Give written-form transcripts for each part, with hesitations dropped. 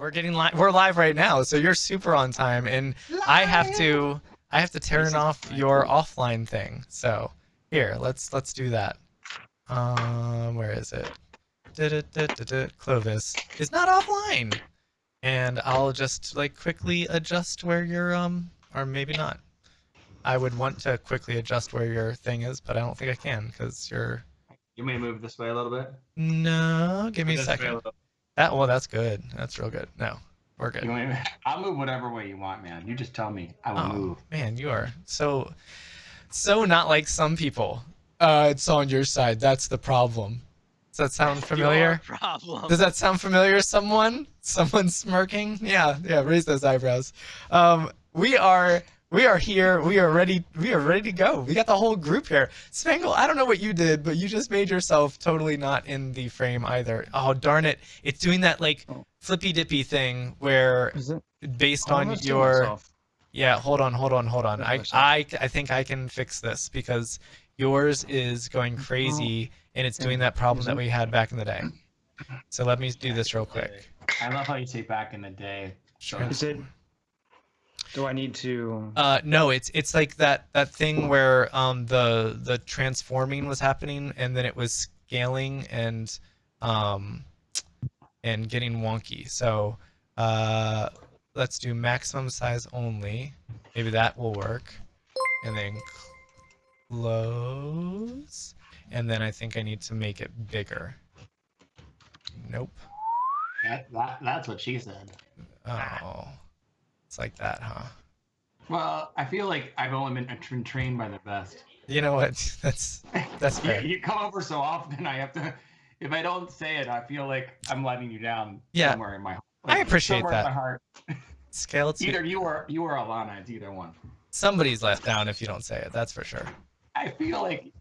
we're live right now, so you're super on time, and I have to turn off your offline thing. So here, let's do that. Where is it? Clovis is not offline, and I'll just like quickly adjust where your or maybe not. I would want to quickly adjust where your thing is, but I don't think I can because you're. You may move this way a little bit. No, give me a second. That's good. That's real good. No, we're good. I'll move whatever way you want, man. You just tell me. I will move. Man, you are so not like some people. It's on your side. That's the problem. Does that sound familiar? Your problem. Does that sound familiar? Someone smirking? Yeah. Raise those eyebrows. We are here. We are ready to go. We got the whole group here. Spangle, I don't know what you did, but you just made yourself totally not in the frame either. Oh, darn it. It's doing that like flippy dippy thing where based on your Yeah, hold on. I think I can fix this because yours is going crazy and it's doing that problem that we had back in the day. So let me do this real quick. I love how you say back in the day. Is it? Do I need to? No, it's like that thing where the transforming was happening and then it was scaling and getting wonky. So let's do maximum size only. Maybe that will work. And then close. And then I think I need to make it bigger. Nope. That's what she said. Oh. It's like that, huh? Well, I feel like I've only been trained by the best. You know what? That's fair. You come over so often, I have to. If I don't say it, I feel like I'm letting you down somewhere in my heart. I appreciate that. In my heart. Scale to either you or Alana. It's either one. Somebody's let down if you don't say it. That's for sure. I feel like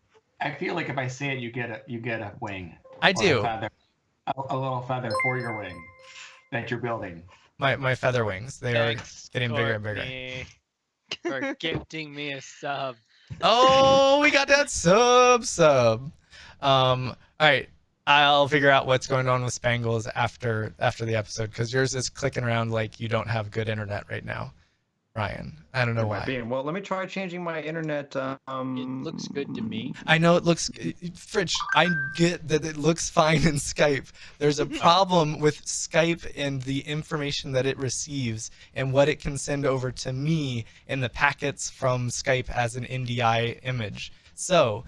if I say it, you get a wing. I do. A little feather for your wing that you're building. My feather wings. They are getting bigger and bigger. For gifting me a sub. Oh, we got that sub. All right. I'll figure out what's going on with Spangles after the episode because yours is clicking around like you don't have good internet right now, Ryan. I don't know why. Well, let me try changing my internet. It looks good to me. I know it looks, Fritch, I get that it looks fine in Skype. There's a problem with Skype and the information that it receives and what it can send over to me in the packets from Skype as an NDI image. So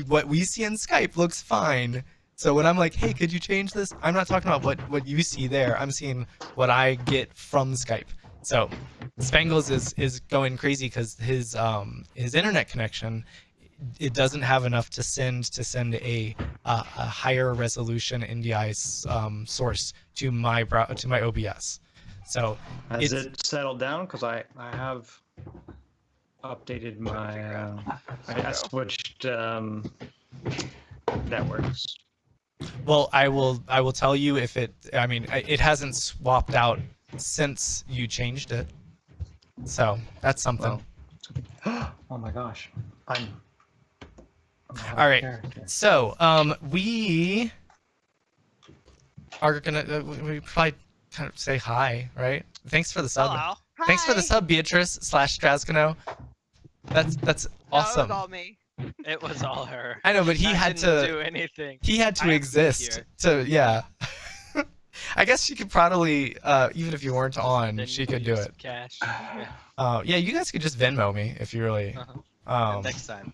what we see in Skype looks fine. So when I'm like, hey, could you change this? I'm not talking about what you see there. I'm seeing what I get from Skype. So Spangles is going crazy because his internet connection, it doesn't have enough to send a higher resolution NDI source to my OBS. So has it settled down? Because I have updated my I switched networks. Well, I will tell you if it. I mean, it hasn't swapped out since you changed it. So that's something. Oh my gosh. I'm all right. So we are gonna we probably kind of say hi, right? Thanks for the sub. Hello. Thanks for the sub, Betrys /Strazkano. That's awesome. That was all me. It was all her. I know, but he had to do anything. He had to exist to I guess she could probably even if you weren't on, Then she could do it. Cash. Yeah, you guys could just Venmo me if you really. Next time.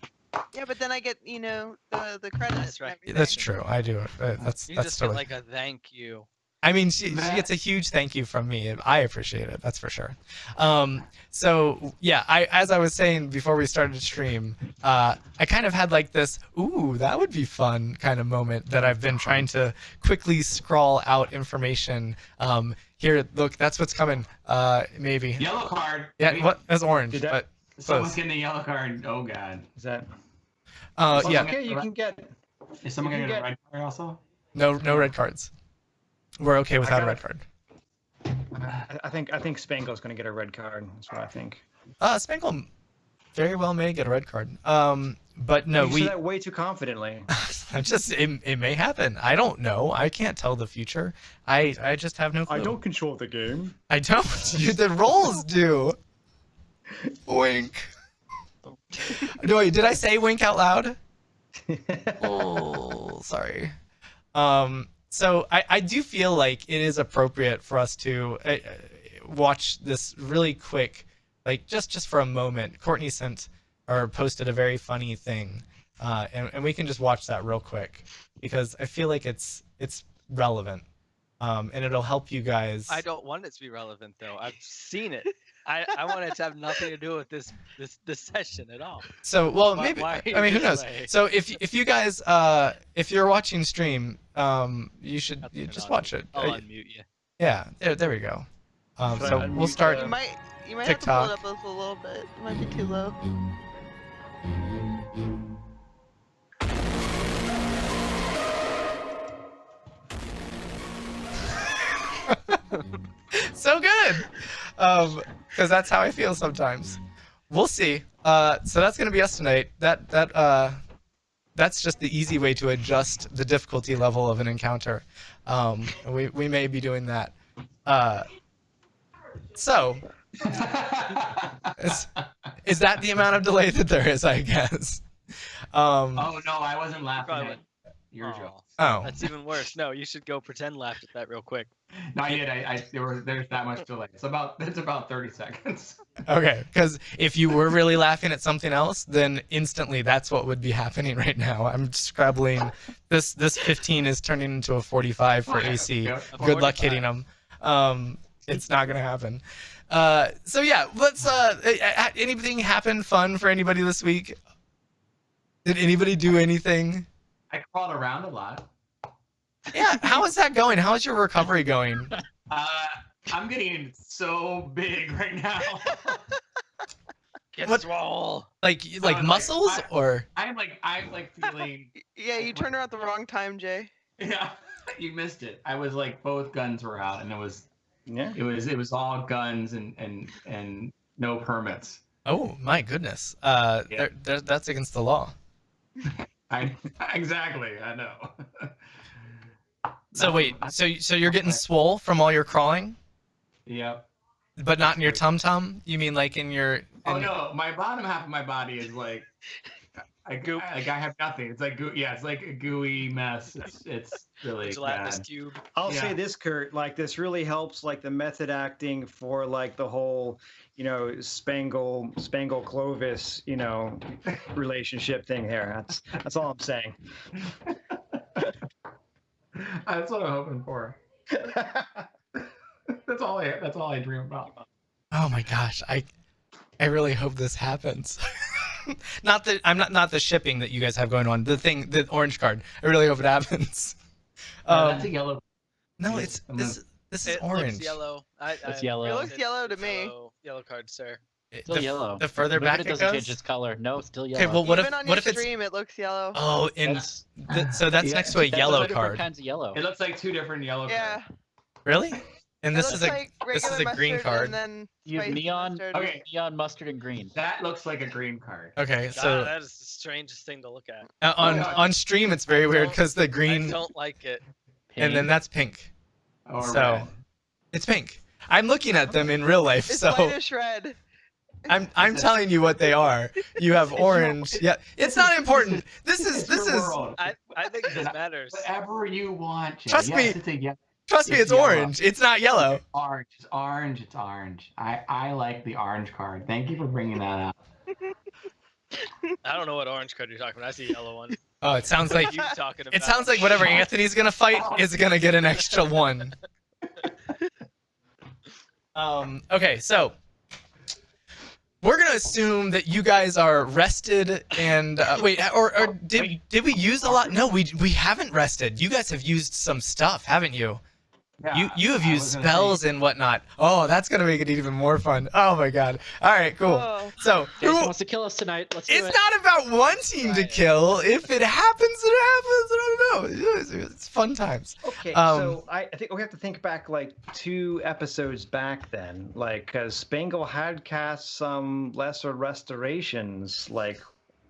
Yeah, but then I get, the credits. That's right. That's true. I do. That's You that's just totally. get like a thank you. I mean, she gets a huge thank you from me. I appreciate it. That's for sure. So yeah, as I was saying before we started to stream, I kind of had like this, ooh, that would be fun kind of moment that I've been trying to quickly scrawl out information. Here, look, that's what's coming. Maybe. Yellow card. Yeah, what? That's orange. But someone's getting a yellow card. Oh god. Is that? Yeah. Okay, you can get. Is someone getting a red card also? No red cards. We're okay without a red card. I think Spangle's gonna get a red card. That's what I think. Spangle very well may get a red card. But no, You said that way too confidently. I'm just it may happen. I don't know. I can't tell the future. I just have no clue. I don't control the game. I don't. The roles do. Wink. No, wait, did I say wink out loud? Oh, sorry. So I do feel like it is appropriate for us to watch this really quick, like just for a moment. Courtney posted a very funny thing, and we can just watch that real quick because I feel like it's relevant, and it'll help you guys. I don't want it to be relevant though. I've seen it. I want it to have nothing to do with this session at all. So, well, Why- maybe, why are you I mean, who this knows? way? So if you guys, if you're watching stream, you should I'll turn just on- watch it. I'll unmute you. Yeah, there we go. Should I So we'll unmute, start. You might have to TikTok. pull it up a little bit. It might be too low. So good, because that's how I feel sometimes. We'll see. So that's gonna be us tonight. That's just the easy way to adjust the difficulty level of an encounter. We may be doing that. So is that the amount of delay that there is? I guess. Oh no, I wasn't laughing Probably. at your Aw. joke. Oh. That's even worse. No, you should go pretend laugh at that real quick. No, I did. There's that much delay. It's about 30 seconds. Okay, because if you were really laughing at something else, then instantly that's what would be happening right now. I'm scrabbling. This 15 is turning into a 45 for AC. Yep, Good luck 45. hitting them. It's not gonna happen. So yeah, let's. Anything happen fun for anybody this week? Did anybody do anything? I crawled around a lot. Yeah, how is that going? How is your recovery going? I'm getting so big right now. Get What- swole. Like muscles or? I'm like feeling. Yeah, you turned around at the wrong time, Jay. Yeah, you missed it. I was like both guns were out, and Yeah. it was all guns and no permits. Oh my goodness. Yeah. That's against the law. Exactly. I know. So wait, so you're getting swole from all your crawling, Yep. but not in your tum tum? You mean like in your? Oh no, my bottom half of my body is like, I have nothing. It's like it's like a gooey mess. It's really Gelatinous bad. cube. I'll Yeah. say this, Kurt. Like this really helps, like the method acting for like the whole, Spangle Clovis, relationship thing here. That's all I'm saying. That's what I'm hoping for. That's all I dream about. Oh my gosh, I really hope this happens. Not the shipping that you guys have going on. The orange card. I really hope it happens. That's a yellow. No, it's this is It orange. looks yellow. It's yellow. It looks yellow to me. Yellow card, sir. Still the, yellow. The further Maybe back it it doesn't goes. change its color. No, it's still yellow. Okay, well, what Even if on what your if it's stream, it looks yellow. oh in That's- so that's Yeah, next to a That's yellow different card. kinds of yellow. It looks like two different yellow Yeah. cards. Really? And It this looks is a like this is regular a green mustard card. And then You have spicy neon, mustard. Okay. neon, mustard, and green. That looks like a green card. Okay, God, so that is the strangest thing to look at. on stream it's very weird don't- because the I green don't like it. and then that's pink. Or So red. it's pink. I'm looking at them in real life, It's so whitish red. I'm telling you what they are. You have orange. Yeah, it's not important. This It's is your world. I think this matters. Whatever you want. Jay. Trust Yes, me. It's a yellow. trust me, It's it's yellow. orange. It's not yellow. Orange. It's orange. It's orange. I like the orange card. Thank you for bringing that up. I don't know what orange card you're talking about. I see a yellow one. Oh, it sounds like You talking about? it sounds like whatever Anthony's gonna fight is gonna get an extra one. Okay, so we're gonna assume that you guys are rested and wait, or did we use a lot? No, we haven't rested. You guys have used some stuff, haven't you? Yeah, You have I used was gonna say- spells and whatnot. Oh, that's gonna make it even more fun. Oh my god. All right, cool. Oh. So Jason who, wants to kill us tonight. Let's do it's it. not about wanting to kill. If it happens, it happens. I don't know. it's fun times. Okay, Um, so I think we have to think back like 2 episodes back then, like because Spangle had cast some lesser restorations, like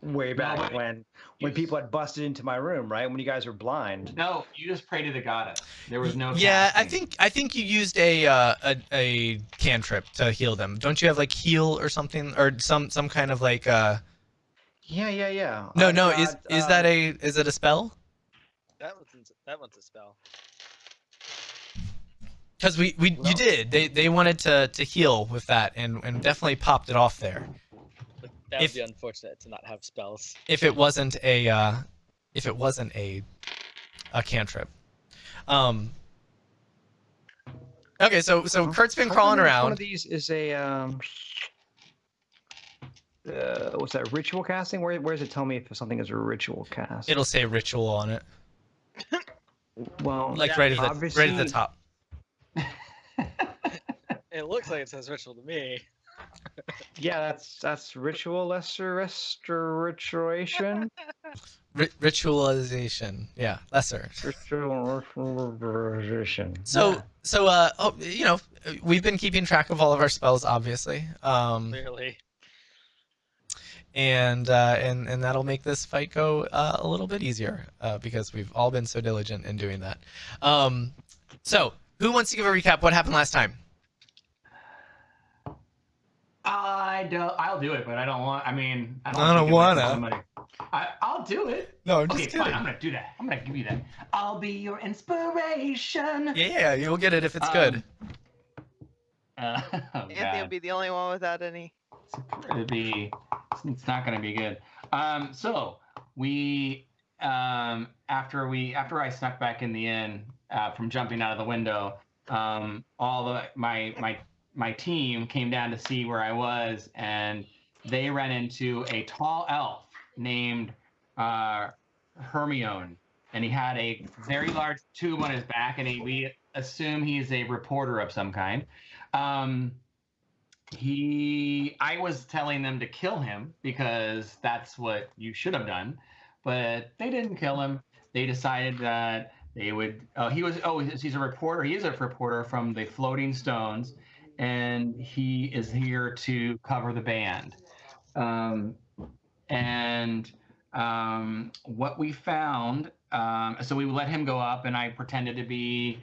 way back but when you people had busted into my room, right? When you guys were blind. No, you just pray to the goddess. There was no yeah, casting. I think you used a cantrip to heal them. Don't you have like heal or something, or some kind of like Yeah. No, I've no. got, Is it a spell? That one's a spell. Because you did. They wanted to heal with that and definitely popped it off there. But that would be unfortunate to not have spells. If it wasn't a cantrip. Okay, so Kurt's been I crawling wonder if around. One of these is a what's that, ritual casting? Where does it tell me if something is a ritual cast? It'll say ritual on it, Well, like Yeah, right at the obviously- top. It looks like it says ritual to me. yeah, that's ritual lesser restoration. Ritualization. Yeah, lesser. Ritual restoration. So we've been keeping track of all of our spells, obviously. Clearly. And that'll make this fight go a little bit easier because we've all been so diligent in doing that. So who wants to give a recap? What happened last time? I'll do it, but I don't want. I mean, I don't, I don't take it away from wanna. somebody. I'll do it. No, I'm Okay, just fine. kidding. I'm gonna do that. I'm gonna give you that. I'll be your inspiration. Yeah, you'll get it if it's good. Oh, Anthony will God. be the only one without any. It's not gonna be good. So we after I snuck back in the inn from jumping out of the window, my team came down to see where I was, and they ran into a tall elf named Hermione, and he had a very large tube on his back, and we assume he's a reporter of some kind. I was telling them to kill him because that's what you should have done, but they didn't kill him. They decided that they would. He's a reporter. He is a reporter from the Floating Stones, and he is here to cover the band. What we found. So we let him go up, and I pretended to be.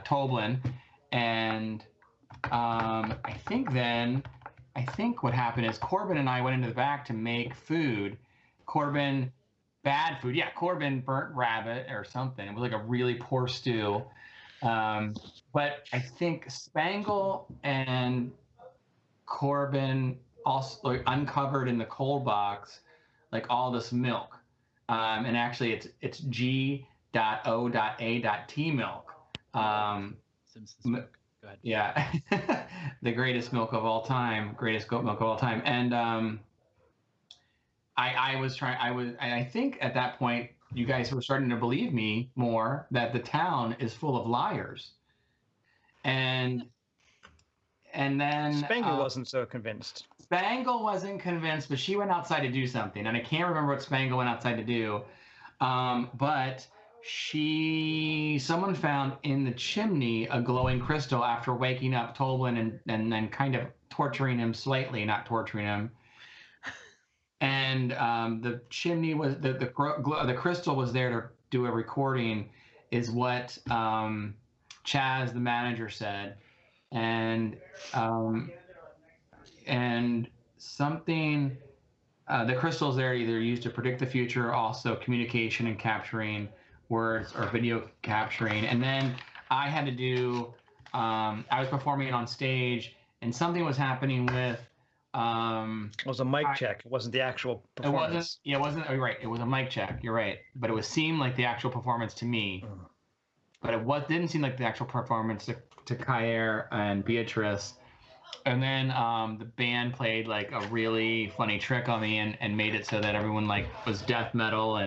Toblin, and I think what happened is Corbin and I went into the back to make food. Corbin, bad food. Yeah, Corbin burnt rabbit or something. It was like a really poor stew. But I think Spangle and Corbin also uncovered in the cold box like all this milk, and actually it's G.O.A.T milk. Simpsons milk. Go ahead. Yeah, the greatest milk of all time, greatest goat milk of all time. And I think at that point you guys were starting to believe me more that the town is full of liars. And then Spangle wasn't so convinced. Spangle wasn't convinced, but she went outside to do something, and I can't remember what Spangle went outside to do. But someone found in the chimney a glowing crystal after waking up Toblin and then kind of torturing him slightly, not torturing him. And the chimney was the crystal was there to do a recording, is what Chaz, the manager, said, and something. The crystals there either used to predict the future, also communication and capturing words or video capturing. And then I had to do, I was performing on stage, and something was happening with. It was a mic check. It wasn't the actual performance. It wasn't. You're right. It was a mic check. You're right. But it seemed like the actual performance to me. But it didn't seem like the actual performance to Kair and Beatrice. And then the band played like a really funny trick on me and made it so that everyone like was death metal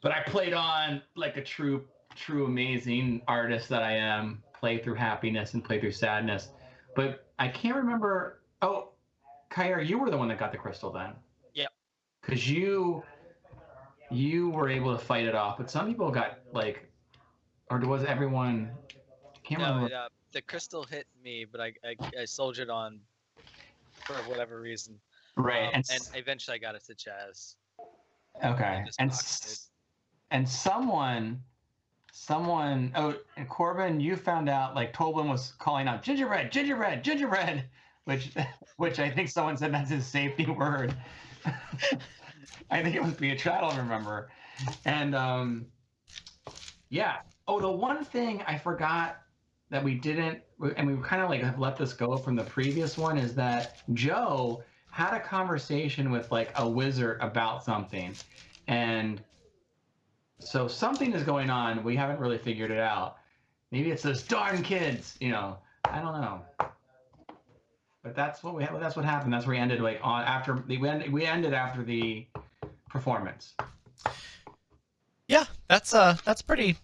but I played on like a true amazing artist that I am, play through happiness and play through sadness. But I can't remember. Oh, Kair, you were the one that got the crystal then. Yep. Because you you were able to fight it off, but some people got like, or was everyone? I can't No, remember. the crystal hit me, but I soldiered on for whatever reason. Right, and eventually I got it to Chaz. okay, and someone. Oh, and Corbin, you found out like Tobin was calling out gingerbread, gingerbread, gingerbread, which I think someone said that's his safety word. I think it was Beatrice. I don't remember. And yeah. Oh, the one thing I forgot that we didn't, and we kind of like have let this go from the previous one, is that Joe had a conversation with like a wizard about something, and so something is going on. We haven't really figured it out. Maybe it's those darn kids. I don't know. But that's what that's what happened. That's where we ended. Like on after we ended after the performance. Yeah, that's pretty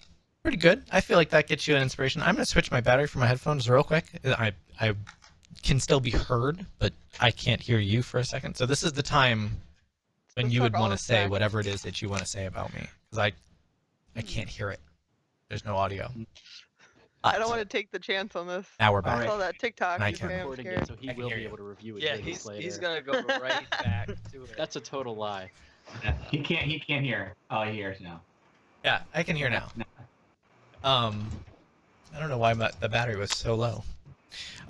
good. I feel like that gets you an inspiration. I'm gonna switch my battery for my headphones real quick. I can still be heard, but I can't hear you for a second. So this is the time when you would want to say whatever it is that you want to say about me, because I can't hear it. There's no audio. I don't want to take the chance on this. Now we're I back. saw that TikTok. I I'm can. Recording scared. it, so he I can will hear be you. able to review it Yeah, minutes later. he's gonna go right back to it. That's a total lie. He can't hear. Oh, he hears now. Yeah, I can hear now. I don't know why the battery was so low.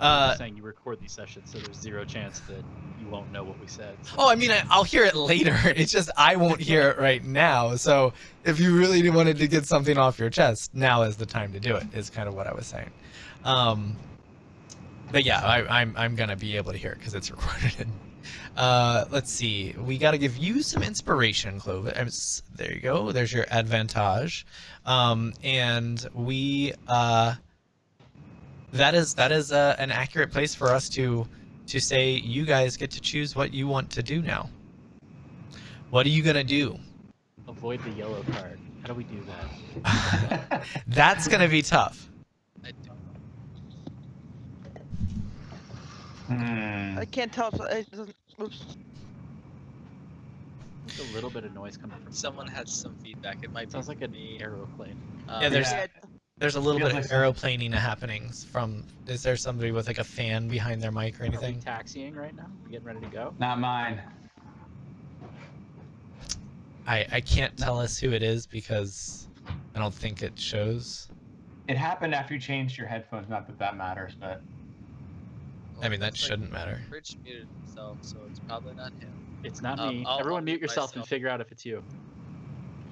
I'm saying you record these sessions, so there's zero chance that you won't know what we said. So. Oh, I mean, I'll hear it later. It's just I won't hear it right now. So if you really wanted to get something off your chest, now is the time to do it. Is kind of what I was saying. But yeah, I'm gonna be able to hear it because it's recorded. Let's see. We got to give you some inspiration, Clovis. There you go. There's your advantage. And we that is an accurate place for us to say you guys get to choose what you want to do now. What are you gonna do? Avoid the yellow card. How do we do that? That's gonna be tough. I do. I can't tell. Oops. There's a little bit of noise coming from Someone has some feedback. It might Sounds be like an me. aeroplane. Yeah, there's a little Feels bit of like aeroplaning happenings from. Is there somebody with like a fan behind their mic or Are we anything? taxiing right now? We getting ready to go? Not mine. I can't tell us who it is because I don't think it shows. It happened after you changed your headphones. Not that matters, but I mean, that Looks like shouldn't matter. Rich muted himself, so it's probably not him. It's not me. I'll Everyone mute mute yourself and myself. figure out if it's you.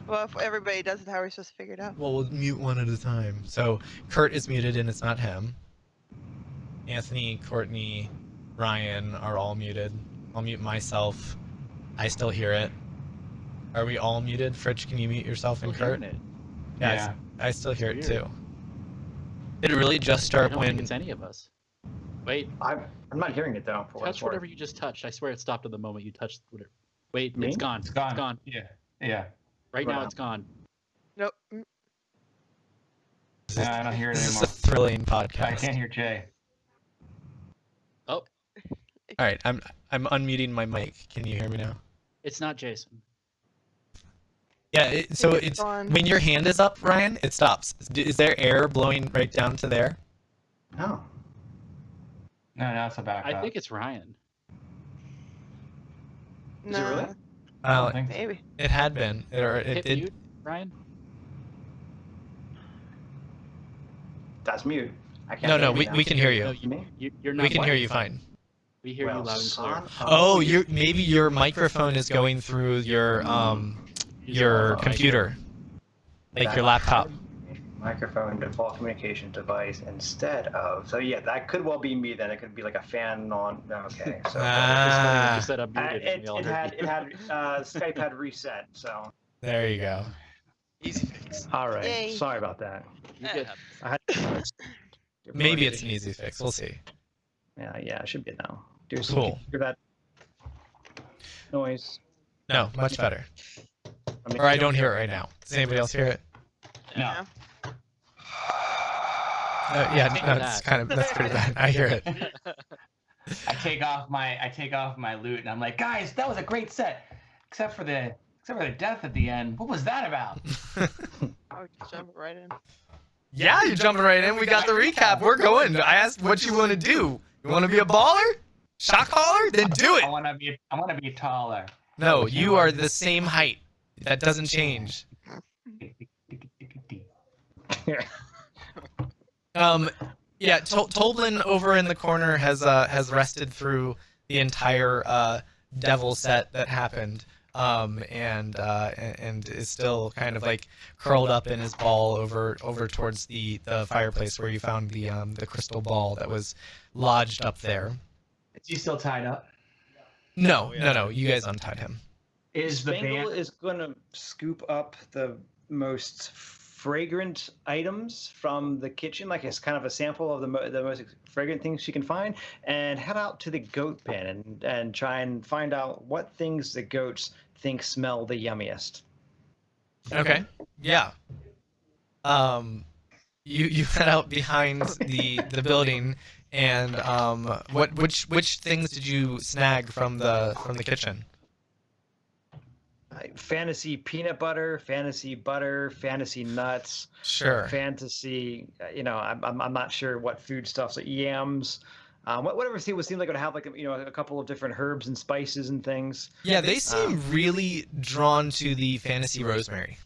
Well, if everybody does it, how are we supposed to figure it out? Well, we'll mute one at a time. So Kurt is muted and it's not him. Anthony, Courtney, Ryan are all muted. I'll mute myself. I still hear it. Are we all muted? Fritch, can you mute yourself and Still Kurt? hearing it. Yeah, I still hear it Weird. too. Did it really just I start don't think when? it's any of us. Wait, I'm not hearing it though. For what it's touch worth. whatever you just touched. I swear it stopped at the moment you touched whatever. Wait, Me? it's gone. it's gone. It's gone. Yeah. Right Wow. now it's gone. Nope. I don't hear it This is anymore. a thrilling I podcast. can't hear Jay. Oh, All right, I'm unmuting my mic. Can you hear me now? it's not Jason. Yeah. So think it's it's gone. when your hand is up, Ryan, it stops. Is there air blowing right down to there? Oh. No, it's a backup. I think it's Ryan. No. it really? I Well, don't think so. Maybe. it had been, or it Hit did. mute, Ryan. That's mute. I can't No, hear you we now. can hear No, you. you're not. We can hear white. you fine. We hear you Well, loud and clear. son Oh, of- maybe your microphone is going through your computer, like your laptop. Microphone default communication device instead of. So yeah, that could well be me. Then it could be like a fan on. Okay, so Ah. You said I'm muted. and it we all heard you. had Skype had reset. So There you go. Easy fix. all right, Yay. sorry about that. You're Eh, good. I had. Maybe it's an easy fix. We'll see. Yeah, it should be now. Do some Cool. hear that noise. No, much better. I mean, Or I don't hear it right now. Does anybody else hear it? No. Yeah, Think no, of it's that. that's pretty bad. I hear it. I take off my loot and I'm like, guys, that was a great set, except for the Except for the death at the end. What was that about? Oh, just jump right in. Yeah, you're jumping right in. We got the recap. We're going. I asked what you want to do. You want to be a baller? Shot caller? Then do it. I want to be taller. No, you are the same height. That doesn't change. Yeah, Toblin over in the corner has rested through the entire devil set that happened, and is still kind of like curled up in his ball over towards the fireplace where you found the crystal ball that was lodged up there. Is he still tied up? No. You guys untied him. Is the Spangle band? is going to scoop up the most fragrant items from the kitchen, like it's kind of a sample of the most fragrant things she can find, and head out to the goat pen and try and find out what things the goats think smell the yummiest. Okay. Yeah. You head out behind the building, and which things did you snag from the kitchen? Fantasy peanut butter, fantasy nuts. Sure. Fantasy, I'm not sure what foodstuffs, like yams, whatever seems like it would have like a couple of different herbs and spices and things. Yeah, they seem really drawn to the fantasy rosemary.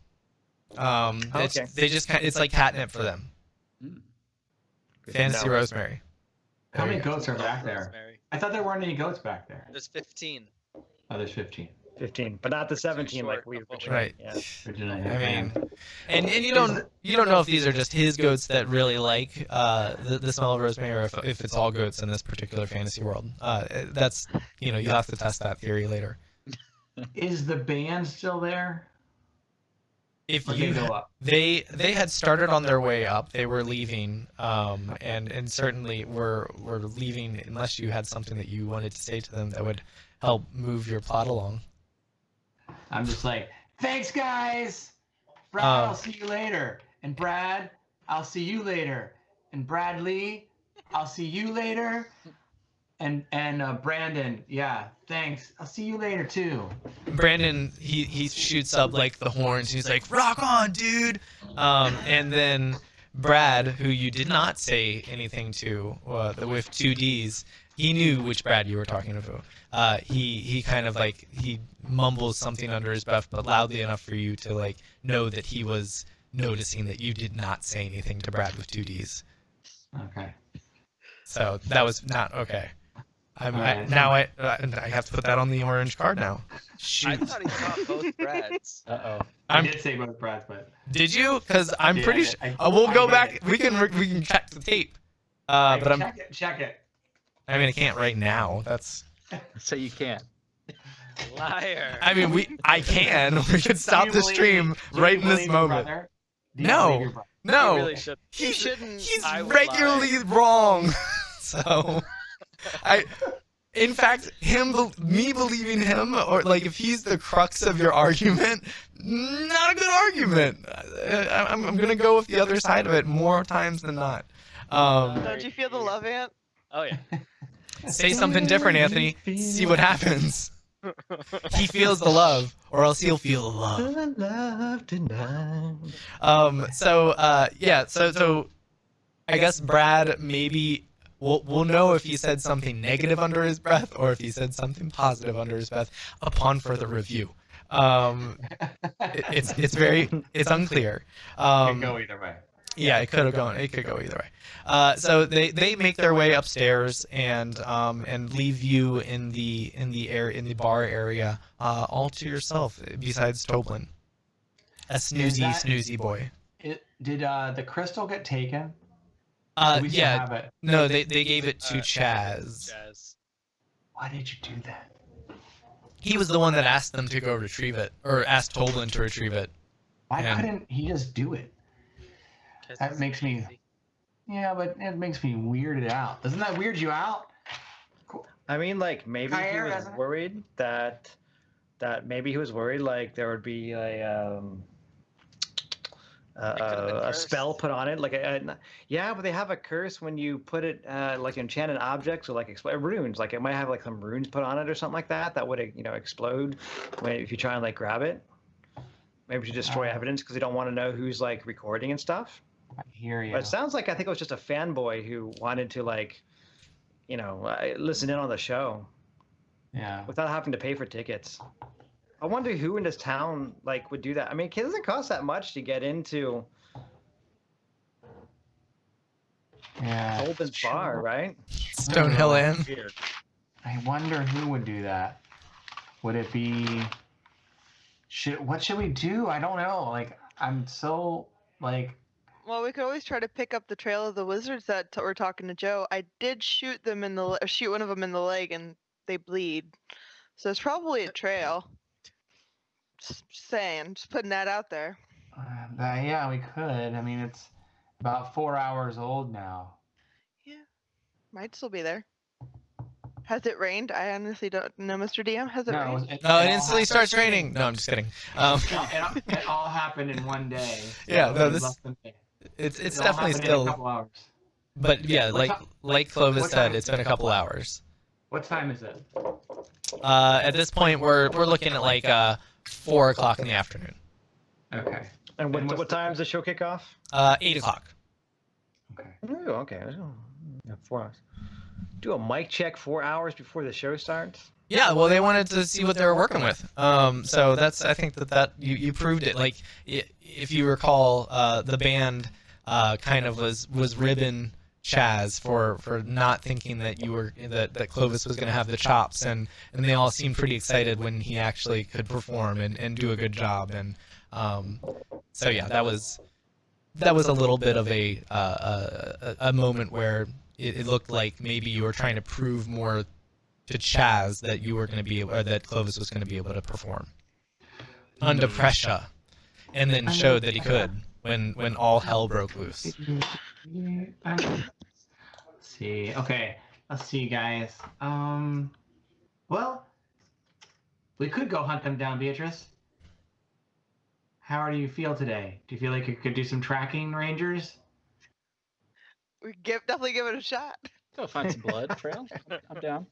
Okay. They just it's like catnip for them. Fantasy rosemary. How many There you go. goats are back there? Rosemary. I thought there weren't any goats back there. There's 15. Oh, there's 15. 15, but not the 17 like short we of what we portrayed. Right. Yeah. I mean, and you don't know if these are just his goats that really like the smell of rosemary, or if it's all goats in this particular fantasy world. That's you'll have to test that theory later. Is the band still there? If Or you they go up? they had started on their way up, they were leaving, and certainly were leaving unless you had something that you wanted to say to them that would help move your plot along. I'm just like, thanks, guys. Brad, I'll see you later. And Brad, I'll see you later. And Bradley, I'll see you later. And Brandon, yeah, thanks. I'll see you later too. Brandon, he shoots up like the horns. He's like, "Rock on, dude!" And then Brad, who you did not say anything to, with 2 Ds, he knew which Brad you were talking about. He kind of like he mumbles something under his breath, but loudly enough for you to like know that he was noticing that you did not say anything to Brad with 2 Ds. Okay. So that was not okay. I have to put that on the orange card now. I Shoot. thought he saw both Brads. Uh-oh. I did say both Brads, but Did you? Because I'm Yeah, pretty sure. I We'll go did. back. We can check the tape. But I'm. check it. I mean, I can't right now. That's. So you can't. Liar. I mean, I can. We could stop the stream right in this moment. No. You No. really should. You He's shouldn't. he's I would regularly lie. wrong. So, in fact, me believing him, or like if he's the crux of your argument, not a good argument. I'm gonna go with the other side of it more times than not. Don't you feel the love, Ant? Oh yeah. Say something different, Anthony. See what happens. He feels the love, or else he'll feel the love. Love tonight. So I guess Brad maybe we'll know if he said something negative under his breath or if he said something positive under his breath upon further review. It's unclear. Can go either way. Yeah, it could go either way. So they make their way upstairs and leave you in the bar area all to yourself besides Toblin, a snoozy boy. Did the crystal get taken? We still have it. No, they gave it to Chaz. Chaz. Why did you do that? He was the one that asked them to go retrieve it, or asked Toblin to retrieve it. Why And- couldn't he just do it? That makes me. Yeah, but it makes me weirded out. Doesn't that weird you out? I mean, like maybe he Kyra, was hasn't it? worried that maybe he was worried like there would be a a spell put on it, like yeah, but they have a curse when you put it like enchanted objects or like runes. Like it might have like some runes put on it or something like that that would explode if you try and like grab it. Maybe to destroy evidence because they don't want to know who's like recording and stuff. I hear you. But it sounds like I think it was just a fanboy who wanted to like, listen in on the show. Yeah. Without having to pay for tickets. I wonder who in this town like would do that. I mean, it doesn't cost that much to get into Holden's bar, right? Stonehill Inn. Weird. I wonder who would do that. Would it be? What should we do? I don't know. Like, I'm so like. Well, we could always try to pick up the trail of the wizards that were talking to Joe. I did shoot one of them in the leg, and they bleed. So it's probably a trail. Just saying, just putting that out there. Yeah, we could. I mean, it's about 4 hours old now. Yeah, might still be there. Has it rained? I honestly don't know, Mr. DM. Has it rained? No, it instantly starts raining. No, I'm just kidding. It all happened in one day. So Yeah, no, it's it's definitely still. in a couple hours. But yeah, like Clovis said, it's been a couple hours. What time is it? At this point, we're looking at like 4 o'clock in the afternoon. Okay. And what time does the show kick off? 8 o'clock. Okay. Oh, okay. Yeah, 4 hours. Do a mic check 4 hours before the show starts? Yeah, well, they wanted to see what they were working with. So I think that you proved it. Like, if you recall, the band kind of was ribbing Chaz for not thinking that that Clovis was going to have the chops, and they all seemed pretty excited when he actually could perform and do a good job. And so yeah, that was a little bit of a moment where it looked like maybe you were trying to prove more to Chaz that you were going to be, or that Clovis was going to be able to perform under pressure, and then showed that he could when all hell broke loose. Let's see. Okay, let's see, guys. Well, we could go hunt them down, Beatrice. How do you feel today? Do you feel like you could do some tracking, Rangers? We definitely give it a shot. Go find some blood trail. I'm down.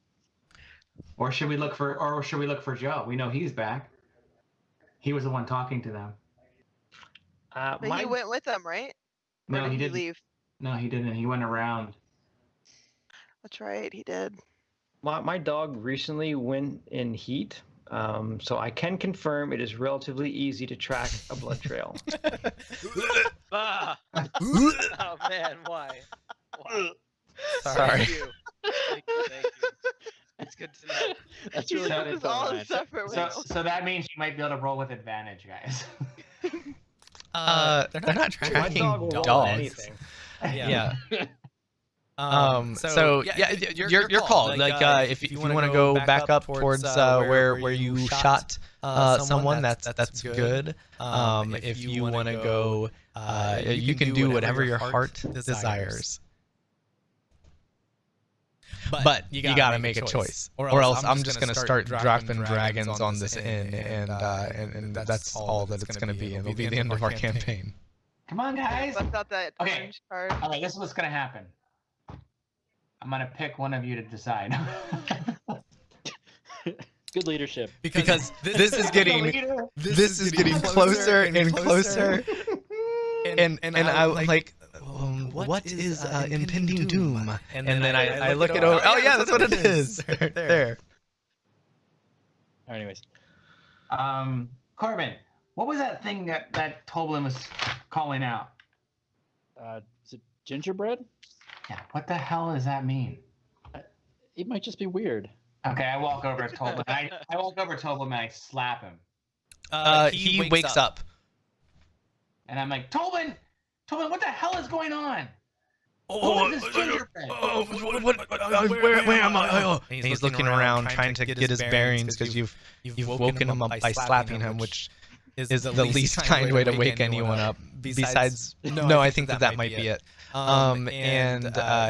Or should we look for Joe? We know he's back. He was the one talking to them. But he went with them, right? No, Or he did didn't. leave? No, he didn't. He went around. That's right, he did. My dog recently went in heat, so I can confirm it is relatively easy to track a blood trail. Oh man, why? Sorry. Thank you. Thank you. It's good to know. That's really So- good. It's all in separate ways. So that means you might be able to roll with advantage, guys. They're not My tracking dog will roll dogs. anything. Yeah. So yeah, your call. Like, if you want to go back up towards where you shot someone, that's good. If you want to go, you can do whatever your heart desires. But you gotta make a choice, or else I'm just gonna start dropping dragons on this inn, and that's all that it's gonna be, and it'll be the end of our campaign. Come on, guys. Bust out that Okay. orange card. All right, this is what's gonna happen. I'm gonna pick one of you to decide. Good leadership. Because this is getting closer and closer, and I'm like, what is impending doom? And then I look it over. Oh yeah, that's what it is. There. Anyways, Corbin, what was that thing that Toblin was calling out? is it gingerbread? Yeah, what the hell does that mean? It might just be weird. Okay, I walk over to Toblin. I walk over to Toblin and I slap him. He wakes up. And I'm like, Toblin, what the hell is going on? What is this gingerbread? Where am I? Oh. And he's looking around, trying to get his bearings because you've woken him up by slapping him, which is the least kind way to wake anyone up. Besides, no, I think that might be it.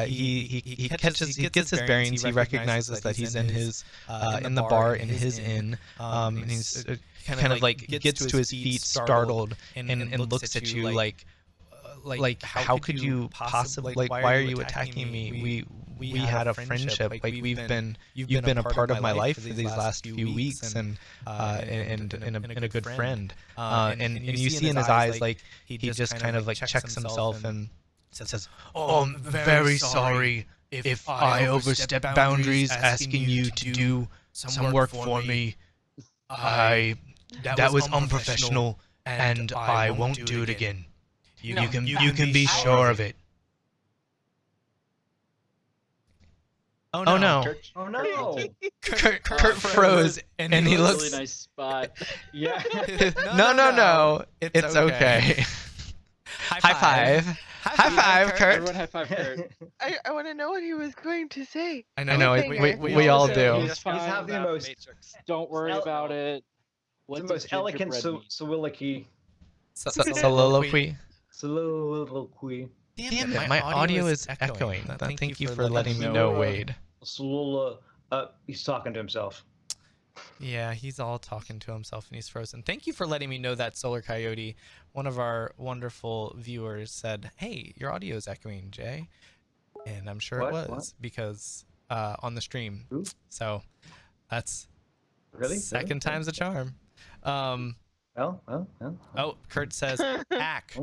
He gets his bearings. He recognizes that he's in his in the bar in his inn, and he's kind of like gets to his feet, startled, and looks at you like how could you possibly, like, why are you attacking me? We had a friendship. Like, you've been a part of my life for these last few weeks, and a good friend. And you see in his eyes, like, he just kind of like checks himself and says, "Oh, I'm very sorry if I overstepped boundaries asking you to do some work for me. That was unprofessional, and I won't do it again. You can be sure of it." Oh no! Oh no! Kurt froze, and he looks. Really nice spot. Yeah. No. It's okay. High five. High five, Kurt. Everyone high five Kurt. I want to know what he was going to say. I know. We all do. He's fine. He's having the most. Matrix. Don't worry about it. It's the most elegant soliloquy. Soliloquy. Soliloquy. Damn it, my audio is echoing. Thank you for letting me know, Wade. He's talking to himself. Yeah, he's all talking to himself and he's frozen. Thank you for letting me know that, Solar Coyote. One of our wonderful viewers said, "Hey, your audio is echoing, Jay." And I'm sure it was because on the stream. Ooh. So that's Really? second time's a charm. Oh, Kurt says, "Ack.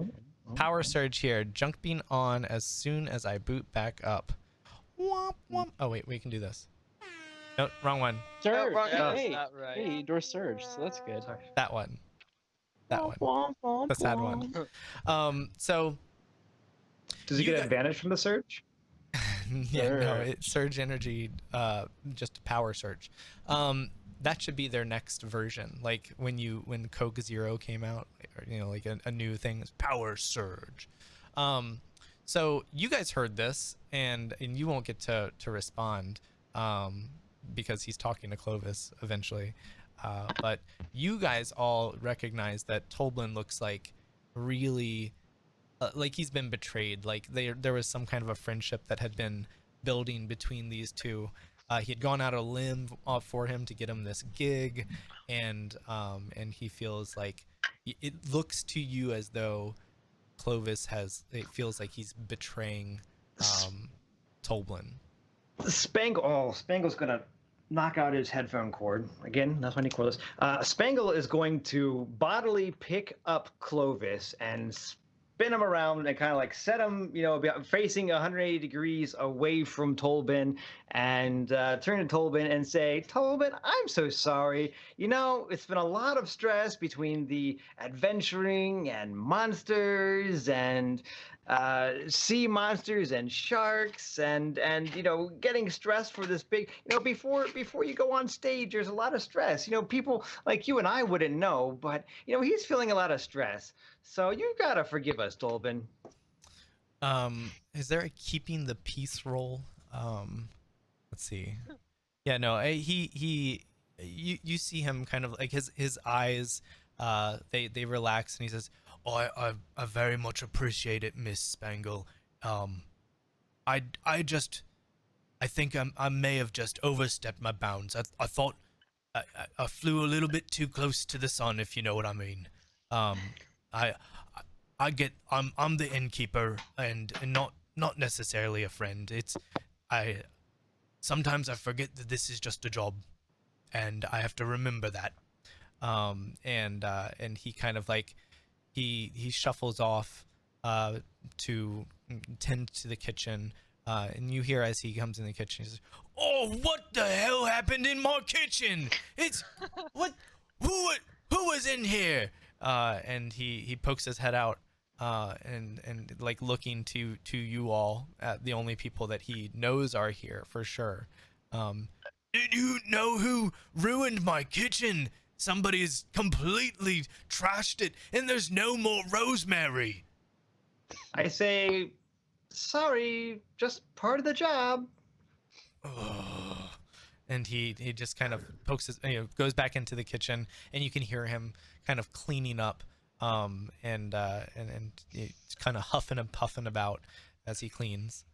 Power surge here. Junk bean on as soon as I boot back up." Womp womp. Oh wait, we can do this. No, wrong one. Surge. wrong- Hey, Not right. hey, door surge. So that's good. That one. The sad one. So Does he You get got- advantage from the search? yeah, no, it's surge energy, just a power surge. That should be their next version. Like when Coke Zero came out, or, like a new thing is power surge. So you guys heard this, and you won't get to respond, because he's talking to Clovis eventually. But you guys all recognize that Toblin looks like really like he's been betrayed. Like there was some kind of a friendship that had been building between these two. He had gone out a limb for him to get him this gig, and he feels like it looks to you as though Clovis it feels like he's betraying Toblin. Spangle's gonna knock out his headphone cord again. That's when he cordless. Spangle is going to bodily pick up Clovis and spin him around and kind of like set him, facing 180 degrees away from Tolbin, and turn to Tolbin and say, "Tolbin, I'm so sorry. It's been a lot of stress between the adventuring and monsters and sea monsters and sharks and getting stressed for this big, before you go on stage, there's a lot of stress. People like you and I wouldn't know, but he's feeling a lot of stress. So you gotta forgive us, Tolbin." Is there a keeping the peace roll? Let's see. Yeah, no, you see him kind of like his eyes, they relax, and he says, "Oh, I very much appreciate it, Miss Spangle. I think I may have just overstepped my bounds. I thought I flew a little bit too close to the sun, if you know what I mean. I'm the innkeeper and not necessarily a friend. Sometimes I forget that this is just a job, and I have to remember that." And he kind of like he shuffles off to tend to the kitchen, and you hear as he comes in the kitchen, he says, "Oh, what the hell happened in my kitchen? It's what? Who was in here?" And he pokes his head out, and like looking to you all, the only people that he knows are here for sure. "Did you know who ruined my kitchen? Somebody's completely trashed it, and there's no more rosemary." I say, "Sorry, just part of the job." And he just kind of pokes his, goes back into the kitchen, and you can hear him kind of cleaning up, and kind of huffing and puffing about as he cleans.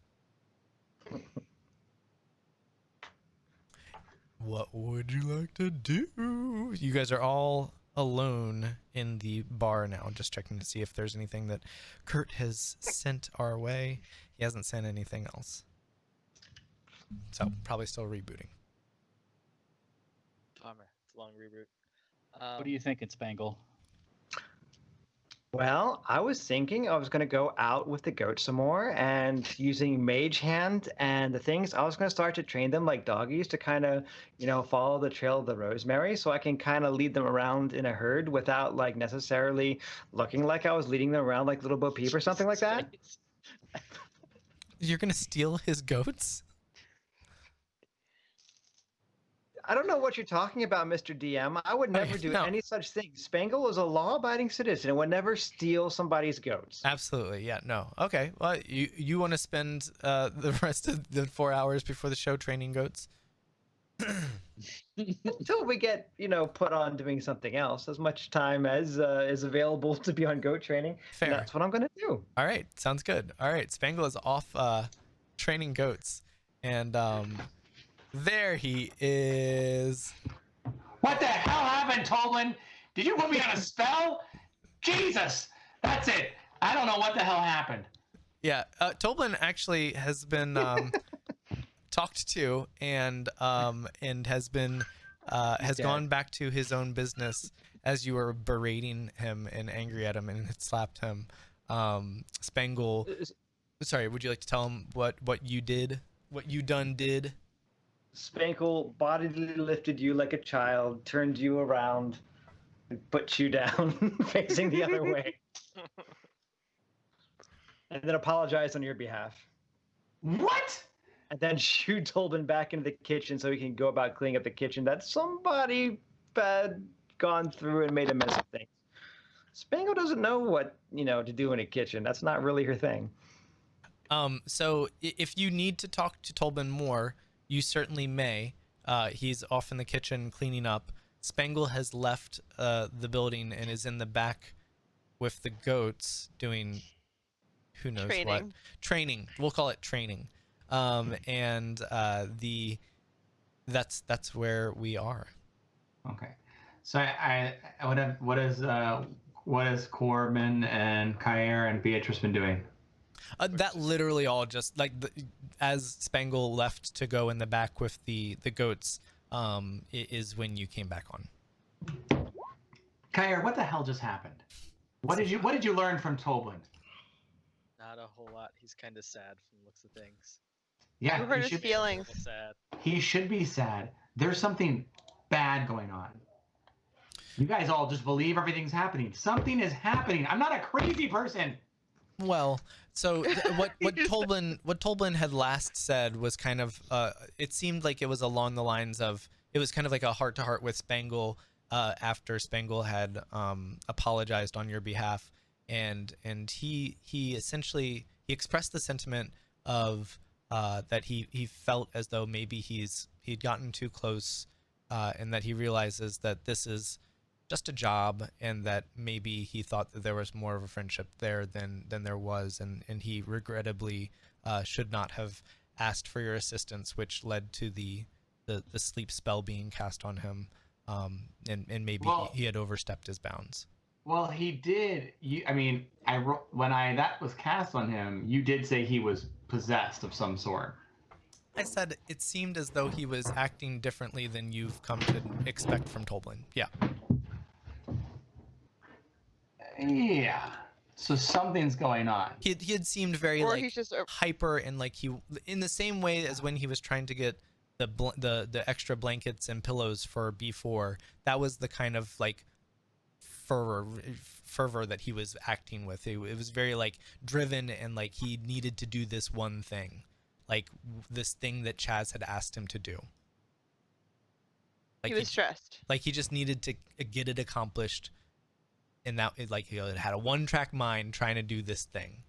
What would you like to do? You guys are all alone in the bar now, just checking to see if there's anything that Kurt has sent our way. He hasn't sent anything else. So probably still rebooting. Bummer. It's a long reboot. What do you think, Spangle? Well, I was thinking I was going to go out with the goat some more, and using Mage Hand and the things, I was going to start to train them like doggies to kind of, follow the trail of the rosemary, so I can kind of lead them around in a herd without like necessarily looking like I was leading them around like Little Bo Peep or something like that. You're gonna steal his goats? I don't know what you're talking about, Mr. DM. I would never do no. any such thing. Spangle is a law-abiding citizen and would never steal somebody's goats. Absolutely, yeah, no. Okay, well, you want to spend the rest of the 4 hours before the show training goats? Until we get, put on doing something else, as much time as is available to be on goat training. Fair. And that's what I'm going to do. All right, sounds good. All right, Spangle is off training goats, and there he is. What the hell happened, Toblin? Did you put me on a spell? Jesus! That's it. I don't know what the hell happened. Yeah, Toblin actually has been talked to, and has been has dead. gone back to his own business as you were berating him and angry at him and had slapped him. Spangle, sorry, would you like to tell him what you did, what you done did? Spangle bodily lifted you like a child, turned you around, and put you down, facing the other way. And then apologized on your behalf. What? And then shooed Tolbin back into the kitchen so he can go about cleaning up the kitchen that somebody had gone through and made a mess of things. Spangle doesn't know what, to do in a kitchen. That's not really her thing. So if you need to talk to Tolbin more, you certainly may. He's off in the kitchen cleaning up. Spangle has left the building and is in the back with the goats doing who knows what. Training. We'll call it training. And that's where we are. Okay. So what is Corbin and Kair and Beatrice been doing? That literally all just like as Spangle left to go in the back with the goats, is when you came back on. Kair, what the hell just happened? What did you learn from Toblin? Not a whole lot. He's kind of sad from the looks of things. Yeah, You hurt his feelings. Sad. He should be sad. There's something bad going on. You guys all just believe everything's happening. Something is happening. I'm not a crazy person. Well, so what Tolbin had last said was kind of it seemed like it was along the lines of, it was kind of like a heart to heart with Spangle after Spangle had apologized on your behalf, and he essentially he expressed the sentiment of that he felt as though maybe he'd gotten too close, and that he realizes that this is just a job, and that maybe he thought that there was more of a friendship there than there was, and he regrettably should not have asked for your assistance, which led to the sleep spell being cast on him, and maybe he had overstepped his bounds. Well, he did. When that was cast on him, you did say he was possessed of some sort. I said it seemed as though he was acting differently than you've come to expect from Tolbin. Yeah. Yeah. So something's going on. He had seemed very Or like he's just hyper, and like he, in the same way as when he was trying to get the extra blankets and pillows for B4. That was the kind of like fervor that he was acting with. It was very like driven, and like he needed to do this one thing, like this thing that Chaz had asked him to do. Like he was stressed. Like he just needed to get it accomplished, and that like it had a one-track mind trying to do this thing.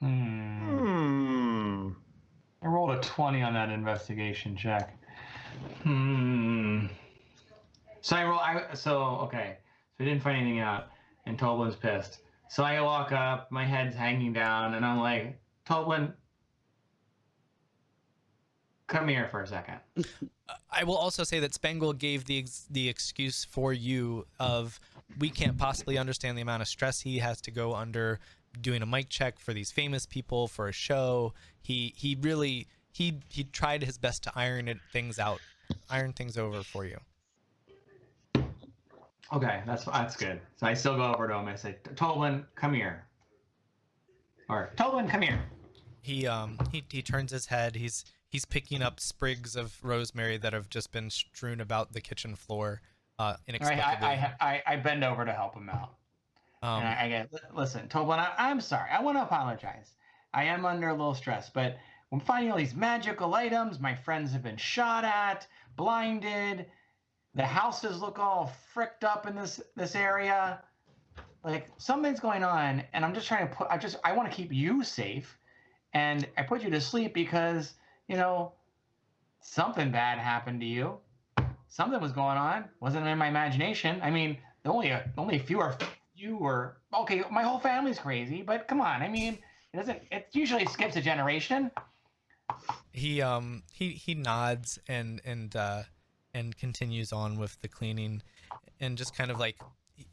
I rolled a 20 on that investigation check. So okay. So we didn't find anything out, and Toblin's pissed. So I walk up, my head's hanging down, and I'm like, Toblin, come here for a second. I will also say that Spangle gave the excuse for you of we can't possibly understand the amount of stress he has to go under doing a mic check for these famous people for a show. He really tried his best to iron things over for you. Okay, that's good. So I still go over to him. I say, Toblin, come here. Or Toblin, come here. He turns his head. He's picking up sprigs of rosemary that have just been strewn about the kitchen floor. Inexplicably. I bend over to help him out. And I get, listen, Toblin, I'm sorry. I want to apologize. I am under a little stress, but I'm finding all these magical items. My friends have been shot at, blinded. The houses look all fricked up in this area. Like something's going on, and I'm just trying to I want to keep you safe, and I put you to sleep because something bad happened to you. Something was going on. Wasn't in my imagination. I mean, only a few were okay. My whole family's crazy, but come on. I mean, it usually skips a generation. He nods and continues on with the cleaning, and just kind of like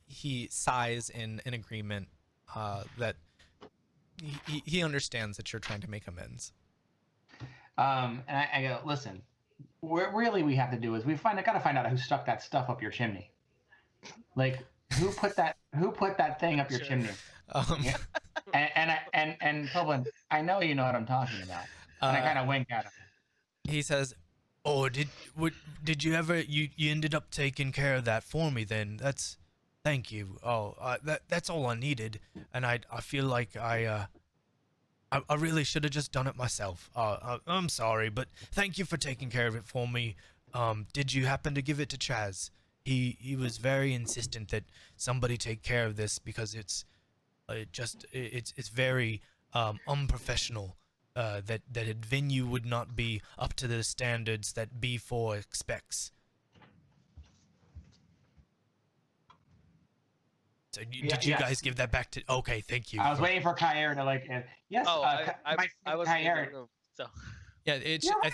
he sighs in agreement that he understands that you're trying to make amends. And I go, listen, what really we have to do is gotta find out who stuck that stuff up your chimney. Like who put that thing up your chimney. Yeah. And Toblin, I know you know what I'm talking about. And I kind of wink at him. He says, "Oh, did you ever you ended up taking care of that for me then? Thank you. Oh, that's all I needed, and I feel like I really should have just done it myself. I'm sorry, but thank you for taking care of it for me. Did you happen to give it to Chaz? He was very insistent that somebody take care of this because it's very unprofessional. That a venue would not be up to the standards that B4 expects." So did you guys give that back to? Okay, thank you. I was waiting for Kair to yes. Oh, I was Kair. So Yeah, I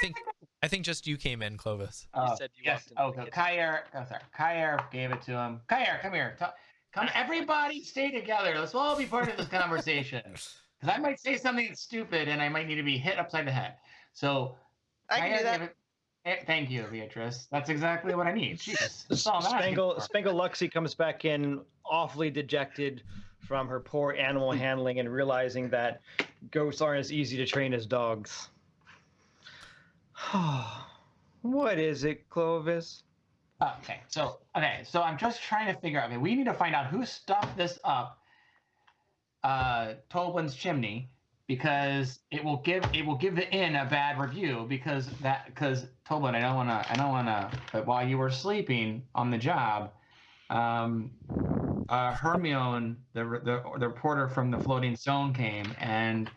think just you came in, Clovis. you said you yes. walked in. Okay, Kair. Oh, sorry. Kair gave it to him. Kair, come here. Come, everybody, stay together. Let's all be part of this conversation. Because I might say something stupid and I might need to be hit upside the head. So I can do that. Thank you, Beatrice. That's exactly what I need. Jesus. That's all I'm asking for. Spangle Luxie comes back in awfully dejected from her poor animal handling and realizing that ghosts aren't as easy to train as dogs. What is it, Clovis? Okay, so I'm just trying to figure out. Okay, we need to find out who stuffed this up Toblin's chimney, because it will give the inn a bad review because Toblin, I don't wanna but while you were sleeping on the job, Hermione, the reporter from the Floating Stone came, and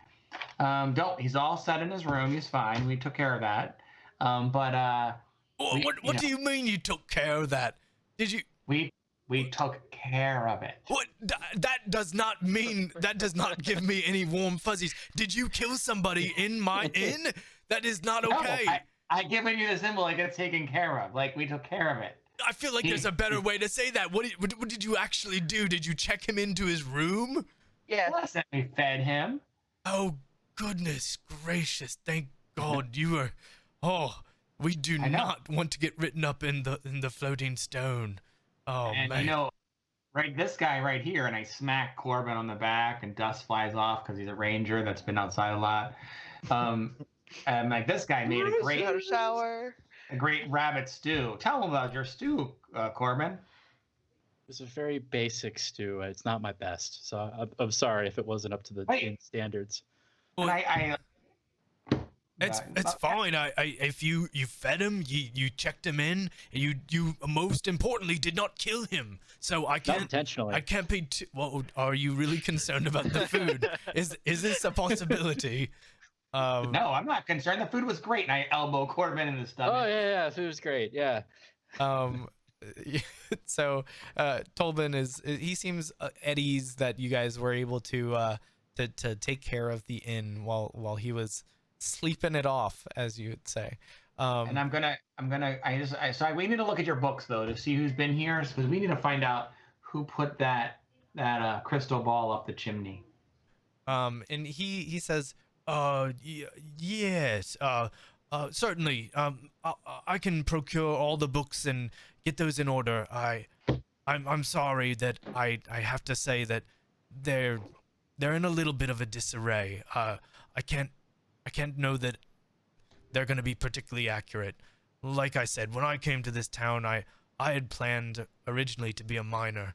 he's all set in his room, he's fine, we took care of that. What do you mean you took care of that? Did you? We took care of it. What? That does not mean. That does not give me any warm fuzzies. Did you kill somebody in my inn? That is not okay. No, I given you the symbol like it's taken care of. Like we took care of it. I feel like there's a better way to say that. What did you actually do? Did you check him into his room? Yeah. Listen, we fed him. Oh, goodness gracious! Thank God you were. Oh, we do not want to get written up in the Floating Stone. Oh, and man. Right, this guy right here, and I smack Corbin on the back, and dust flies off because he's a ranger that's been outside a lot. And like this guy made a great rabbit stew. Tell him about your stew, Corbin. It's a very basic stew. It's not my best, so I'm sorry if it wasn't up to the standards. Well, it's fine. If you fed him, you checked him in, you most importantly did not kill him. So I can't Not intentionally. I can't be well. Are you really concerned about the food? Is this a possibility? No, I'm not concerned. The food was great, and I elbow Corbin in the stomach. Oh yeah, food was great. Yeah. Um, so Tolbin he seems at ease that you guys were able to take care of the inn while he was sleeping it off, as you would say. And we need to look at your books though to see who's been here, because we need to find out who put that crystal ball up the chimney. And he says, yes, certainly. I can procure all the books and get those in order. I'm sorry that I have to say that they're in a little bit of a disarray. I can't know that they're going to be particularly accurate. Like I said, when I came to this town, I had planned originally to be a miner.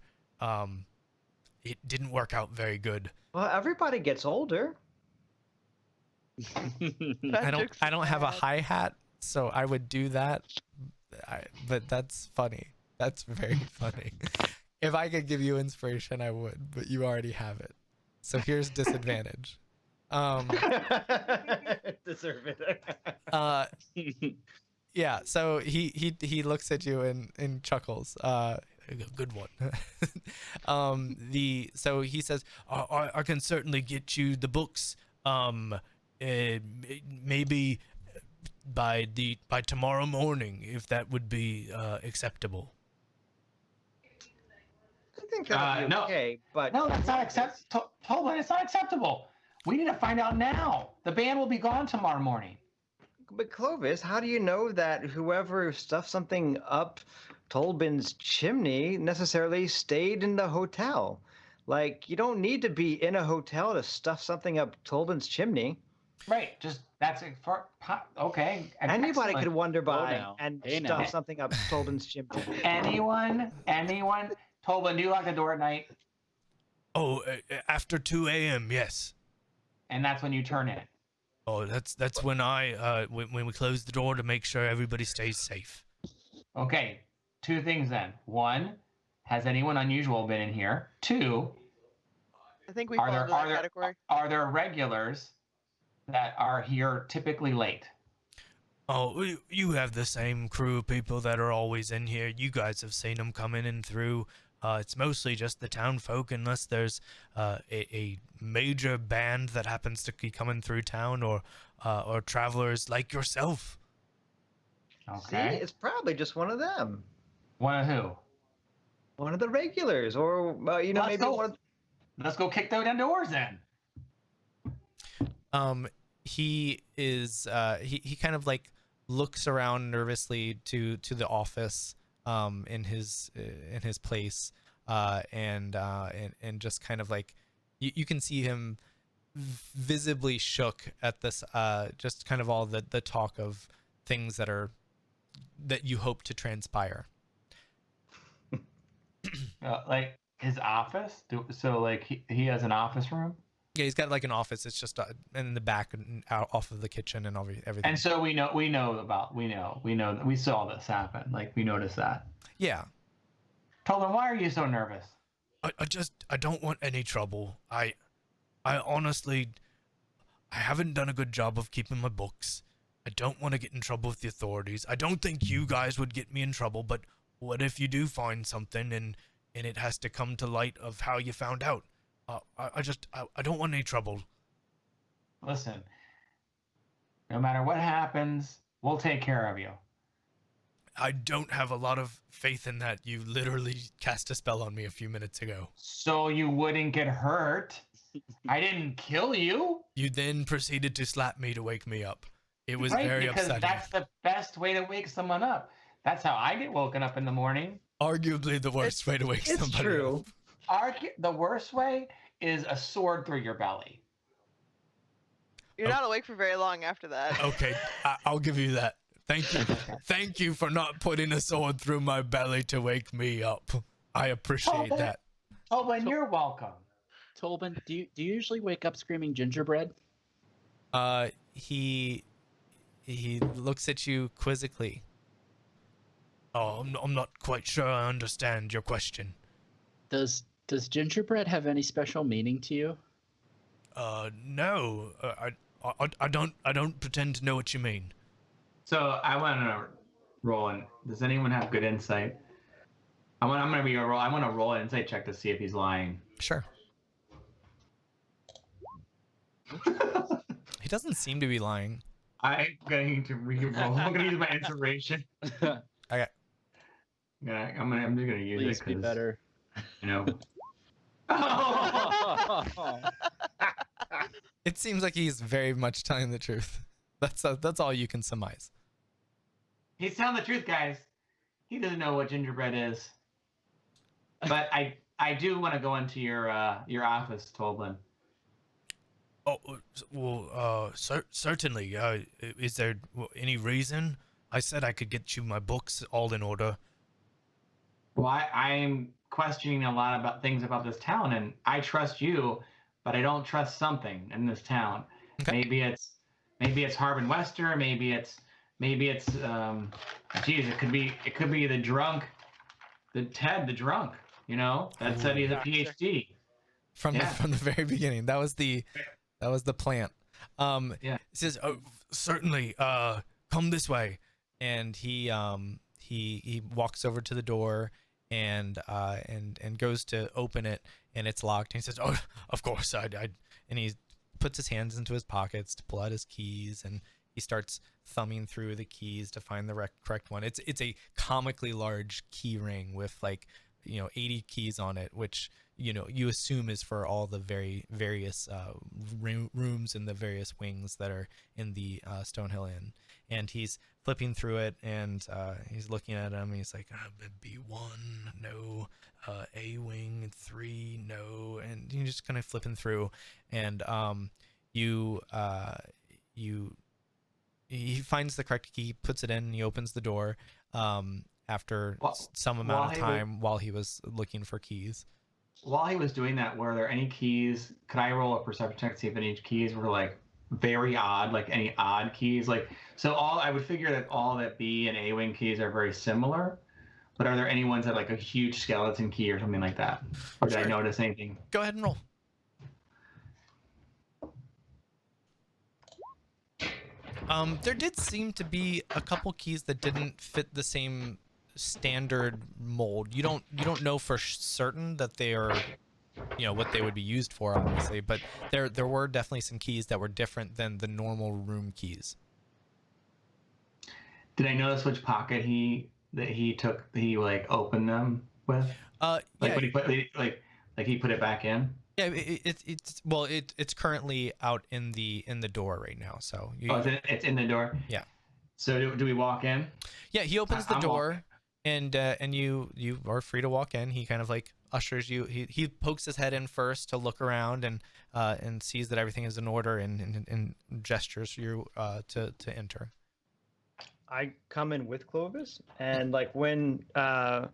It didn't work out very good. Well, everybody gets older. I don't have a hi-hat, so I would do that. But that's funny. That's very funny. If I could give you inspiration, I would, but you already have it. So here's disadvantage. Deserve it. Yeah, so he looks at you and chuckles. Good one. So he says, I can certainly get you the books. Maybe by tomorrow morning, if that would be acceptable. I think that would be okay, but no, that's not acceptable. Tolbin, it's not acceptable. We need to find out now. The band will be gone tomorrow morning. But Clovis, how do you know that whoever stuffed something up Tolbin's chimney necessarily stayed in the hotel? Like, you don't need to be in a hotel to stuff something up Tolbin's chimney. Right. Just that's it for okay. Anybody Excellent. could wander by now. and Hey stuff now. something up Tolbin's chimney. Anyone? Tolbin, do you lock the door at night? Oh, after 2 a.m. Yes. And that's when you turn in. Oh, that's when when we close the door to make sure everybody stays safe. Okay. 2 things then. 1, has anyone unusual been in here? 2, I think we fall into that category. are there regulars that are here typically late? Oh, you have the same crew of people that are always in here. You guys have seen them coming in through. It's mostly just the town folk, unless there's a major band that happens to be coming through town, or travelers like yourself. Okay. See, it's probably just one of them. One of who? One of the regulars, or maybe one of... Let's go kick those doors in. He is he kind of like looks around nervously to the office in his place, and just kind of like you can see him visibly shook at this, just kind of all the talk of things that you hope to transpire. Like his office? So like he has an office room? Yeah, he's got like an office. It's just in the back and out off of the kitchen and everything. And so we know that we saw this happen. Like we noticed that. Yeah. Tolan, why are you so nervous? I don't want any trouble. I honestly, I haven't done a good job of keeping my books. I don't want to get in trouble with the authorities. I don't think you guys would get me in trouble, but what if you do find something and it has to come to light of how you found out? I don't want any trouble. Listen, no matter what happens, we'll take care of you. I don't have a lot of faith in that. You literally cast a spell on me a few minutes ago. So you wouldn't get hurt. I didn't kill you. You then proceeded to slap me to wake me up. It was right, very because upsetting. That's the best way to wake someone up. That's how I get woken up in the morning. Arguably the worst way to wake somebody true. up. The worst way is a sword through your belly. You're not awake for very long after that. Okay, I'll give you that. Thank you. Thank you for not putting a sword through my belly to wake me up. I appreciate that. Oh, and you're welcome. Tolbin, do you usually wake up screaming gingerbread? He looks at you quizzically. Oh, I'm not quite sure I understand your question. Does gingerbread have any special meaning to you? No. I don't pretend to know what you mean. So I want to roll. And does anyone have good insight? I'm gonna be a roll. I want to roll an insight check to see if he's lying. Sure. He doesn't seem to be lying. I'm going to re-roll. I'm gonna use my inspiration. Okay. Yeah, I'm just gonna use Please it be because better. you know. It seems like he's very much telling the truth. That's all you can surmise. He's telling the truth, guys. He doesn't know what gingerbread is. But I do want to go into your office, Toblin. Oh, well, certainly. Is there any reason? I said I could get you my books all in order. Well, I'm questioning a lot about things about this town, and I trust you, but I don't trust something in this town. Okay. Maybe it's Harbin Wester. Maybe it's geez, it could be the drunk, the drunk. You know, that said he's a PhD. From the very beginning, that was the plant. Yeah. It says, "Oh, certainly. Come this way," and he walks over to the door and goes to open it, and it's locked. And he says, "Oh, of course, and he puts his hands into his pockets to pull out his keys, and he starts thumbing through the keys to find the correct one. It's a comically large key ring with 80 keys on it, which you assume is for all the various rooms in the various wings that are in the Stonehill Inn. And he's flipping through it, and he's looking at them. He's like, B1, no. A wing 3, no. And you're just kind of flipping through, and he finds the correct key, puts it in, and he opens the door. After some amount of time while he was looking for keys. While he was doing that, were there any keys? Could I roll a perception check to see if any keys were very odd, any odd keys? I would figure that all that B and A wing keys are very similar, but are there any ones that a huge skeleton key or something like that? Or did I notice anything? Go ahead and roll. There did seem to be a couple keys that didn't fit the same standard mold. You don't know for certain that they are what they would be used for, obviously, but there were definitely some keys that were different than the normal room keys. Did I notice which pocket he opened them with? When he put he put it back in? Yeah, it's currently out in the door right now. So it's in the door. Yeah. So do we walk in? Yeah, he opens the door, and you are free to walk in. He kind of ushers you. He pokes his head in first to look around and sees that everything is in order and gestures you to enter. I come in with Clovis, and when I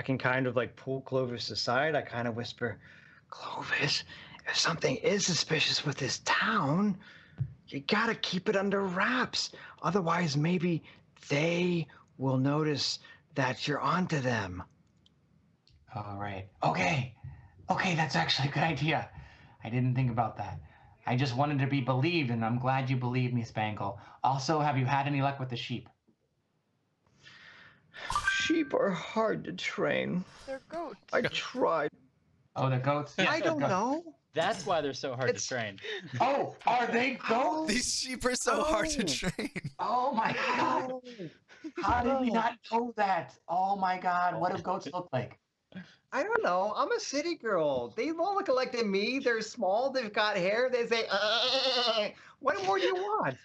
can kind of pull Clovis aside, I kind of whisper, "Clovis, if something is suspicious with this town, you gotta keep it under wraps. Otherwise, maybe they will notice that you're onto them." All right. Okay, that's actually a good idea. I didn't think about that. I just wanted to be believed, and I'm glad you believed me, Spangle. Also, have you had any luck with the sheep? Sheep are hard to train. They're goats. I tried. Oh, the goats? Yeah, I don't know. That's why they're so hard to train. Oh, are they goats? These sheep are so hard to train. Oh my God! How did we not know that? Oh my God! What do goats look like? I don't know. I'm a city girl. They all look like me. They're small. They've got hair. They say, what more do you want?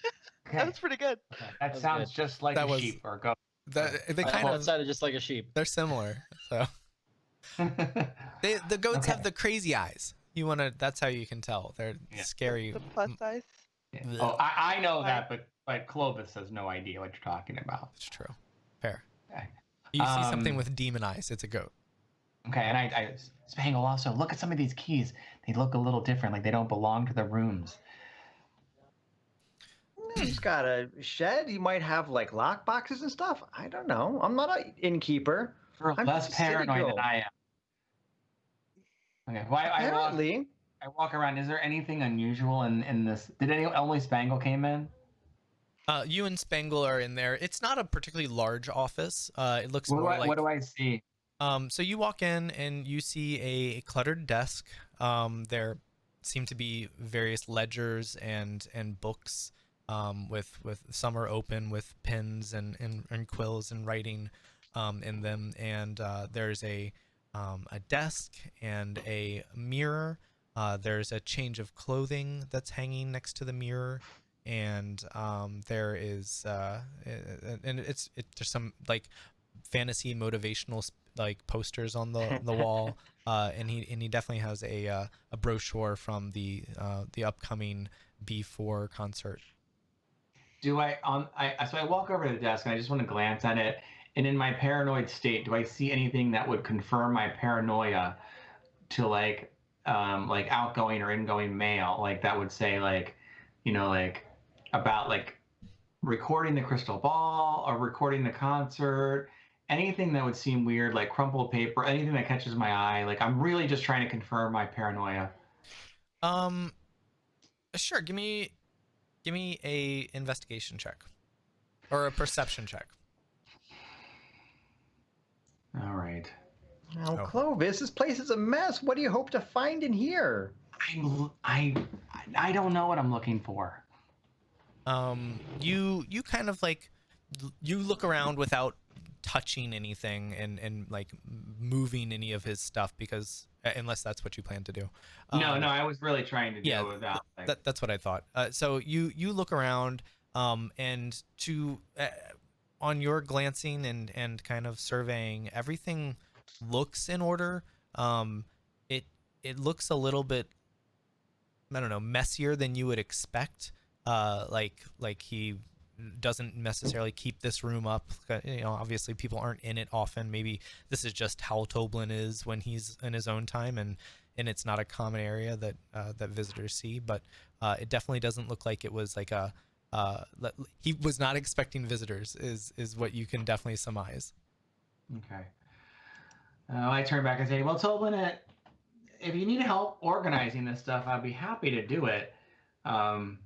Okay. That's pretty good. That sounds just like a sheep or a goat. They kind of sounded just like a sheep. They're similar. So the goats have the crazy eyes. That's how you can tell. They're scary. The plus size. Yeah. Oh, I know that, but Clovis has no idea what you're talking about. It's true. Fair. Okay. You see something with demon eyes, it's a goat. Okay, and I Spangle, also look at some of these keys. They look a little different, they don't belong to the rooms. He's got a shed. He might have lock boxes and stuff. I don't know. I'm not an innkeeper. You're I'm less just a city paranoid girl. than I am. Okay, well, Apparently. I walk around. Is there anything unusual in this? Did only Spangle came in? You and Spangle are in there. It's not a particularly large office. It looks more like. What do I see? So you walk in and you see a cluttered desk. There seem to be various ledgers and books. With some are open with pens and quills and writing in them. And there's a desk and a mirror. There's a change of clothing that's hanging next to the mirror. And there is and there's some like fantasy motivational like posters on the wall, and he definitely has a brochure from the upcoming B4 concert. So I walk over to the desk and I just want to glance at it, and in my paranoid state, do I see anything that would confirm my paranoia to like outgoing or ingoing mail, like that would say like, like about like recording the crystal ball or recording the concert, anything that would seem weird, like crumpled paper, anything that catches my eye. Like I'm really just trying to confirm my paranoia. Sure. Give me a investigation check or a perception check. All right. Now, Clovis, this place is a mess. What do you hope to find in here? I don't know what I'm looking for. You kind of like you look around without touching anything and like moving any of his stuff, because unless that's what you plan to do. No, I was really trying to do without. Like... That's what I thought. So you look around, and to on your glancing and kind of surveying, everything looks in order. It looks a little bit, I don't know, messier than you would expect. Like he doesn't necessarily keep this room up. Obviously people aren't in it often. Maybe this is just how Toblin is when he's in his own time, and it's not a common area that that visitors see. But it definitely doesn't look like it was like he was not expecting visitors. Is what you can definitely surmise. Okay. I turn back and say, well, Toblin, if you need help organizing this stuff, I'd be happy to do it. And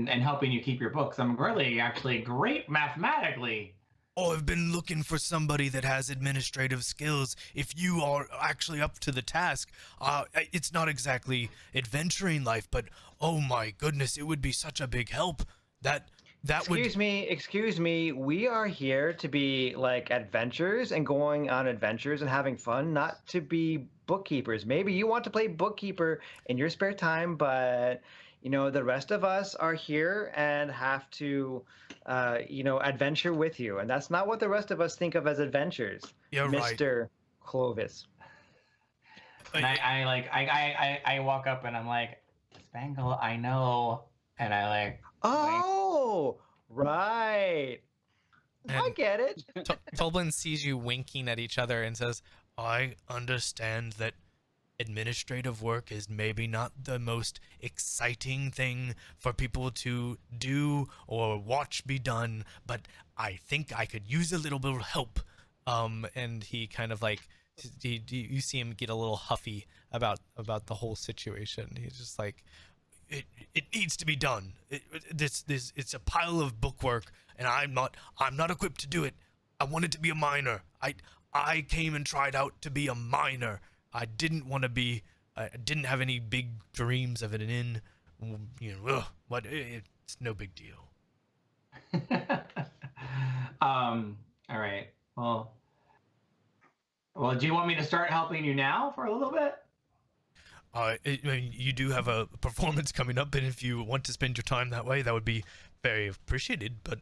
helping you keep your books. I'm really actually great mathematically. Oh, I've been looking for somebody that has administrative skills. If you are actually up to the task, it's not exactly adventuring life, but oh my goodness, it would be such a big help. Excuse me. We are here to be like adventurers and going on adventures and having fun, not to be bookkeepers. Maybe you want to play bookkeeper in your spare time, but the rest of us are here and have to, adventure with you. And that's not what the rest of us think of as adventures, Mr. Clovis. And I walk up and I'm like, Spangle, I know. And I like... Oh, right. And I get it. Toblin sees you winking at each other and says, I understand that administrative work is maybe not the most exciting thing for people to do or watch be done, but I think I could use a little bit of help. And he kind of like, you see him get a little huffy about the whole situation. He's just like, it needs to be done. It's a pile of bookwork, and I'm not equipped to do it. I want it to be a minor. I came and tried out to be a minor. I didn't want to be. I didn't have any big dreams of it in. But it's no big deal. All right. Well, do you want me to start helping you now for a little bit? You do have a performance coming up, and if you want to spend your time that way, that would be very appreciated. But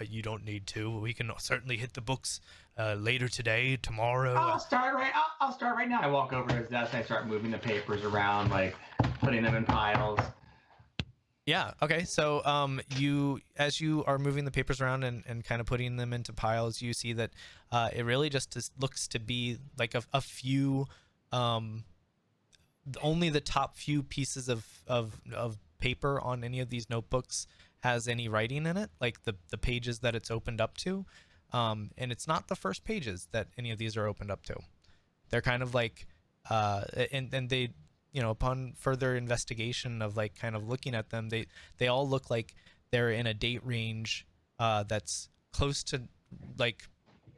you don't need to. We can certainly hit the books later today, tomorrow. I'll start right now. I walk over to his desk. I start moving the papers around, like putting them in piles. Yeah. Okay. So as you are moving the papers around and kind of putting them into piles, you see that it really just looks to be like a few. Only the top few pieces of paper on any of these notebooks has any writing in it, like the pages that it's opened up to. And it's not the first pages that any of these are opened up to. They're kind of like, and upon further investigation of like kind of looking at them, they all look like they're in a date range that's close to like,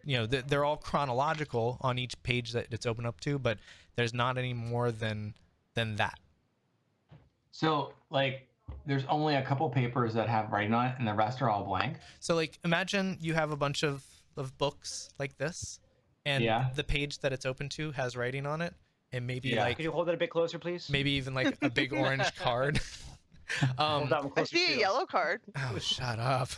they're all chronological on each page that it's open up to, but there's not any more than that. So like, there's only a couple papers that have writing on it, and the rest are all blank. So like, imagine you have a bunch of books like this, and Yeah. the page that it's open to has writing on it, and maybe Yeah. like Could you hold it a bit closer, please? maybe even like a big orange card. Hold that one I closer see to a you. yellow card. Oh, shut up.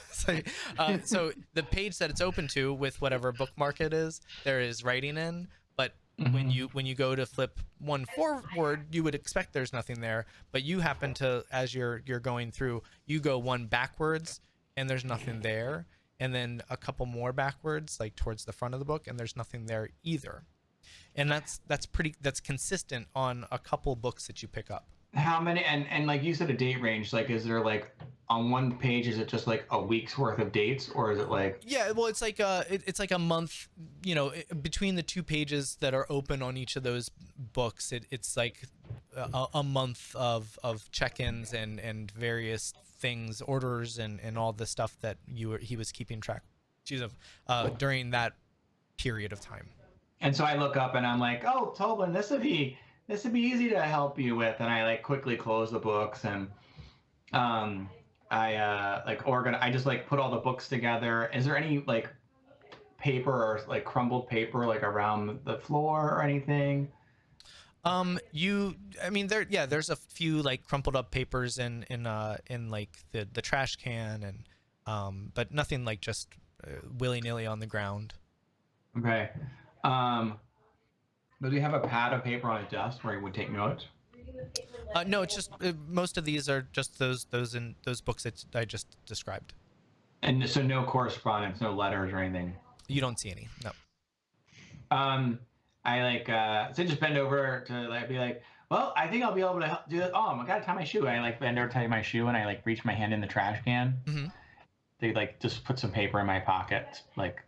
So the page that it's open to with whatever bookmark it is, there is writing in, but when you go to flip one forward, you would expect there's nothing there, but you happen to, as you're going through, you go one backwards and there's nothing there, and then a couple more backwards, like towards the front of the book, and there's nothing there either. And that's consistent on a couple books that you pick up. How many? And like you said, a date range. Like, is there like on one page? Is it just like a week's worth of dates, or is it like? Yeah, well, it's like it's like a month. Between the two pages that are open on each of those books, it's like a month of check-ins and various things, orders, and all the stuff that he was keeping track of during that period of time. And so I look up and I'm like, oh, Tobin, this would be easy to help you with. And I like quickly close the books, and I I just like put all the books together. Is there any like paper or like crumbled paper like around the floor or anything? There's a few like crumpled up papers in like the trash can, and but nothing like just willy-nilly on the ground. Okay. But do you have a pad of paper on a desk where you would take notes? No, it's just most of these are just those books that I just described. And so no correspondence, no letters or anything. You don't see any. No. I like so just bend over to like be like, well, I think I'll be able to help do that. Oh, I gotta tie my shoe. I like bend over, tie my shoe, and I like reach my hand in the trash can. Mm-hmm. They like just put some paper in my pocket, like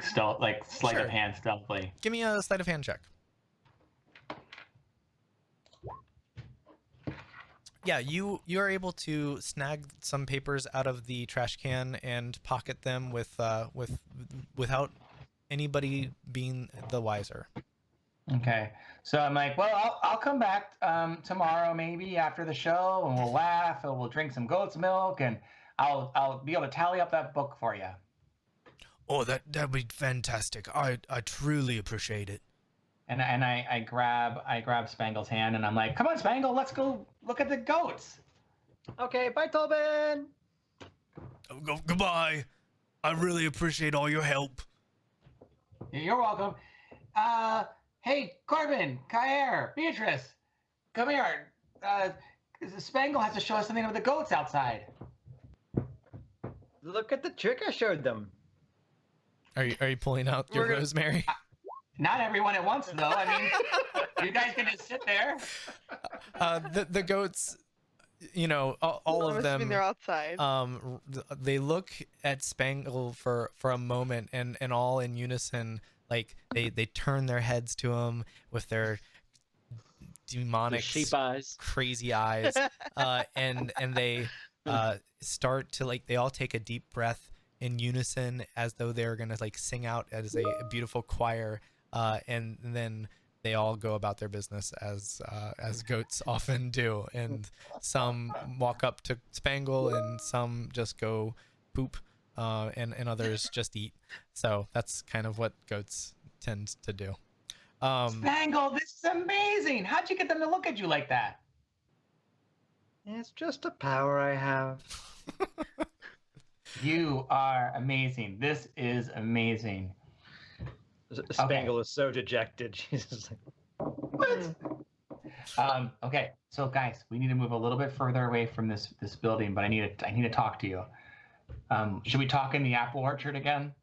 stealth, like sleight Sure. of hand stealthily. Give me a sleight of hand check. Yeah, you are able to snag some papers out of the trash can and pocket them without anybody being the wiser. Okay, so I'm like, well, I'll come back tomorrow maybe after the show, and we'll laugh, and we'll drink some goat's milk, and I'll be able to tally up that book for you. Oh, that'd be fantastic. I truly appreciate it. And I grab Spangle's hand, and I'm like, come on, Spangle, let's go look at the goats. Okay, bye, Tobin. Goodbye. I really appreciate all your help. You're welcome. Hey, Corbin, Kair, Beatrice, come here. Spangle has to show us something of the goats outside. Look at the trick I showed them. Are you pulling out your rosemary? Not everyone at once, though. I mean, you guys can just sit there. The goats, all of them. They're outside. They look at Spangle for a moment, and all in unison. Like they turn their heads to him with their demonic sheep eyes, crazy eyes, and they start to like, they all take a deep breath in unison as though they're gonna like sing out as a beautiful choir, and then they all go about their business as goats often do, and some walk up to Spangle and some just go poop, and others just eat. So that's kind of what goats tend to do. Spangle, this is amazing. How'd you get them to look at you like that? It's just a power I have. You are amazing. This is amazing. Spangle is so dejected. She's just like, what? Okay, so guys, we need to move a little bit further away from this building, but I need to talk to you. Should we talk in the apple orchard again?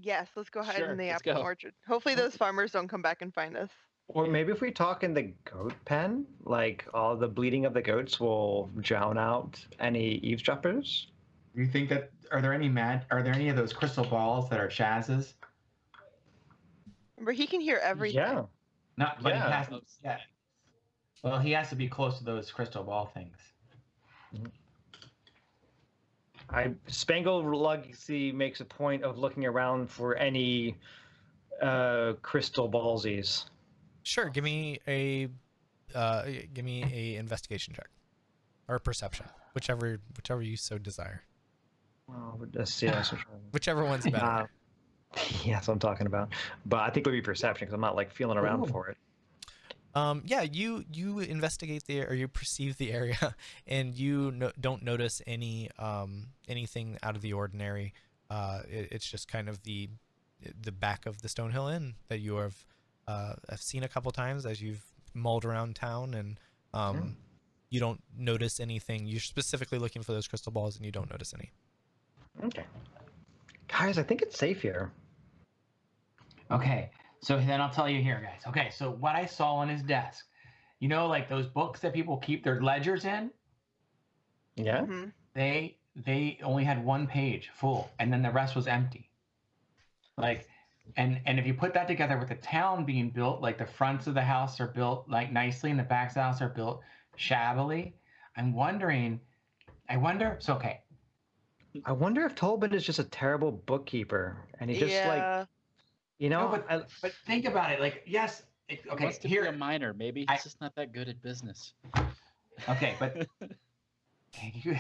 Yes, let's go ahead Sure, in the let's apple go. orchard. Hopefully those farmers don't come back and find us. or maybe if we talk in the goat pen, like all the bleeding of the goats will drown out any eavesdroppers. You think that are there any of those crystal balls that are Chaz's? Remember, he can hear everything. Yeah. Not, but he Yeah. has to. Yeah. Well, he has to be close to those crystal ball things. Spangled Legacy makes a point of looking around for any crystal ballsies. Sure, give me a investigation check or a perception, whichever you so desire. Well, let's see. That's Whichever one's better. yeah, that's what I'm talking about. But I think it would be perception because I'm not like feeling around for it. Yeah, you investigate or you perceive the area, and you don't notice anything out of the ordinary. It's just kind of the back of the Stonehill Inn that you have seen a couple times as you've mulled around town, and you don't notice anything. You're specifically looking for those crystal balls, and you don't notice any. Okay, guys, I think it's safe here. Okay, so then I'll tell you here, guys. Okay, so what I saw on his desk, you know, like those books that people keep their ledgers in. Yeah. Mhm. They only had one page full, and then the rest was empty. Like, and if you put that together with the town being built, like the fronts of the house are built like nicely, and the backs of the house are built shabbily. I'm wondering. So okay. I wonder if Tolbert is just a terrible bookkeeper, and he just like, you know. No, but think about it. Like, yes. He Okay, wants to be a miner. Maybe he's just not that good at business. Okay, but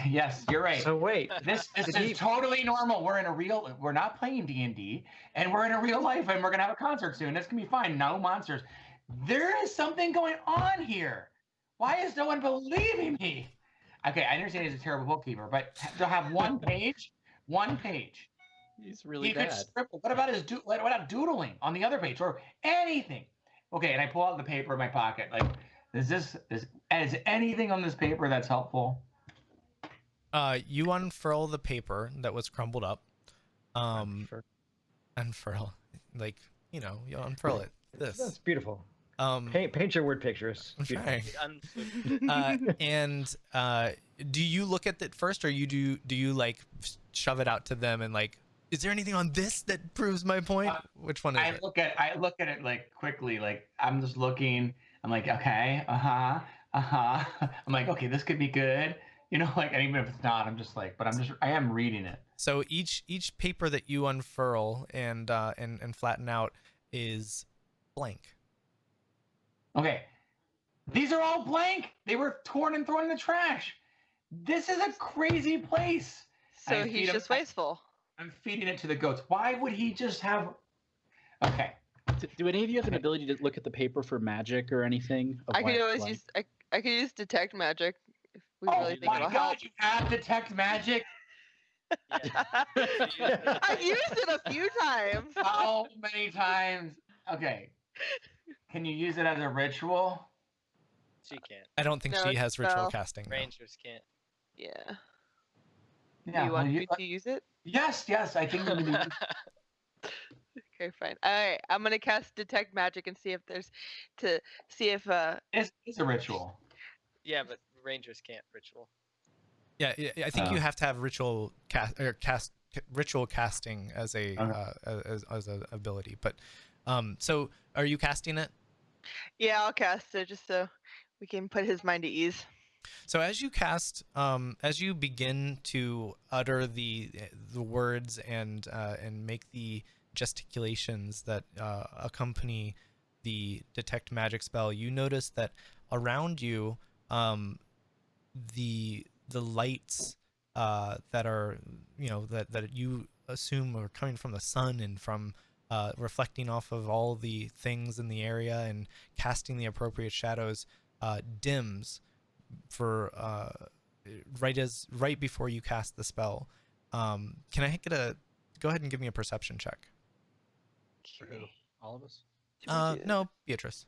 yes, you're right. So wait, This is totally normal. We're not playing D&D, and we're in a real life, and we're gonna have a concert soon. This can be fine. No monsters. There is something going on here. Why is no one believing me? Okay, I understand he's a terrible bookkeeper, but to have one page, He's really he bad. could scribble. What about what about doodling on the other page or anything? Okay, and I pull out the paper in my pocket. Like, is anything on this paper that's helpful? You unfurl the paper that was crumbled up. Unfurl, like, you know, you unfurl it. That's beautiful. Um, paint your word pictures. I'm trying. Unflip. And do you look at it first, or do you like shove it out to them and like, is there anything on this that proves my point? Which one is it? I look at it like quickly, like I'm just looking. I'm like, okay, I'm like, okay, this could be good. You know, like, and even if it's not, I'm just like, but I am reading it. So each paper that you unfurl and flatten out is blank. Okay, these are all blank. They were torn and thrown in the trash. This is a crazy place. So he's just wasteful. I'm feeding it to the goats. Why would he just have? Okay. Do any of you have an ability to look at the paper for magic or anything? I could always use I could use detect magic if we really think my it'll God, help. you have detect magic. I've used it a few times. How many times? Okay. Can you use it as a ritual? She can't. I don't think she has ritual casting. No. Rangers can't. Yeah. Yeah. Do you want me to use it? Yes. I think we need to use it. Okay, fine. All right, I'm gonna cast detect magic and see if It's a ritual. Yeah, but Rangers can't ritual. Yeah, I think you have to have ritual casting as a as an ability. But so are you casting it? Yeah, I'll cast it just so we can put his mind at ease. So as you cast, as you begin to utter the words and make the gesticulations that accompany the detect magic spell, you notice that around you, the lights that are, you know, that you assume are coming from the sun and from reflecting off of all the things in the area and casting the appropriate shadows, dims for right before you cast the spell. Can I go ahead and give me a perception check? For who? All of us? No, Beatrice.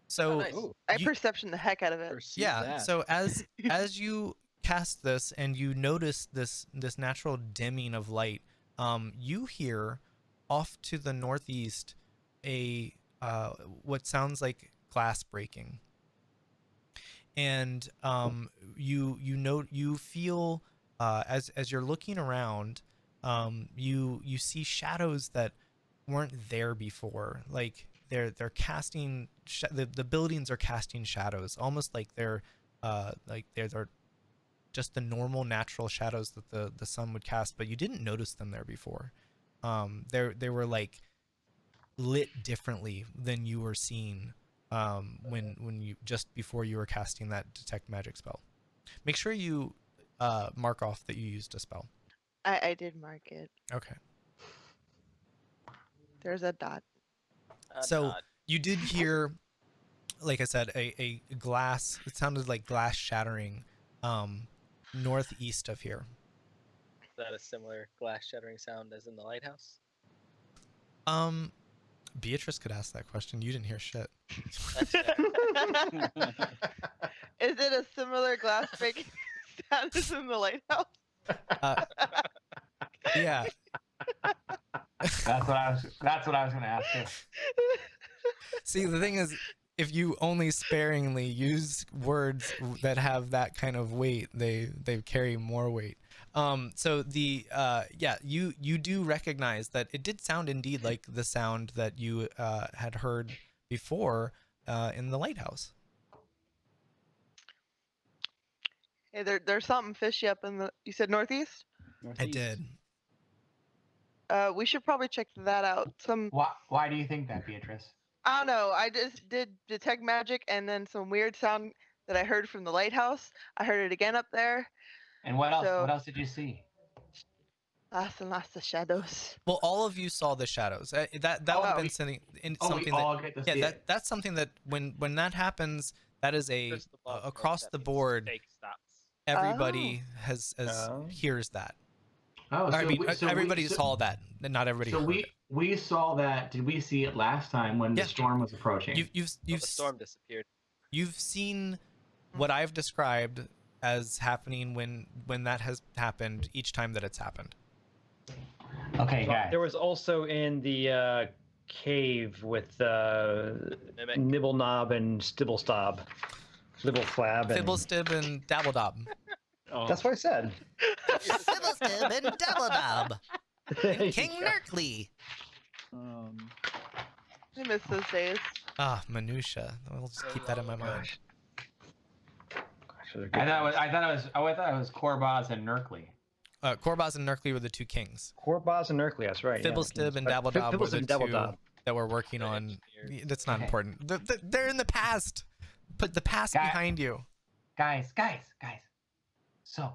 So nice. I perception the heck out of it. yeah. That. So as you cast this and you notice this natural dimming of light, you hear off to the northeast a what sounds like glass breaking, and you feel as you're looking around, you see shadows that weren't there before. Like they're casting the buildings are casting shadows, almost like they're just the normal natural shadows that the sun would cast, but you didn't notice them there before. They were like lit differently than you were seeing when you just before you were casting that detect magic spell. Make sure you mark off that you used a spell. I did mark it. Okay. There's a dot. So you did hear, like I said, a glass. It sounded like glass shattering northeast of here. Is that a similar glass shattering sound as in the lighthouse? Beatrice could ask that question. You didn't hear shit. That's fair. Is it a similar glass breaking sound as in the lighthouse? Yeah. That's what I was going to ask you. See, the thing is, if you only sparingly use words that have that kind of weight, they carry more weight. So the you do recognize that it did sound indeed like the sound that you had heard before in the lighthouse. Hey, there's something fishy up in the. You said northeast. I did. We should probably check that out. Why do you think that, Beatrice? I don't know. I just did detect magic, and then some weird sound that I heard from the lighthouse. I heard it again up there. And what else? So- What else did you see? Lots and lots of shadows. Well, all of you saw the shadows. That would have been something. Something we that, all get to see it. that's something that when that happens, that is a Crystal ball across that the means board. fake stops. Everybody has hears that. Oh, I mean, everybody saw that. Not everybody. So heard we saw that. Did we see it last time when Yeah. the storm was approaching? it. The storm disappeared. You've seen what I've described as happening when that has happened each time that it's happened. Okay, guys. There was also in the cave with Mimic. Nibble Knob and Stibble Stob. Libble Flab. And... Fibblestib and Dabbledob. Oh, That's what I said. Fibblestib and Dabbledob. There you King go. Nerkly. I miss those days. Ah, minutia. I'll just keep that in my mind. Gosh, those are good I thought times. it was Korbaz and Nerkly. Korbaz and Nerkly were the two kings. Korbaz and Nerkly, that's right. Fibblestib and Dabbledob Dabbledob were Fibblestib the and two Dabbledob. that were working They're on. engineers. That's not Okay. important. They're in the past. Put the past Guy- behind you. Guys. So,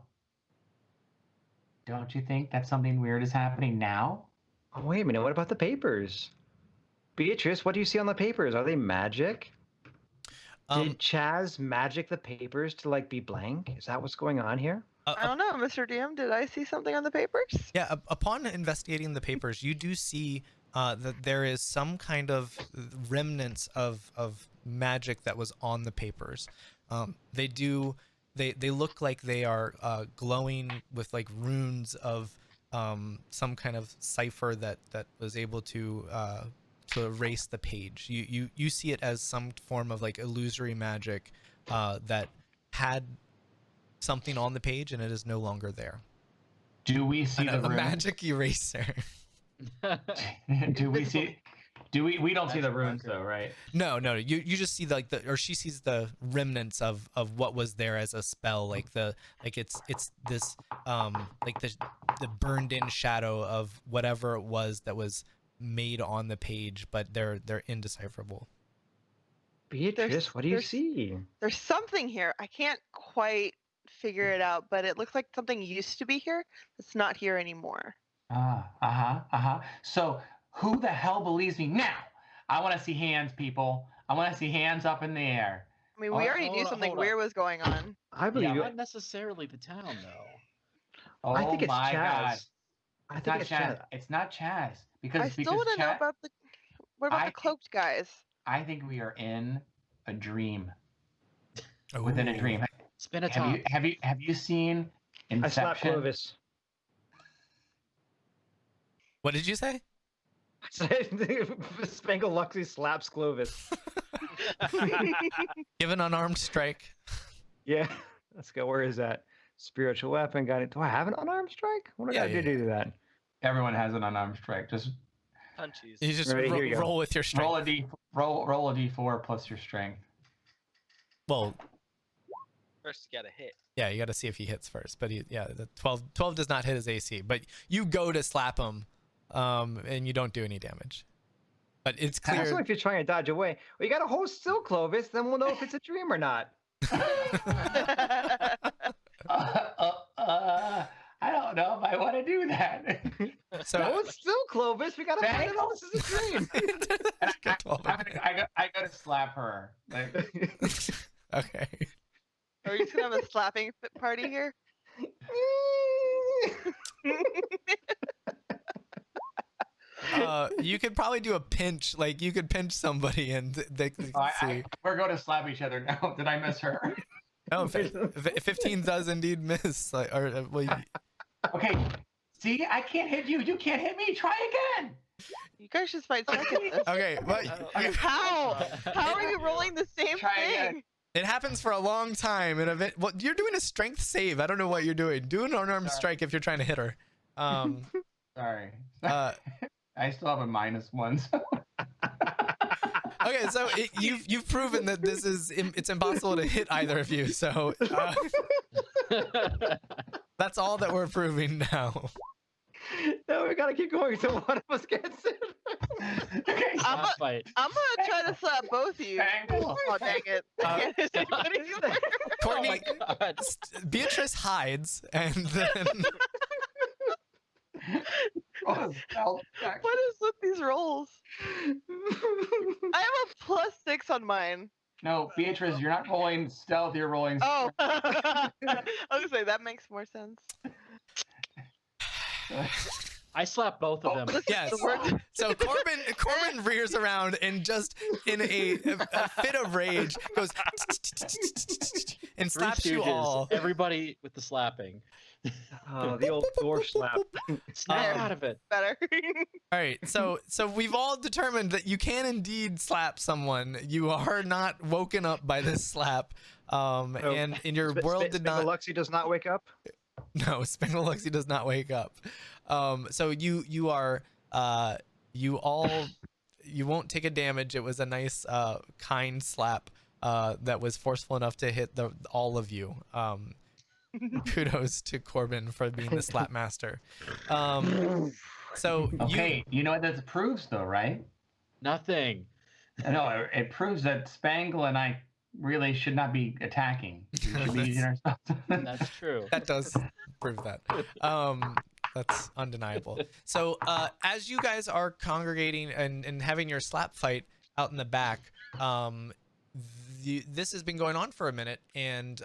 don't you think that something weird is happening now? Oh, wait a minute, what about the papers? Beatrice, what do you see on the papers? Are they magic? Did Chaz magic the papers to like be blank? Is that what's going on here? I don't know, Mr. DM. Did I see something on the papers? Yeah, upon investigating the papers, you do see that there is some kind of remnants of magic that was on the papers. They look like they are glowing with like runes of some kind of cipher that was able to erase the page. You see it as some form of like illusory magic that had something on the page and it is no longer there. Do we see the A runes? magic eraser. Do we see? We don't see the Magic runes marker. though, right? No. You just see or she sees the remnants of what was there as a spell, like it's this like the burned in shadow of whatever it was that was made on the page, but they're indecipherable. Beatrice, what do you there's- see? There's something here. I can't quite figure it out, but it looks like something used to be here that's not here anymore. So who the hell believes me now? I want to see hands, people. I want to see hands up in the air. I mean, Oh, we already hold knew on, something hold on. weird was going on. I believe you. Not necessarily the town, though. Oh I think it's my Chaz. God! I It's think not it's Chaz. Chaz. It's not Chaz because I still want to know about the. What about I the think- cloaked guys? I think we are in a dream within a Ooh. dream. Spin a top. Have you seen I slapped Inception? Clovis. What did you say? Spangle Luxy slaps Clovis. Give an unarmed strike. Yeah, let's go. Where is that? Spiritual weapon. Got it. Do I have an unarmed strike? What did I Yeah. do to that? Everyone has an unarmed strike. Just Punchies. You just Ready, here you go. roll with your strength. Roll a d4 plus your strength. Well, First, you gotta hit. yeah, you got to see if he hits first. But the 12 does not hit his AC. But you go to slap him, and you don't do any damage. But it's Also, clear. if you're trying to dodge away, well, you got to hold still, Clovis. Then we'll know if it's a dream or not. I don't know if I want to do that. So Hold still, Clovis. We got to find out if this is a dream. I gotta slap her. Like, okay. Are we just gonna have a slapping party here? You could probably do a pinch. Like you could pinch somebody and they could see. we're going to slap each other now. Did I miss her? No, 15 does indeed miss. Like, Okay. See, I can't hit you. You can't hit me. Try again. You guys just fight seconds. okay, but How? How are you rolling the same Try thing? again. it happens for a long time. Well, you're doing a strength save. I don't know what you're doing. Do an unarmed Sorry. strike if you're trying to hit her. Sorry. Uh, I still have a -1. So. okay, so you've proven that it's impossible to hit either of you. So that's all that we're proving now. No, we got to keep going so one of us gets it. Okay. Slap fight. I'm gonna try to slap both of you. Bang. Oh dang it! I can't hit anybody. Courtney, Oh my God. Beatrice hides, and then Oh, well, What is with these rolls? I have a +6 on mine. no, Beatrice, you're not rolling stealth. You're rolling. Oh, I was gonna say that makes more sense. I slapped both of them. This is Yes. the word- so Corbin rears around and just in a fit of rage goes and Three slaps you Stooges, all. Everybody with the slapping. Oh, the old door slap. Snap out of it. better. All right, so we've all determined that you can indeed slap someone. You are not woken up by this slap, and your world did not. Luxie does not wake up. No, Spangleluxy does not wake up. So you are you won't take a damage. It was a nice kind slap that was forceful enough to hit all of you. Kudos to Corbin for being the slap master. So Okay, you know what that proves, though, right? Nothing. No, it proves that Spangle and I really should not be attacking. We should be using our stuff. That's true. that does prove that. That's undeniable. So as you guys are congregating and having your slap fight out in the back, this has been going on for a minute, and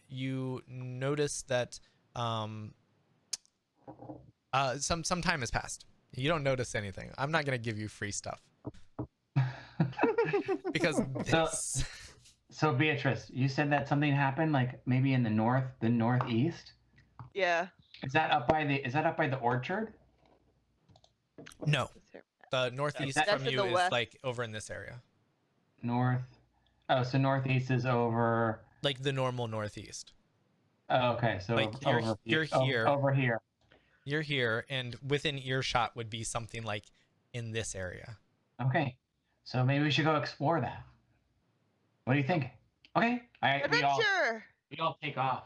you notice that some time has passed. You don't notice anything. I'm not gonna give you free stuff because this. So Beatrice, you said that something happened, like maybe in the northeast. Yeah. Is that up by the orchard? No, the northeast That's from in you the is west. like over in this area, North. Oh, so northeast is over. like the normal northeast. Oh, okay, so Like, you're here. Over here. You're here, and within earshot would be something like in this area. Okay, so maybe we should go explore that. What do you think? Okay, we all take off.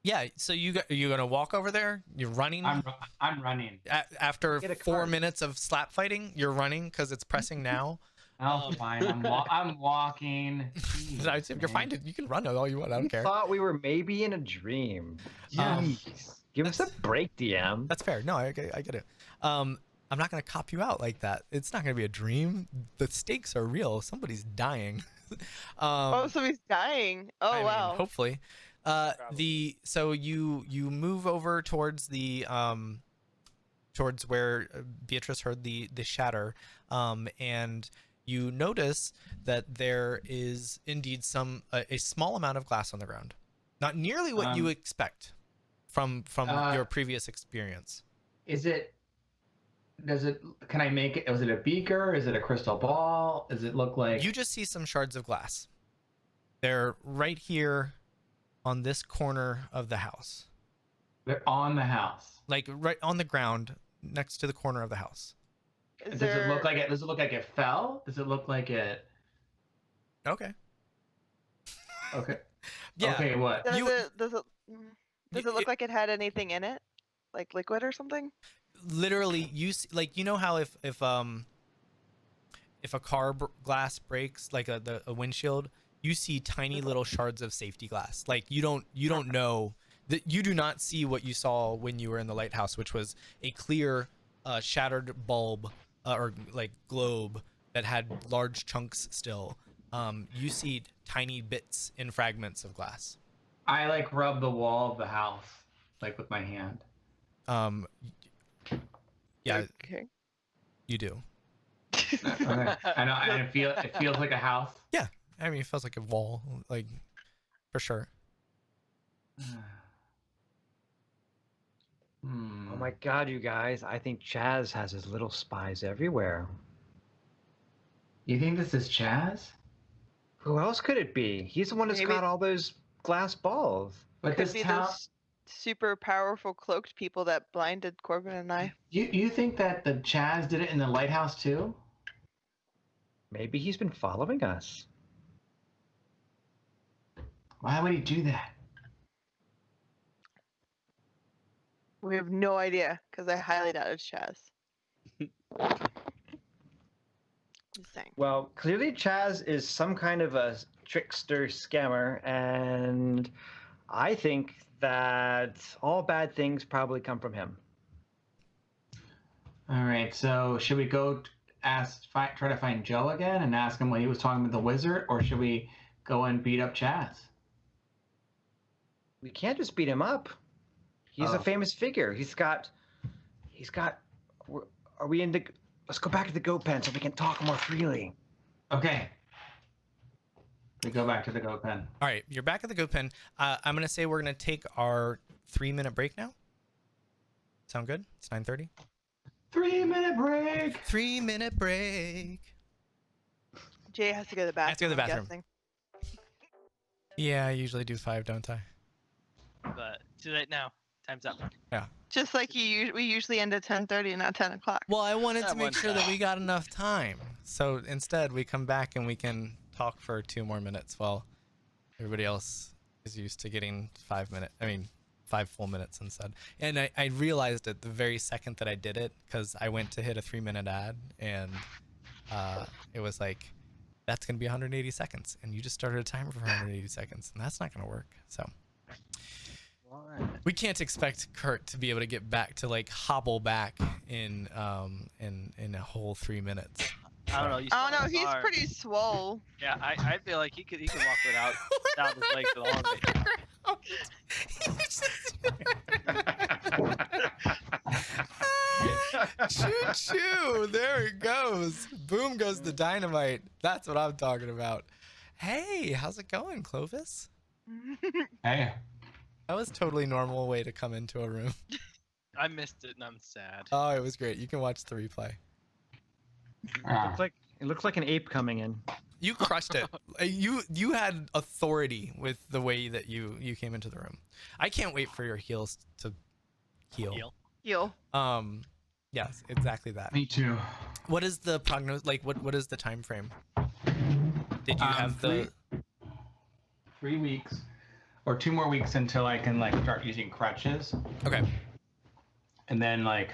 Yeah, so you're gonna walk over there. You're running. I'm running. After Get a 4 cart. minutes of slap fighting, you're running because it's pressing now. Oh, fine. I'm walking. You're fine. You can run all you want. I don't care. Thought we were maybe in a dream. Jeez. Give us a break, DM. That's fair. No, I get it. I'm not gonna cop you out like that. It's not gonna be a dream. The stakes are real. Somebody's dying. Oh, so he's dying. Oh I mean, wow. hopefully. So you move over towards the towards where Beatrice heard the shatter, and you notice that there is indeed a small amount of glass on the ground. Not nearly what you expect from your previous experience. Can I make it? Was it a beaker? Is it a crystal ball? Does it look like? You just see some shards of glass. They're right here on this corner of the house. They're on the house. Like right on the ground, next to the corner of the house. Is Does it there? look like it? Does it look like it fell? Does it look like it? Okay. Okay. Yeah. Okay. What? Does You- it? Does it? Does it look like it had anything in it, like liquid or something? Literally, you see, like, you know how if a car glass breaks, like a windshield, you see tiny little shards of safety glass. Like you don't know that, you do not see what you saw when you were in the lighthouse, which was a clear shattered bulb or like globe that had large chunks still. You see tiny bits and fragments of glass. I like rub the wall of the house like with my hand. Yeah, Okay. you do. Okay. I know, and it feels like a house. Yeah, I mean, it feels like a wall, like, for sure. Oh my God, you guys! I think Chaz has his little spies everywhere. You think this is Chaz? Who else could it be? He's the one that's Maybe- got all those glass balls. But Could this be town. those super powerful cloaked people that blinded Corbin and I. You think that the Chaz did it in the lighthouse too? Maybe he's been following us. Why would he do that? We have no idea because I highly doubt it's Chaz. Just saying. Well, clearly Chaz is some kind of a trickster scammer, and I think that all bad things probably come from him. All right. So should we go try to find Joe again and ask him what he was talking with the wizard, or should we go and beat up Chaz? We can't just beat him up. He's Oh. a famous figure. He's got. Are we in the? Let's go back to the goat pen so we can talk more freely. Okay. We go back to the goat pen. All right, you're back at the goat pen. I'm gonna say we're gonna take our 3-minute break now. Sound good? It's 9:30. 3-minute break. 3-minute break. Jay has to go to the bathroom. I have to go to the I'm bathroom. guessing. Yeah, I usually do 5, don't I? But too late now. Time's up. Just like we usually end at 10:30, not 10 o'clock. Well, I wanted to That make one sure that time. we got enough time. So instead, we come back and we can talk for 2 more minutes while everybody else is used to getting 5 full minutes instead. And I realized it the very second that I did it, because I went to hit a 3-minute ad and it was like, that's going to be 180 seconds. And you just started a timer for 180 seconds. And that's not going to work. So we can't expect Kurt to be able to get back to like hobble back in a whole 3 minutes. I don't know. You Oh saw no, his he's arm. pretty swole. Yeah, I feel like he could walk without his legs at all. Choo choo! There it goes. Boom goes the dynamite. That's what I'm talking about. Hey, how's it going, Clovis? Hey. That was totally normal way to come into a room. I missed it and I'm sad. Oh, it was great. You can watch the replay. It looks like an ape coming in. You crushed it. You had authority with the way that you came into the room. I can't wait for your heels to heal. Heal. Yo. Yes, exactly that. Me too. What is the prognosis? Like, what is the time frame? Did you have the? 3 weeks, or 2 more weeks until I can like start using crutches, Okay. and then like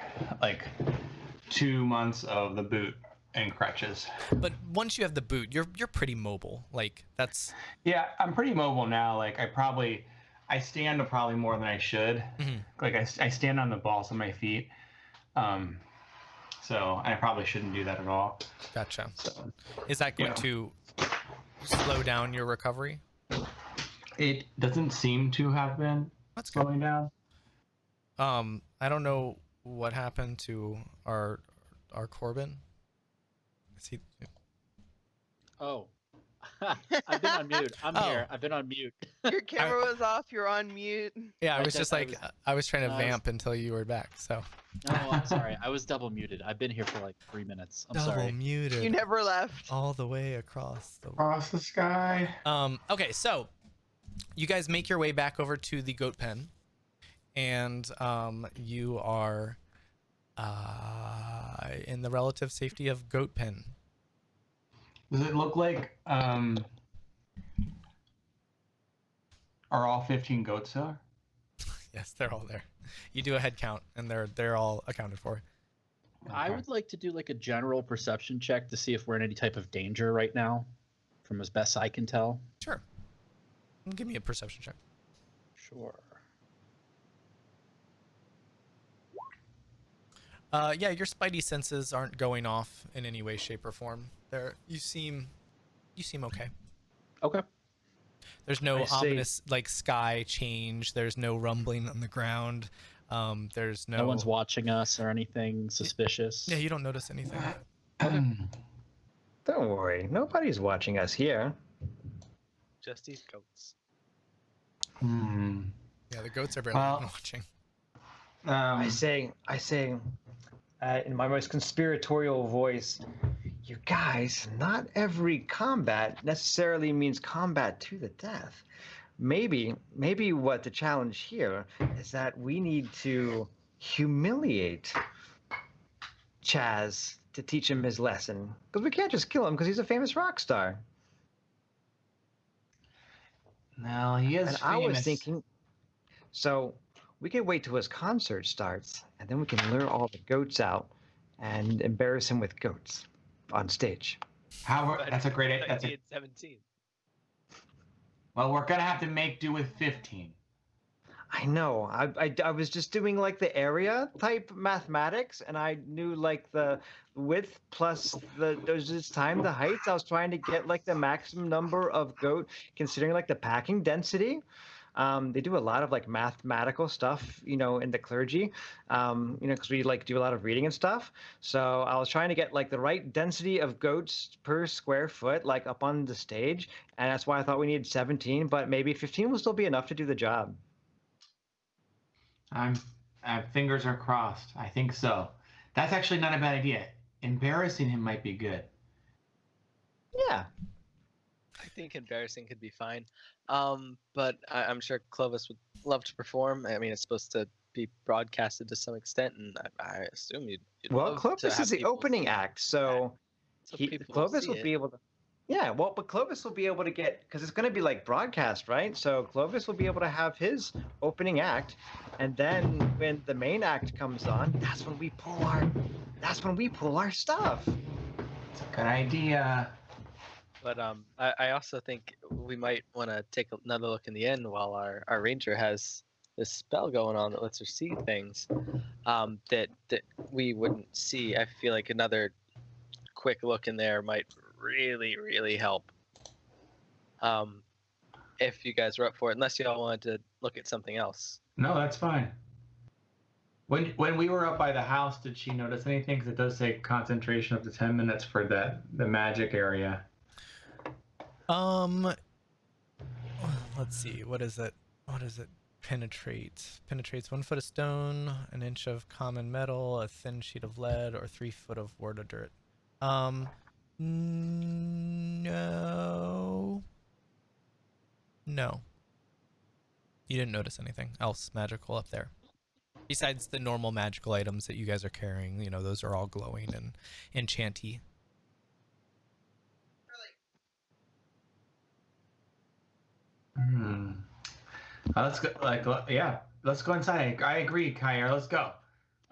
2 months of the boot and crutches. But once you have the boot, you're pretty mobile. Like that's. Yeah, I'm pretty mobile now. Like I stand probably more than I should. Mhm. Like I stand on the balls of my feet. So I probably shouldn't do that at all. Gotcha. So Is that going Yeah. to slow down your recovery? it doesn't seem to have been That's good. slowing down. I don't know what happened to our Corbin. Is he? Oh. I've been on mute. I'm Oh. here. I've been on mute. Your camera was off. You're on mute. Yeah, I I was did- just I like was- I was trying to I was- vamp until you were back. So No, I'm sorry. I was double muted. I've been here for like 3 minutes. I'm double sorry. muted You never left. all the way across the. Across the sky. Okay, so you guys make your way back over to the goat pen, and you are In the relative safety of Goat Pen. Does it look like are all 15 goats there? Yes, they're all there. You do a head count, and they're all accounted for. I would like to do like a general perception check to see if we're in any type of danger right now, from as best I can tell. Sure. Give me a perception check. Sure. Yeah, your spidey senses aren't going off in any way, shape, or form. You seem okay. Okay. There's no I see. ominous like sky change. There's no rumbling on the ground. There's no. No one's watching us or anything suspicious. Yeah, you don't notice anything. Don't worry, nobody's watching us here. Just these goats. Yeah, the goats are barely Well, even watching. I say, in my most conspiratorial voice, you guys, not every combat necessarily means combat to the death. Maybe what the challenge here is that we need to humiliate Chaz to teach him his lesson. Because we can't just kill him because he's a famous rock star. No, he is And famous. I was thinking, so we can wait till his concert starts, and then we can lure all the goats out and embarrass him with goats on stage. That's a great. That's a, 17. well, we're gonna have to make do with 15. I know. I was just doing like the area type mathematics, and I knew like the width plus there's this time the heights. I was trying to get like the maximum number of goat, considering like the packing density. They do a lot of like mathematical stuff, in the clergy, because we like do a lot of reading and stuff. So I was trying to get like the right density of goats per square foot, like up on the stage, and that's why I thought we needed 17, but maybe 15 will still be enough to do the job. Fingers are crossed. I think so. That's actually not a bad idea. Embarrassing him might be good. Yeah. I think embarrassing could be fine. But I'm sure Clovis would love to perform. I mean, it's supposed to be broadcasted to some extent, and I assume you'd Well, love to Clovis have is the people opening see act, so people Clovis see will it. be able to. Yeah, well, but Clovis will be able to get, because it's going to be like broadcast, right? So Clovis will be able to have his opening act, and then when the main act comes on, that's when we pull our stuff. It's a good idea. But I also think we might want to take another look in the inn while our ranger has this spell going on that lets her see things that we wouldn't see. I feel like another quick look in there might really help. If you guys were up for it, unless y'all wanted to look at something else. No, that's fine. When we were up by the house, did she notice anything? Because it does take concentration up to 10 minutes for the magic area. Let's see. What is it? Penetrates 1 foot of stone, an inch of common metal, a thin sheet of lead, or 3 foot of ward of dirt. No. You didn't notice anything else magical up there. Besides the normal magical items that you guys are carrying, those are all glowing and enchanty. Let's go. Let's go inside. I agree, Kyra. Let's go.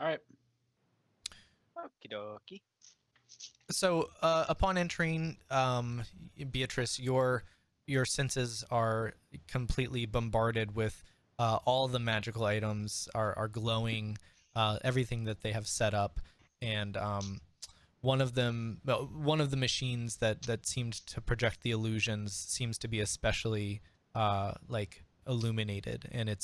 All right. Okie dokie. So, upon entering, Beatrice, your senses are completely bombarded with all the magical items are glowing, everything that they have set up, and one of the machines that seemed to project the illusions seems to be especially like illuminated, and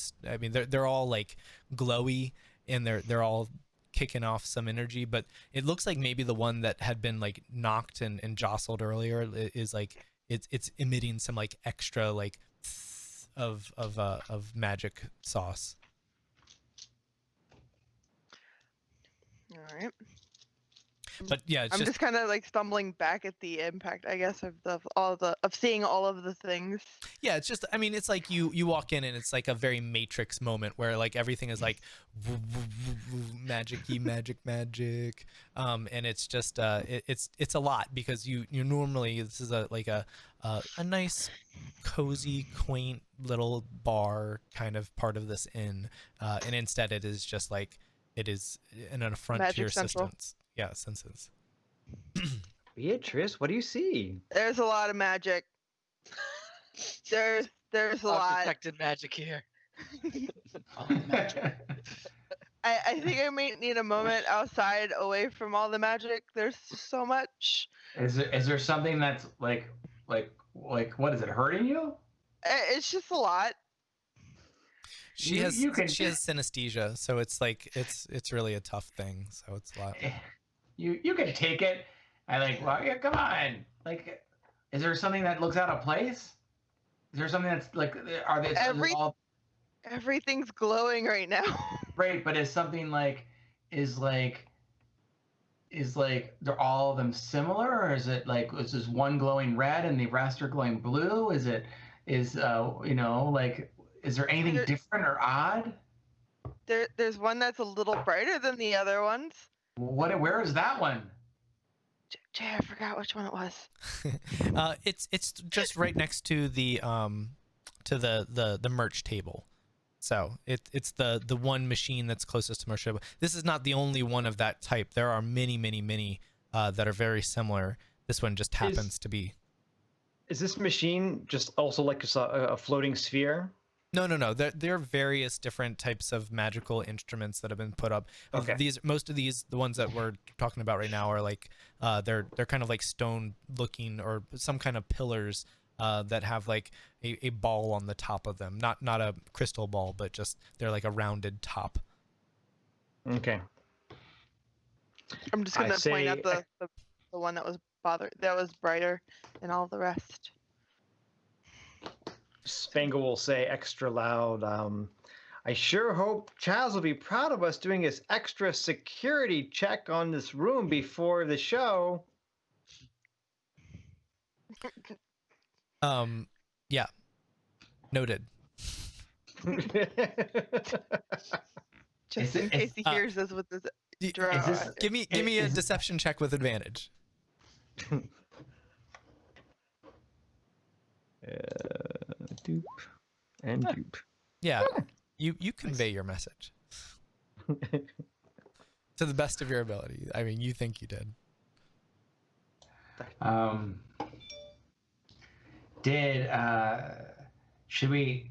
they're all like glowy, and they're all kicking off some energy, but it looks like maybe the one that had been like knocked and jostled earlier is like it's emitting some like extra like of magic sauce. All right. But yeah, it's I'm just kind of like stumbling back at the impact, I guess, of seeing all of the things. yeah, it's just, I mean, it's like you walk in and it's like a very Matrix moment where like everything is like magic-y, magic, and it's just it's a lot because you normally, this is a nice cozy, quaint little bar kind of part of this inn, and instead it is just like it is an affront to Magic your Central. senses. Beatrice, what do you see? There's a lot of magic. There's a lot. Undetected magic here. I think I might need a moment outside, away from all the magic. There's so much. Is there something that's like what is it hurting you? It's just a lot. She You- has you can- she has synesthesia, so it's like it's really a tough thing. So it's a lot. You can take it and like, well, yeah, come on. Like, is there something that looks out of place? Is there something that's like, are they all Everything's glowing right now. great? But is something like, is they're all of them similar, or is it like, is this one glowing red and the rest are glowing blue? Is there anything different or odd? There's one that's a little brighter than the other ones. Where is that one? Jay, I forgot which one it was. It's just right next to the merch table. So it's the one machine that's closest to merch table. This is not the only one of that type. There are many that are very similar. This one just happens to be. Is this machine just also like a floating sphere? No. There are various different types of magical instruments that have been put up. Okay. Most of these, the ones that we're talking about right now, are like they're kind of like stone looking or some kind of pillars that have like a ball on the top of them. Not a crystal ball, but just they're like a rounded top. Okay. I'm just gonna say- point out the one that was brighter than all the rest. Spangle will say extra loud, I sure hope Chaz will be proud of us doing his extra security check on this room before the show. Yeah. Noted. Just Is in it- case he hears us with this draw. is this- Give me a Is- deception check with advantage. Dupe and dupe. Yeah. You convey your message to the best of your ability. I mean, you think you did. Should we?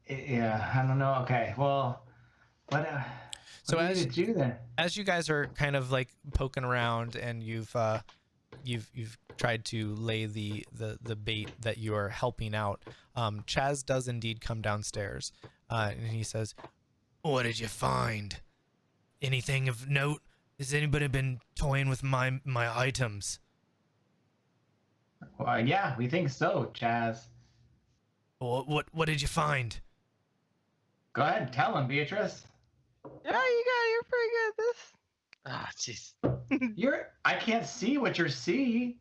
Yeah, I don't know. Okay, well, what? So what do as- you need to do then? As you guys are kind of like poking around and you've tried to lay the bait that you are helping out, Chaz does indeed come downstairs, and he says, "What did you find? Anything of note? Has anybody been toying with my items?" Yeah, we think so, Chaz. What did you find? Go ahead, tell him, Beatrice. Yeah, you're pretty good at this. Ah, jeez. I can't see what you see.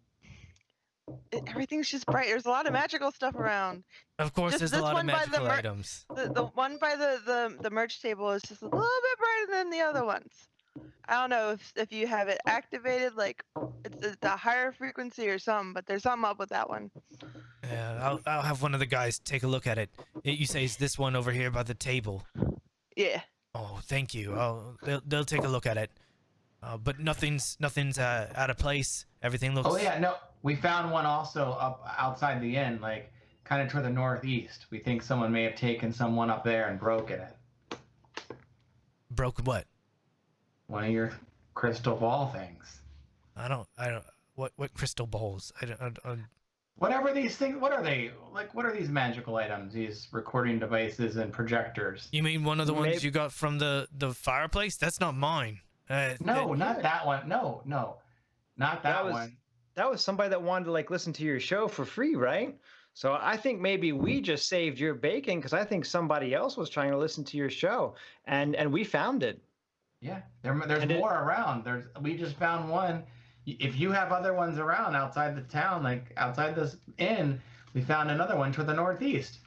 Everything's just bright. There's a lot of magical stuff around. Of course, Just there's a this lot of one by the magical mer- items. The one by the merch table is just a little bit brighter than the other ones. I don't know if you have it activated, like it's a higher frequency or something, but there's something up with that one. Yeah, I'll have one of the guys take a look at it. You say it's this one over here by the table. Yeah. Oh, thank you. They'll take a look at it. But nothing's out of place. Everything looks. Oh yeah, no, we found one also up outside the inn, like kind of toward the northeast. We think someone may have taken someone up there and broken it. Broken what? One of your crystal ball things. I don't. What crystal balls? I don't. Whatever these things, what are they? Like, what are these magical items? These recording devices and projectors? You mean one of the ones Maybe- you got from the fireplace? That's not mine. No, not that one. No, not that was- one. That was somebody that wanted to like listen to your show for free, right? So I think maybe we just saved your bacon because I think somebody else was trying to listen to your show, and we found it. Yeah, there's And more around. We just found one. If you have other ones around outside the town, like outside this inn, we found another one to the northeast.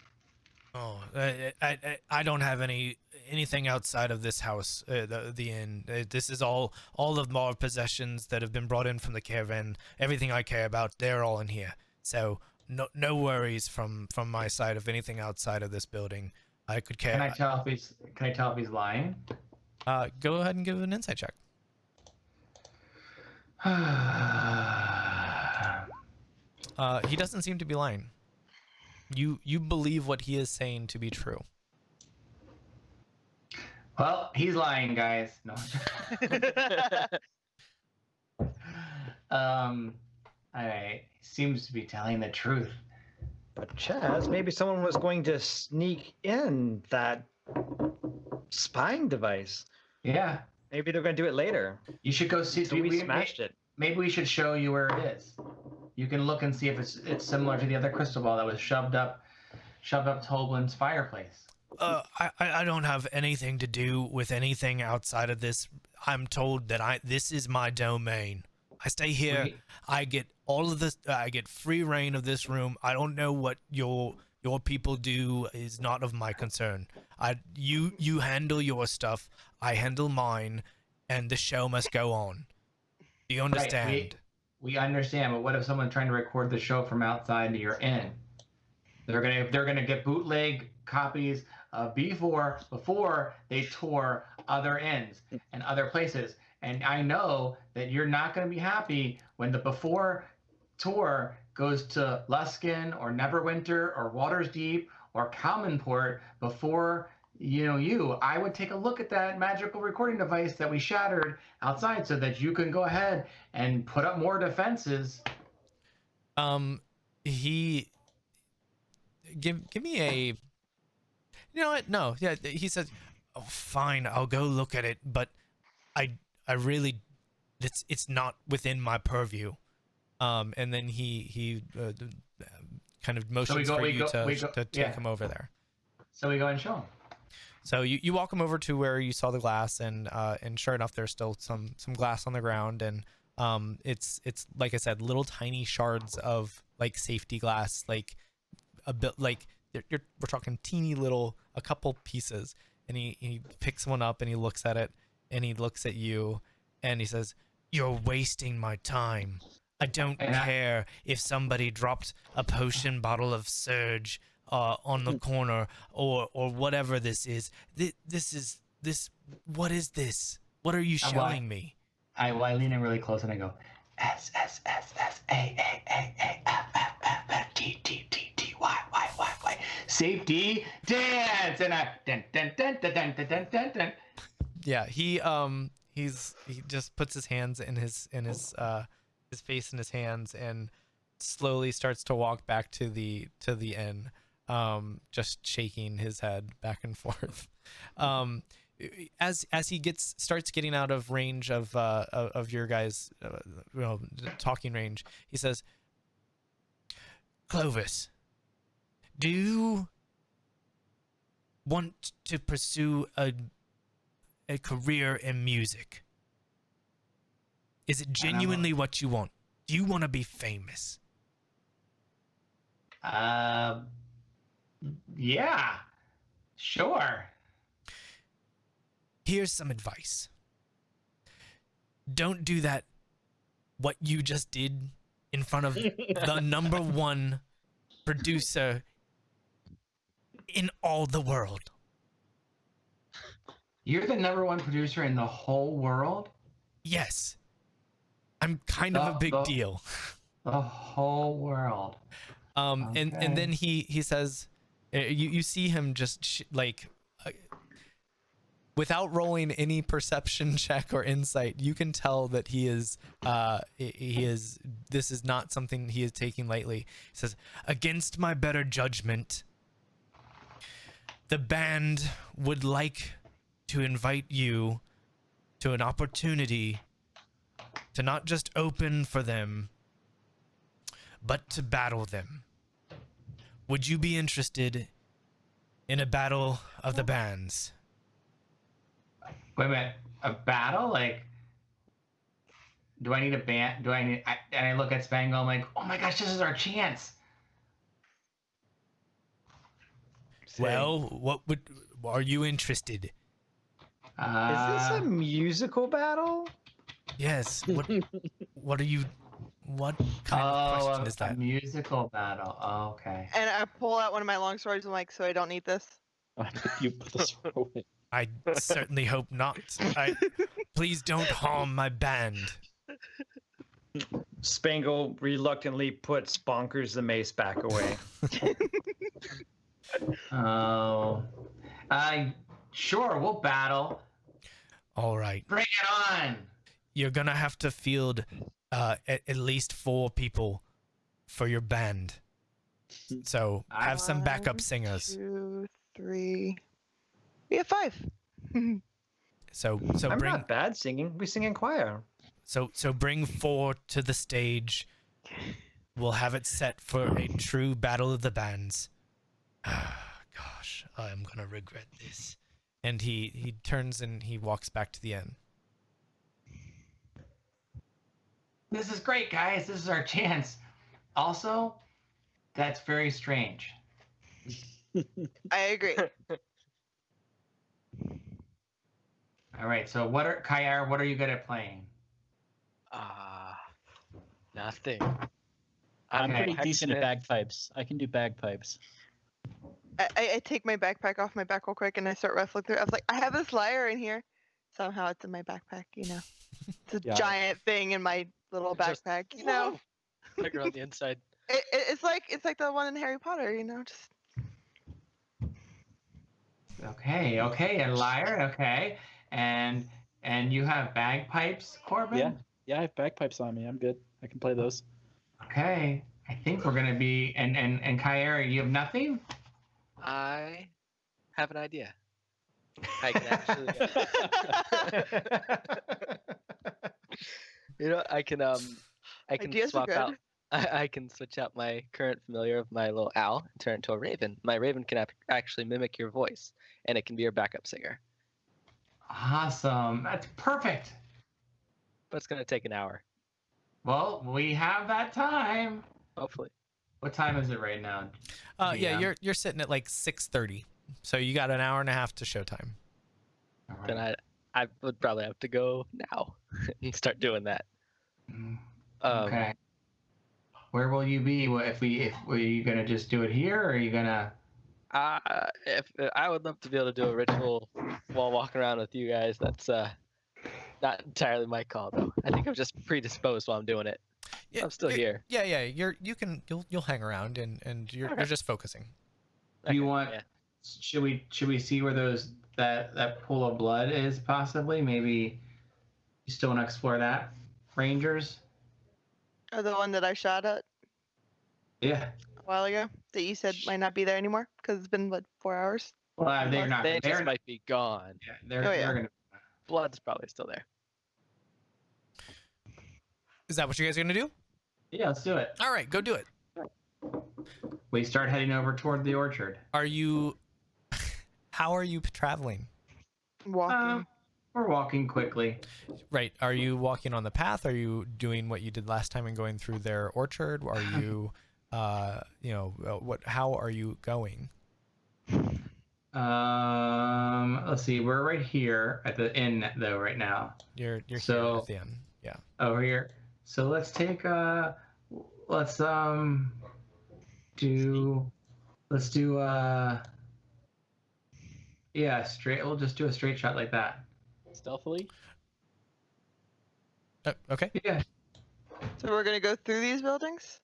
Oh, I don't have anything outside of this house, the inn. This is all of my possessions that have been brought in from the caravan. Everything I care about, they're all in here. So no worries from my side of anything outside of this building. I could care. Can I tell if he's lying? Go ahead and give an insight check. He doesn't seem to be lying. You believe what he is saying to be true. Well, he's lying, guys. No. I seems to be telling the truth. But Chaz, maybe someone was going to sneak in that spying device. Yeah, Maybe they're going to do it later. you should go see. So we smashed it. Maybe we should show you where it is. You can look and see if it's similar to the other crystal ball that was shoved up Toblin's fireplace. I don't have anything to do with anything outside of this. I'm told that this is my domain. I stay here. Wait. I get all of this. I get free reign of this room. I don't know what your people do is not of my concern. You handle your stuff. I handle mine, and the show must go on. Do you understand? Right, we understand, but what if someone's trying to record the show from outside your inn? They're gonna get bootleg copies of before they tour other inns and other places. And I know that you're not going to be happy when the before tour goes to Luskin or Neverwinter or Waters Deep or Calmanport before I would take a look at that magical recording device that we shattered outside so that you can go ahead and put up more defenses. He give me a, you know what? No, yeah, he says, "Oh, fine, I'll go look at it, but I really, it's not within my purview." And then he kind of motions for you to take him over there. So we go and show him. So you walk him over to where you saw the glass, and sure enough, there's still some glass on the ground, and it's like I said, little tiny shards of like safety glass, like a bit like we're talking teeny little, a couple pieces, and he picks one up and he looks at it and he looks at you and he says, "You're wasting my time. I don't care if somebody dropped a potion bottle of Surge on the corner or whatever this is. What is this? What are you showing me?" I lean in really close and I go, S S S S A A A A F F F F T T T T Y Y Y Y safety dance, and I dun dun dun dun dun dun dun dun dun. Yeah, he just puts his hands in his face in his hands and slowly starts to walk back to the inn, just shaking his head back and forth. As he starts getting out of range of your guys' talking range, he says, "Clovis, do you want to pursue a career in music? Is it genuinely what you want? Do you want to be famous?" Yeah, sure. Here's some advice. Don't do what you just did in front of the number one producer in all the world. You're the number one producer in the whole world? Yes. I'm kind of a big deal. The whole world. And then he says, you see him just without rolling any perception check or insight, you can tell that this is not something he is taking lightly. He says, "Against my better judgment, the band would like to invite you to an opportunity to not just open for them, but to battle them. Would you be interested in a battle of the bands?" Wait a minute. a battle? Like, do I need a band? And I look at Spangle. I'm like, oh my gosh, this is our chance. Well, are you interested? Is this a musical battle? Yes. What are you? What kind of question is a that? musical battle. Oh, okay. And I pull out one of my long swords. I'm like, so I don't need this. You put this away. I certainly hope not. Please don't harm my band. Spangle reluctantly puts Bonkers the mace back away. Oh, sure, we'll battle. All right. Bring it on. You're gonna have to field at least 4 people for your band. So have some backup 1, singers. 2, 3. We have 5. So I'm bring not bad singing. We sing in choir. so bring 4 to the stage. We'll have it set for a true battle of the bands. Gosh, I'm gonna regret this. And he turns and he walks back to the inn. This is great, guys. This is our chance. Also, that's very strange. I agree. All right. So, Kayar? What are you good at playing? Nothing. I'm Okay. pretty decent at bagpipes. I can do bagpipes. I take my backpack off my back real quick and I start ruffling through. I was like, I have this lyre in here. Somehow it's in my backpack, you know. It's a Yeah. giant thing in my little Just- backpack, you know. Figure on the inside. It's like the one in Harry Potter, you know. Just Okay. A lyre. Okay. And you have bagpipes, Corbin? Yeah. Yeah, I have bagpipes on me. I'm good. I can play those. Okay. I think we're gonna be and Kayar, you have nothing? I have an idea. I can actually. I can Ideas are swap good. out. I can switch out my current familiar of my little owl and turn it into a raven. My raven can actually mimic your voice, and it can be your backup singer. Awesome. That's perfect. But it's gonna take an hour, Well, we have that time. hopefully. What time is it right now? Yeah, Yeah. you're sitting at like 6:30. So you got an hour and a half to showtime. All right. Then I would probably have to go now and start doing that. Okay. Where will you be? Are you gonna just do it here, or are you gonna? If I would love to be able to do a ritual while walking around with you guys, that's not entirely my call though. I think I'm just predisposed while I'm doing it. Yeah, I'm still here. Yeah. You'll hang around and you're just focusing. Do you Okay, want? yeah. Should we see where that pool of blood is possibly? Maybe you still want to explore that, Rangers? or the one that I shot at Yeah. a while ago that you said might not be there anymore because it's been 4 hours. Well, they're not. They They're just might be gone. yeah, they're Oh, yeah. they're gonna. Blood's probably still there. Is that what you guys are gonna do? Yeah, let's do it. All right, go do it. We start heading over toward the orchard. Are you? How are you traveling? Walking. We're walking quickly. Right. Are you walking on the path? Are you doing what you did last time and going through their orchard? Are you, what? How are you going? Let's see. We're right here at the inn though right now. You're here So- at the end. Yeah. Over here. So let's take let's do yeah, straight. We'll just do a straight shot like that. Stealthily? Okay. Yeah. So we're gonna go through these buildings.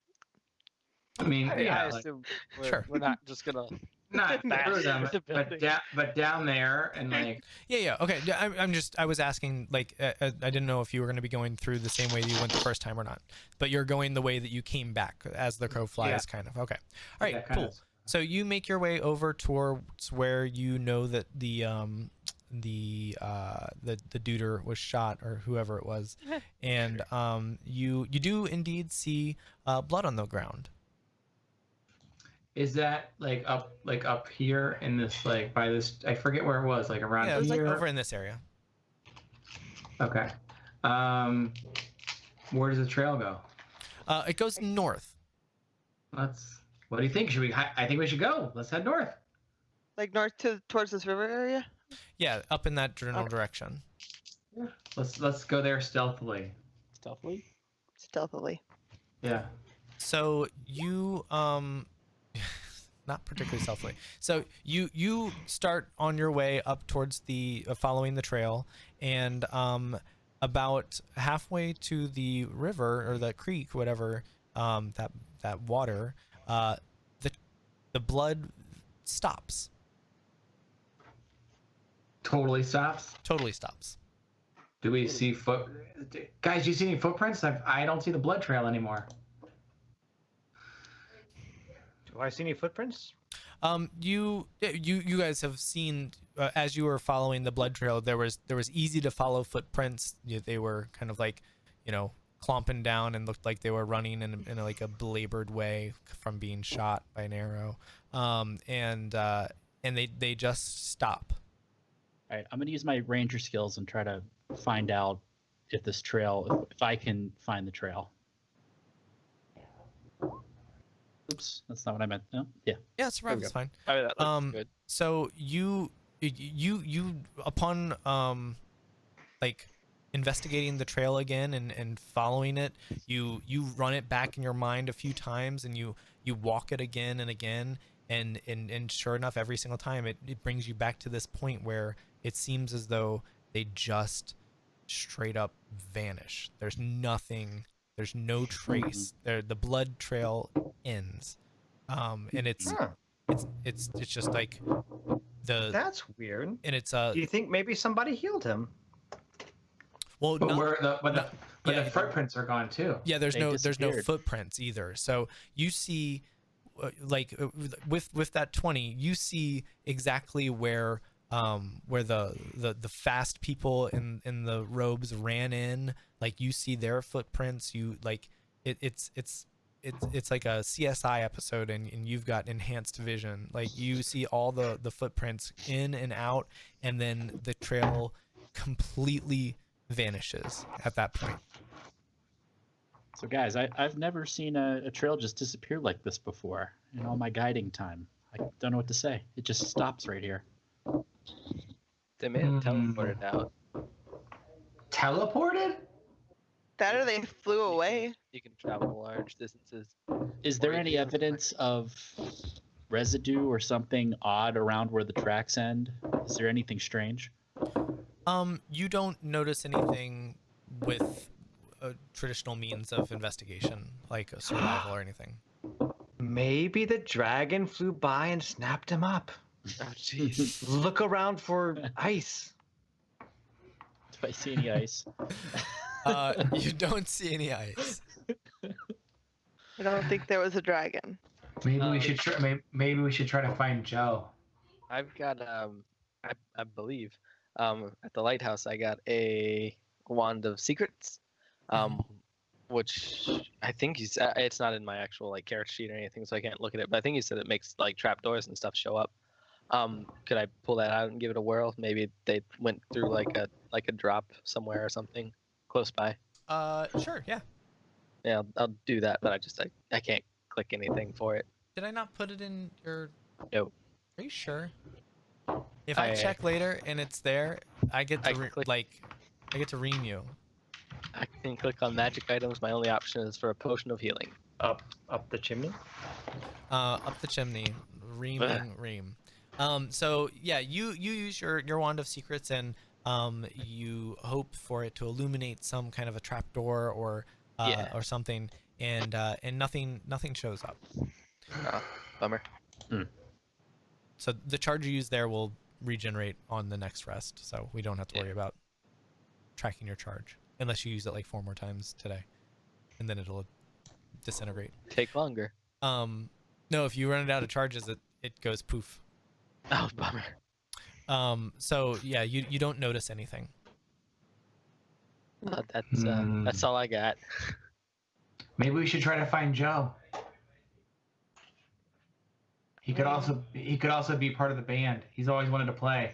I mean, I yeah, like, assume Sure. we're not just gonna. not Bash through them, the building. but down there and like Yeah. Okay. Yeah, I was asking, like, I didn't know if you were going to be going through the same way that you went the first time or not, but you're going the way that you came back as the crow flies, kind of. Okay. All right. yeah, kind Cool. of. So you make your way over towards where you know that the duder was shot, or whoever it was, and you do indeed see blood on the ground. Is that like up here in this like by this? I forget where it was. Like around Yeah, it was like here. over in this area. Okay. Where does the trail go? It goes north. What do you think? I think we should go. Let's head north. Like north towards this river area. Yeah, up in that general Okay. direction. Yeah. Let's go there stealthily. Stealthily. Stealthily. Yeah. So you not particularly stealthily. So you start on your way up towards the following the trail, and about halfway to the river or the creek, whatever, that water, the blood stops. Totally stops. Totally stops. Do we see guys? Do you see any footprints? I don't see the blood trail anymore. Do I see any footprints? You guys have seen as you were following the blood trail, there was easy to follow footprints. They were kind of like, clomping down and looked like they were running in like a belabored way from being shot by an arrow. And they just stop. All right, I'm gonna use my ranger skills and try to find out if this trail, if I can find the trail. Oops, that's not what I meant. No, yeah. Yeah, survival is fine. I mean, that looks good. So you upon like investigating the trail again and following it, you run it back in your mind a few times, and you walk it again and again, and sure enough, every single time it brings you back to this point where it seems as though they just straight up vanish. There's nothing. There's no trace. The blood trail ends, and it's just like That's weird. and it's Do you think maybe somebody healed him? well, But the footprints are gone too. yeah, there's They no disappeared. footprints either. So you see, with that 20, you see exactly where the fast people in the robes ran in. Like, you see their footprints. You like it's like a CSI episode, and you've got enhanced vision. Like, you see all the footprints in and out, and then the trail completely vanishes at that point. So guys, I've never seen a trail just disappear like this before in all my guiding time. I don't know what to say. It just stops right here. They may have teleported out. Teleported? That or they flew away. You can travel large distances. Is there any evidence of residue or something odd around where the tracks end? Is there anything strange? You don't notice anything with a traditional means of investigation, like a survival or anything. Maybe the dragon flew by and snapped him up. Oh, jeez. Look around for ice. Do I see any ice? You don't see any ice. I don't think there was a dragon. Maybe we should try. Maybe we should try to find Joe. I've got I believe at the lighthouse I got a wand of secrets, which I think it's not in my actual like character sheet or anything, so I can't look at it. But I think he said it makes like trapdoors and stuff show up. Could I pull that out and give it a whirl? Maybe they went through like a drop somewhere or something close by. Sure, yeah. Yeah, I'll do that, but I can't click anything for it. Did I not put it in your? No. Are you sure? If I check later and it's there, I get to I get to ream you. I can click on magic items. My only option is for a potion of healing. Up the chimney. Up the chimney, ream. So yeah, you use your wand of secrets, and you hope for it to illuminate some kind of a trapdoor or something, and nothing shows up. Oh, bummer. So the charge you use there will regenerate on the next rest, so we don't have to worry about tracking your charge unless you use it like 4 more times today, and then it'll disintegrate. Take longer. No, if you run it out of charges, it goes poof. Oh, bummer. So yeah, you don't notice anything. That's all I got. Maybe we should try to find Joe. He could also be part of the band. He's always wanted to play.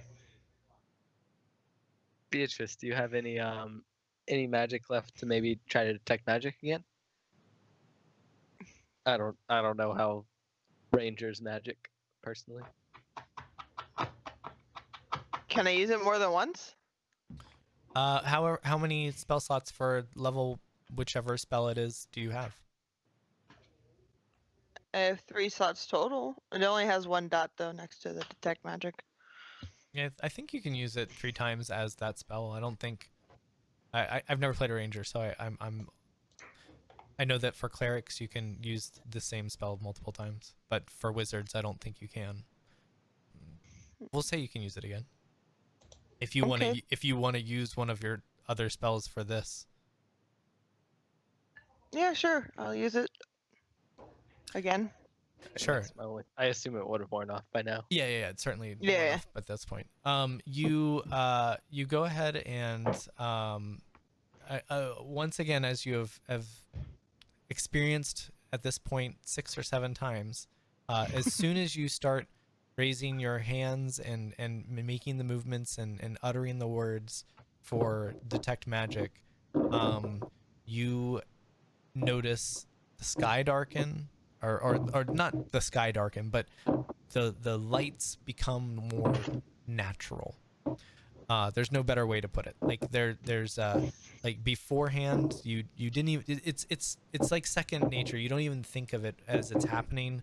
Beatrice, do you have any magic left to maybe try to detect magic again? I don't know how Ranger's magic personally. Can I use it more than once? How many spell slots for level whichever spell it is do you have? I have 3 slots total. It only has 1 dot though next to the detect magic. Yeah, I think you can use it 3 times as that spell. I don't think I've never played a ranger, so I know that for clerics you can use the same spell multiple times, but for wizards I don't think you can. We'll say you can use it again. If you Okay. want to use one of your other spells for this. Yeah, sure. I'll use it again. Sure. That's my only, I assume it would have worn off by now. Yeah, it's certainly worn Yeah. off at this point. You go ahead and once again, as you have experienced at this point 6 or 7 times, as soon as you start raising your hands and making the movements and uttering the words for detect magic, you notice the sky darken, or not the sky darken, but the lights become more natural. There's no better way to put it. Like there's like beforehand you didn't even, it's like second nature. You don't even think of it as it's happening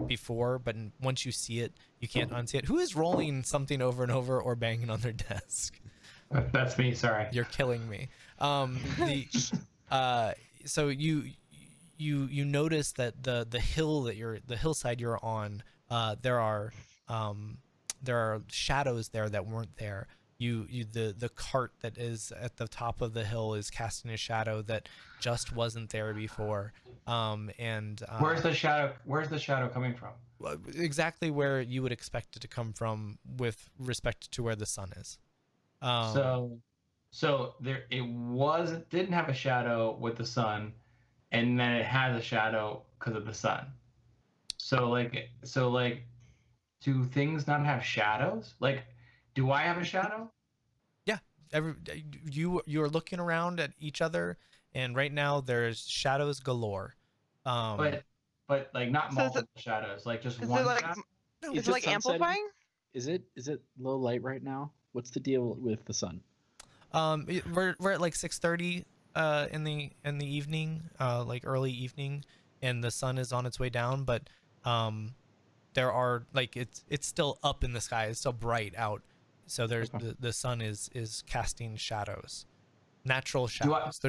before, but once you see it, you can't unsee it. Who is rolling something over and over or banging on their desk? That's me. Sorry. You're killing me. So you notice that the hillside you're on, there are shadows there that weren't there. The cart that is at the top of the hill is casting a shadow that just wasn't there before. Where's the shadow coming from? Exactly where you would expect it to come from with respect to where the sun is. So there it didn't have a shadow with the sun, and then it has a shadow because of the sun. So like do things not have shadows? Like, do I have a shadow? Yeah, you're looking around at each other, and right now there's shadows galore. But like not So is multiple shadows, like just Is one it like shadow. is it like sun setting? amplifying? Is it low light right now? What's the deal with the sun? We're at like 6:30 in the evening, like early evening, and the sun is on its way down, but there are like it's still up in the sky. It's still bright out, so there's Okay. the sun is casting shadows, natural shadows.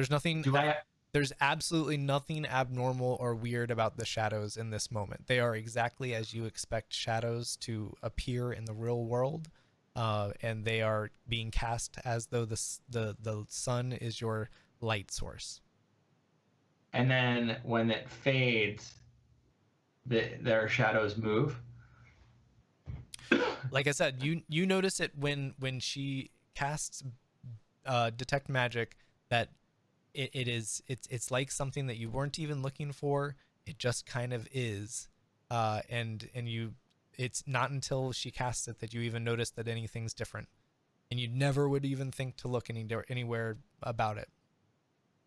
There's absolutely nothing abnormal or weird about the shadows in this moment. They are exactly as you expect shadows to appear in the real world, and they are being cast as though the sun is your light source. And then when it fades, their shadows move. Like I said, you notice it when she casts detect magic, that it's like something that you weren't even looking for. It just kind of is, and you, it's not until she casts it that you even notice that anything's different, and you never would even think to look anywhere about it.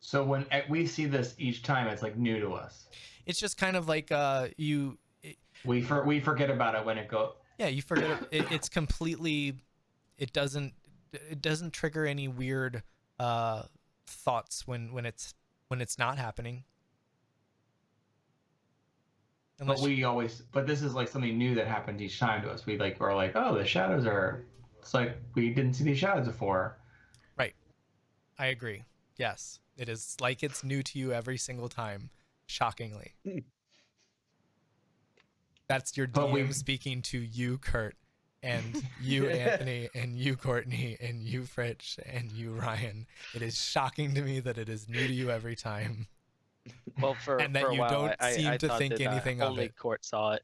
So when we see this each time, it's like new to us. It's just kind of like We forget about it when it goes. yeah, you forget it. It's completely, it doesn't trigger any weird thoughts when it's not happening. Unless But this is like something new that happens each time to us. We're like, oh, the shadows are. It's like we didn't see these shadows before. Right. I agree. Yes, it is like it's new to you every single time. Shockingly. That's your DM speaking to you, Kurt, and you, Anthony, and you, Courtney, and you, Fritch, and you, Ryan. It is shocking to me that it is new to you every time. Well, and that for a you while, don't seem I to thought think that, anything of only it. Court saw it.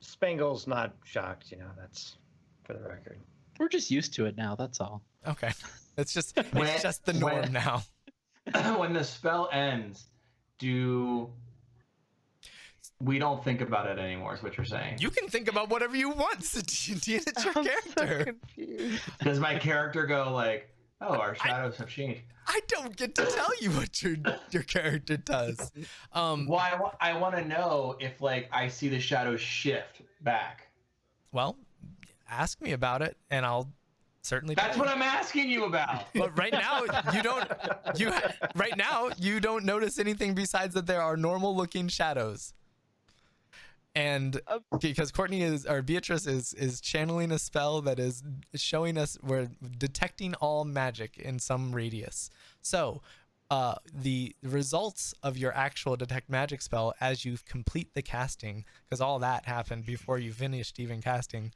Spangle's not shocked, that's for the record. We're just used to it now. That's all. Okay, it's just the norm now. When the spell ends, do we don't think about it anymore. Is what you're saying? You can think about whatever you want, Satine. It's your I'm character. so confused. Does my character go like, "Oh, our shadows have changed"? I don't get to tell you what your character does. Well, I want to know if like I see the shadows shift back. Well, ask me about it, and I'll certainly. That's what I'm asking you about. But right now, right now you don't notice anything besides that there are normal-looking shadows. And because Beatrice is channeling a spell that is showing us we're detecting all magic in some radius. So the results of your actual detect magic spell as you complete the casting, because all that happened before you finished even casting,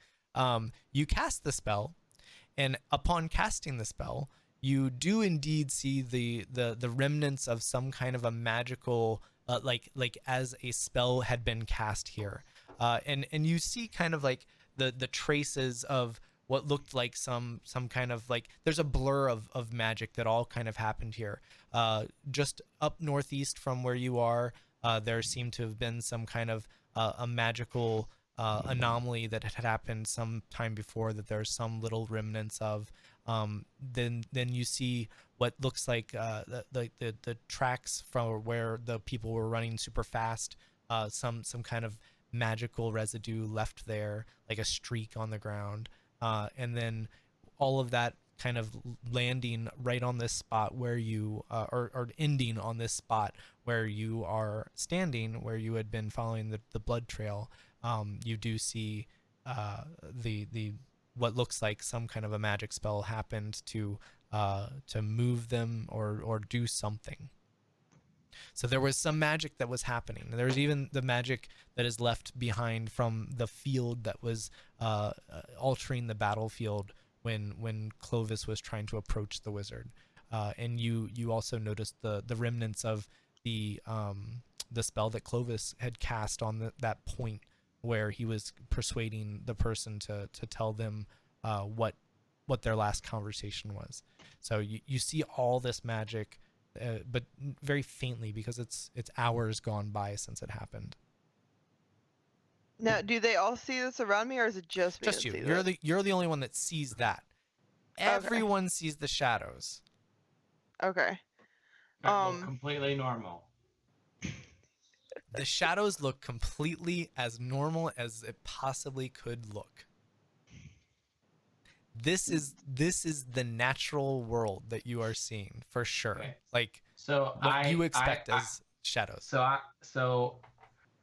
you cast the spell, and upon casting the spell, you do indeed see the remnants of some kind of a magical like as a spell had been cast here, and you see kind of like the traces of what looked like some kind of like there's a blur of magic that all kind of happened here. Just up northeast from where you are, there seemed to have been some kind of a magical anomaly that had happened some time before that there's some little remnants of. Then you see what looks like the tracks from where the people were running super fast, some kind of magical residue left there, like a streak on the ground, and then all of that kind of landing right on this spot where you or ending on this spot where you are standing, where you had been following the blood trail. You do see the what looks like some kind of a magic spell happened to move them or do something. So there was some magic that was happening. There was even the magic that is left behind from the field that was altering the battlefield when Clovis was trying to approach the wizard. And you also noticed the remnants of the spell that Clovis had cast on that point where he was persuading the person to tell them what their last conversation was. So you see all this magic, but very faintly because it's hours gone by since it happened. Now, do they all see this around me, or is it just me? Just you. You're the only one that sees that. Everyone sees the shadows. Okay. That look completely normal. The shadows look completely as normal as it possibly could look. This is the natural world that you are seeing for sure. Okay. Like So what you expect as shadows. So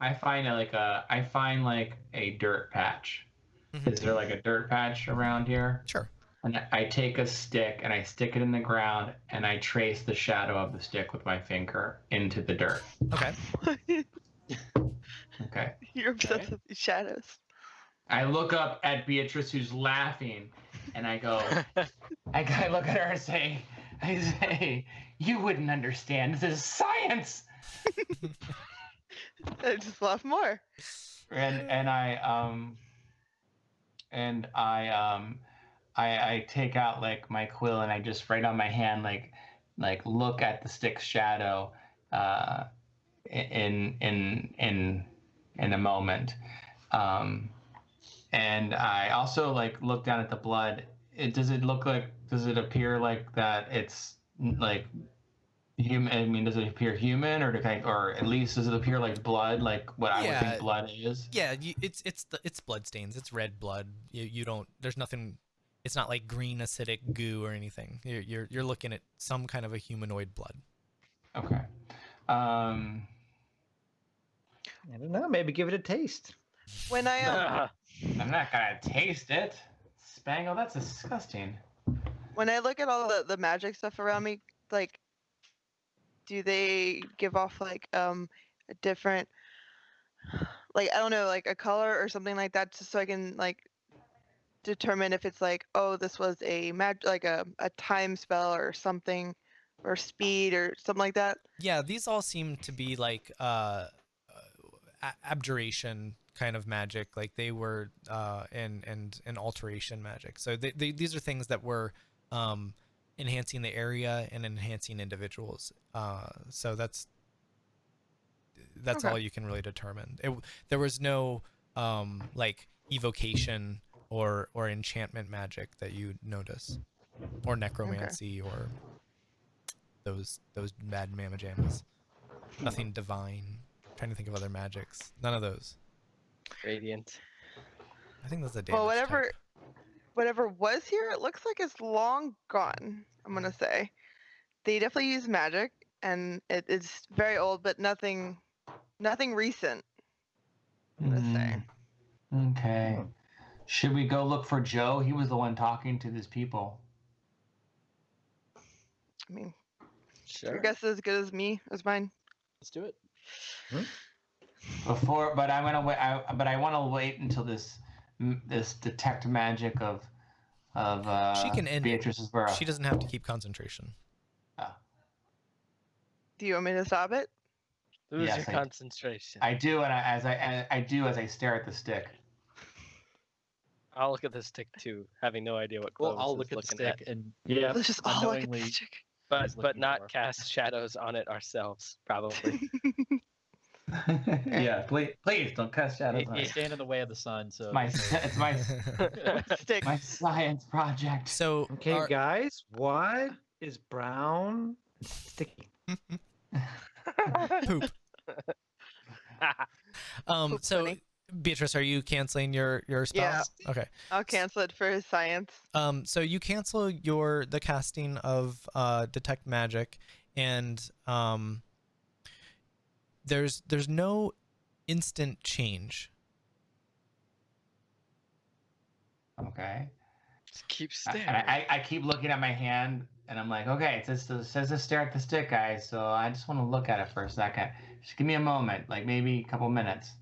I find a dirt patch. Mhm. Is there like a dirt patch around here? Sure. And I take a stick and I stick it in the ground and I trace the shadow of the stick with my finger into the dirt. Okay. Okay. You're obsessed with these shadows. I look up at Beatrice, who's laughing, and I go, I look at her and I say, you wouldn't understand. This is science. I just laugh more. And I take out like my quill and I just write on my hand like look at the stick's shadow in a moment. And I also like look down at the blood. Does it appear like that it's like human? I mean, does it appear human, or at least does it appear like blood, like what I would think blood is? Yeah, it's blood stains. It's red blood. You don't. There's nothing. It's not like green acidic goo or anything. You're looking at some kind of a humanoid blood. Okay. I don't know. Maybe give it a taste. When I I'm not gonna taste it. Spangle, that's disgusting. when I look at all the magic stuff around me, like, do they give off like a different, like, I don't know, like a color or something like that, just so I can like determine if it's like, oh, this was a like a time spell or something, or speed or something like that? Yeah, these all seem to be like abjuration kind of magic, like they were and alteration magic. So these are things that were enhancing the area and enhancing individuals. So that's that's Okay. all you can really determine. There was no like evocation or enchantment magic that you notice, or necromancy, or those bad mamma jammas. Nothing divine. Trying to think of other magics. None of those. Radiant. I think that's a damage Well, type. whatever was here, it looks like it's long gone. I'm gonna say they definitely use magic, and it's very old, but nothing recent. I'm gonna say. Okay. Should we go look for Joe? He was the one talking to these people. I mean, Sure. your guess is as good as mine. Let's do it. But I'm gonna wait. But I want to wait until this detect magic of She can end it. Beatrice's burrow. She doesn't have to keep concentration. Do you want me to stop it? Lose Yes, your concentration. I do, and as I stare at the stick. I'll look at the stick too, having no idea what Well, Clovis I'll is look at the looking stick at. and Let's just all look at unknowingly- the stick. But he's looking not for. cast shadows on it ourselves, probably. Yeah, please don't cast shadows on You it. stand in the way of the sun, so It's my Stick. my science project. So Okay, guys, what is brown and sticky? poop. Poop So bunny. Beatrice, are you canceling your spell? Yeah. Okay. I'll cancel it for his science. So you cancel the casting of detect magic, and there's no instant change. Okay. Just keep And staring. I keep looking at my hand, and I'm like, okay, it says to stare at the stick, guys. So I just want to look at it for a second. Just give me a moment, like maybe a couple minutes.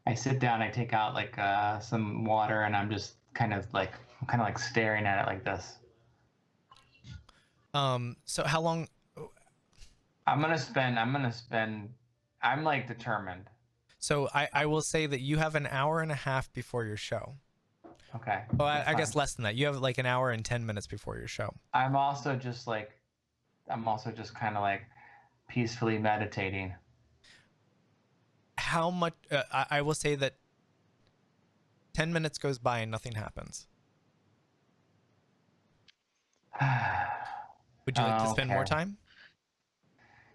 I sit down, I take out like some water, and I'm just kind of like staring at it like this. So how long? I'm like determined. So I will say that you have an hour and a half before your show. Okay. Oh, that's I guess fine. less than that. You have like an hour and 10 minutes before your show. I'm also just kind of like peacefully meditating. How much? I will say that 10 minutes goes by and nothing happens. Would you like to spend more Okay. time?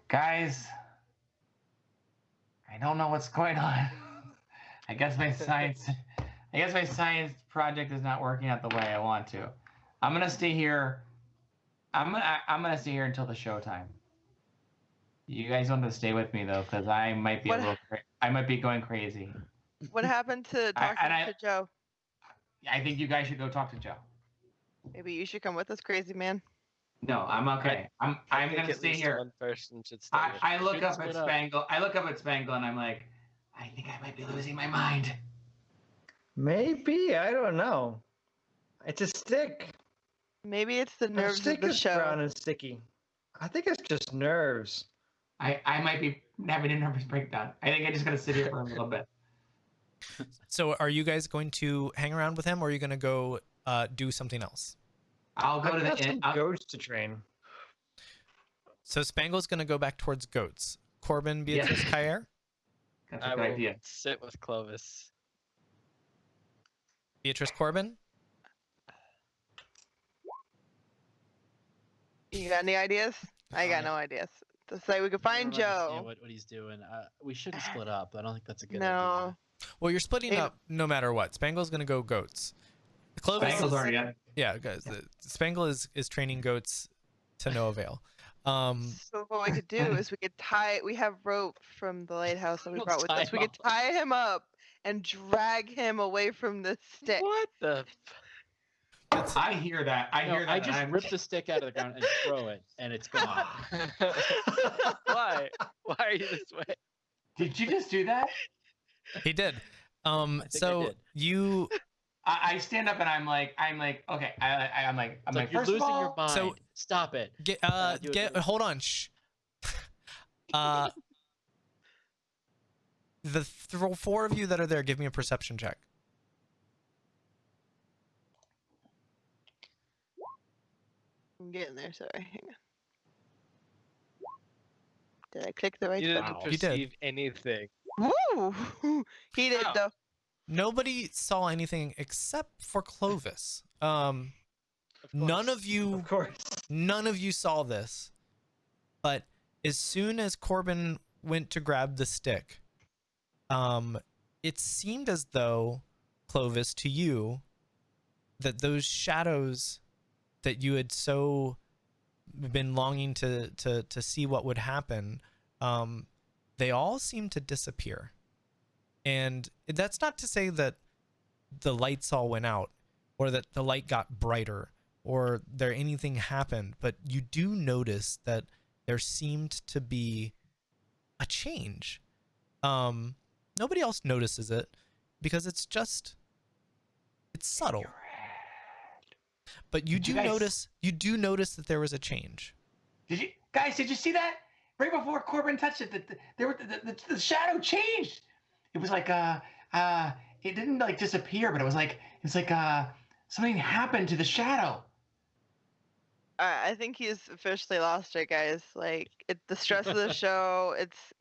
Guys, I don't know what's going on. I guess my science project is not working out the way I want to. I'm gonna stay here. I'm gonna stay here until the showtime. You guys want to stay with me though, because I might be I might be going crazy. What happened to talking to Joe? I think you guys should go talk to Joe. Maybe you should come with us, crazy man. No, I'm okay. I'm think gonna at stay least here. One person should stay. I look Should up split at Spangle. I look up at Spangle and I'm like, I think I might be losing my mind. Maybe, I don't know. It's a stick. Maybe it's the The nerves of stick the is show. brown and sticky. I think it's just nerves. I might be having a nervous breakdown. I think I just gotta sit here for a little bit. So are you guys going to hang around with him, or are you going to go do something else? I'll go to I've got the some inn. goats to train. So Spangle's going to go back towards goats. Corbin, Beatrice, Kair? That's I a good will idea. sit with Clovis. Beatrice, Corbin? You got any ideas? I got no ideas. It's like we could I find don't understand Joe. what he's doing. We shouldn't split up. I don't think that's a good No. idea. Well, you're splitting Hey. up no matter what. Spangle's going to go goats. Clovis Spangle's is, already up. yeah, guys. Spangle is training goats to no avail. So what we could do is we could tie. We have rope from the lighthouse that we Don't brought with tie us. We him could tie him up and drag him away from the stick. What the? I hear that. I hear that. I just and ripped the stick out of the ground and throw it, and it's gone. Why? Why are you this way? Did you just do that? he did. think I So did. you I stand up and I'm like, okay. I'm like, It's like you're first of losing all, your mind. so- Stop it. get do it. hold on. Shh. The four of you that are there, give me a perception check. I'm getting there. Sorry. Hang on. Did I click the right You button? didn't Wow. You did. perceive anything. Woo! He did Wow. though. Nobody saw anything except for Clovis. Of None course. of you Of course. None of you saw this, but as soon as Corbin went to grab the stick, it seemed as though, Clovis, to you, that those shadows that you had so been longing to see what would happen, they all seemed to disappear. And that's not to say that the lights all went out, or that the light got brighter, or there anything happened, but you do notice that there seemed to be a change. Nobody else notices it because it's subtle. But you Did you do guys- notice that there was a change. Did you see that? Right before Corbin touched it, the shadow changed. It was like it didn't like disappear, but it's like something happened to the shadow. I think he's officially lost it, guys. Like the stress of the show. It's.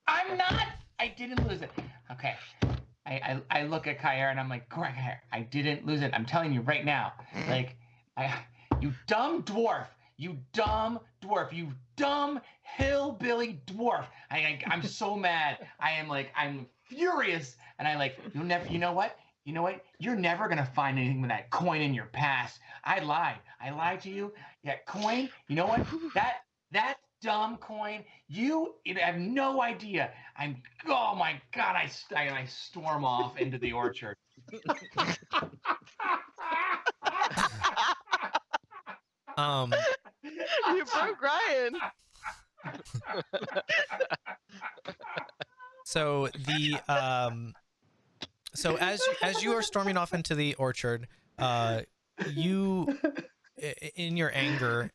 I'm not. I didn't lose it. Okay. I look at Kair and I'm like, Kair, I didn't lose it. I'm telling you right now. Like, you dumb dwarf. You dumb dwarf. You dumb hillbilly dwarf. I'm so mad. I'm furious. And you know what? You're never going to find anything with that coin in your past. I lied to you. That coin, you know what? That dumb coin, you have no idea. Oh my God, I storm off into the orchard. You broke Ryan. So so as you are storming off into the orchard, you in your anger,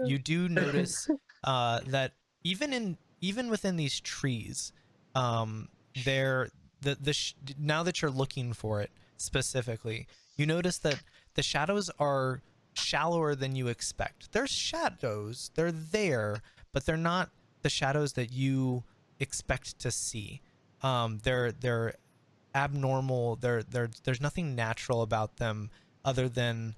you do notice that even within these trees, now that you're looking for it specifically, you notice that the shadows are shallower than you expect. There's shadows, they're there, but they're not the shadows that you expect to see. They're abnormal. There's nothing natural about them other than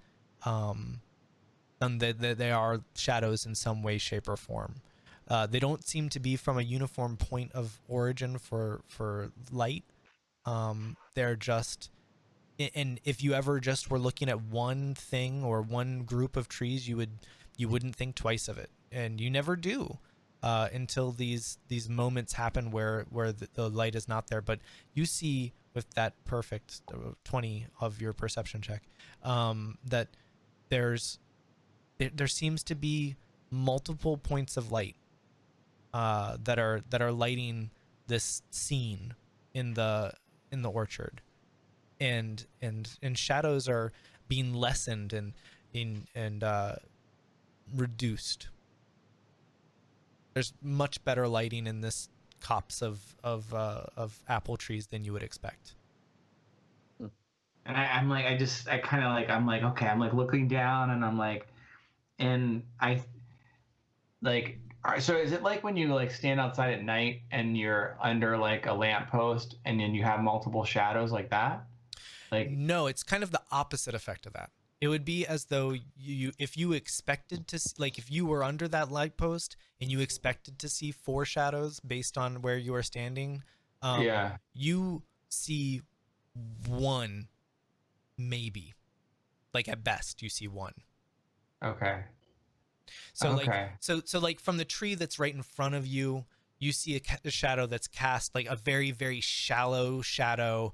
they are shadows in some way, shape, or form. They don't seem to be from a uniform point of origin for light. They're just, and if you ever just were looking at one thing or one group of trees, you wouldn't think twice of it, and you never do until these moments happen where the light is not there. But you see with that perfect 20 of your perception check that there seems to be multiple points of light that are lighting this scene in the orchard, and shadows are being lessened and reduced. There's much better lighting in this copse of apple trees than you would expect. And I'm okay, I'm like looking down and I'm like, and I like, all right, so is it like when you like stand outside at night and you're under like a lamppost and then you have multiple shadows like that? Like, no, it's kind of the opposite effect of that. It would be as though if you expected to like if you were under that light post and you expected to see 4 shadows based on where you are standing, you see 1, maybe, like at best you see 1. Okay. So Okay. like from the tree that's right in front of you, you see a shadow that's cast, like a very, very shallow shadow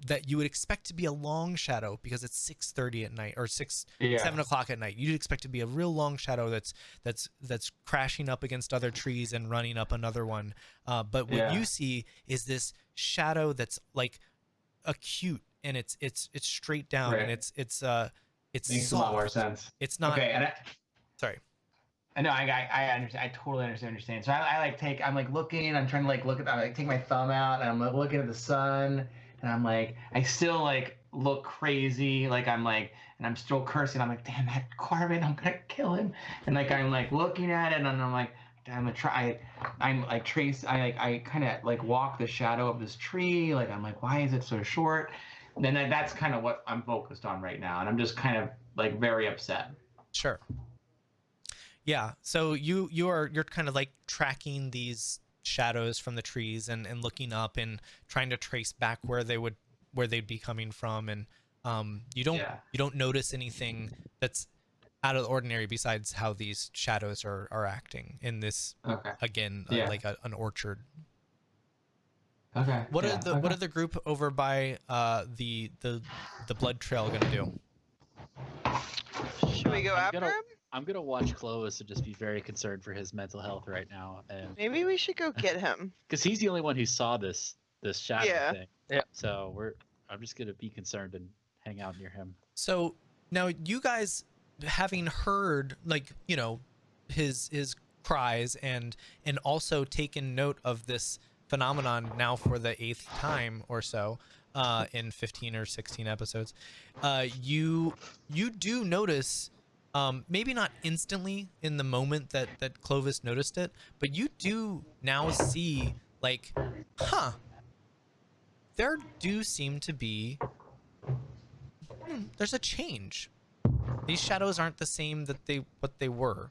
that you would expect to be a long shadow because it's 6:30 at night or 7 o'clock at night. You'd expect to be a real long shadow that's crashing up against other trees and running up another one. But what you see is this shadow that's like acute, and it's straight down, and it's Makes soft. a lot more sense. It's not. Okay, and Sorry. I know, I understand. I totally understand. So I'm like looking. I'm trying to like look at. I like take my thumb out and I'm like looking at the sun, and I'm like, I still like look crazy. Like I'm like, and I'm still cursing. I'm like, damn that Corbin, I'm gonna kill him. And like I'm like looking at it, and I'm like, I'm gonna try. I'm like trace. I kind of like walk the shadow of this tree. Like I'm like, why is it so short? And then that's kind of what I'm focused on right now, and I'm just kind of like very upset. Sure. Yeah. So you're kind of like tracking these shadows from the trees and looking up and trying to trace back where they'd be coming from, and you don't notice anything that's out of the ordinary besides how these shadows are acting in this Okay. again Yeah. like an orchard. Okay. What yeah, are the okay. what are the group over by the blood trail gonna do? Should we go I'm after gonna- him? I'm gonna watch Clovis and just be very concerned for his mental health right now, and Maybe we should go get him. because he's the only one who saw this shadow Yeah. thing. Yeah. So I'm just gonna be concerned and hang out near him. So now you guys, having heard like his cries and also taken note of this phenomenon now for the 8th time or so in 15 or 16 episodes, you do notice, maybe not instantly in the moment that Clovis noticed it, but you do now see like, there do seem to be there's a change. These shadows aren't the same what they were.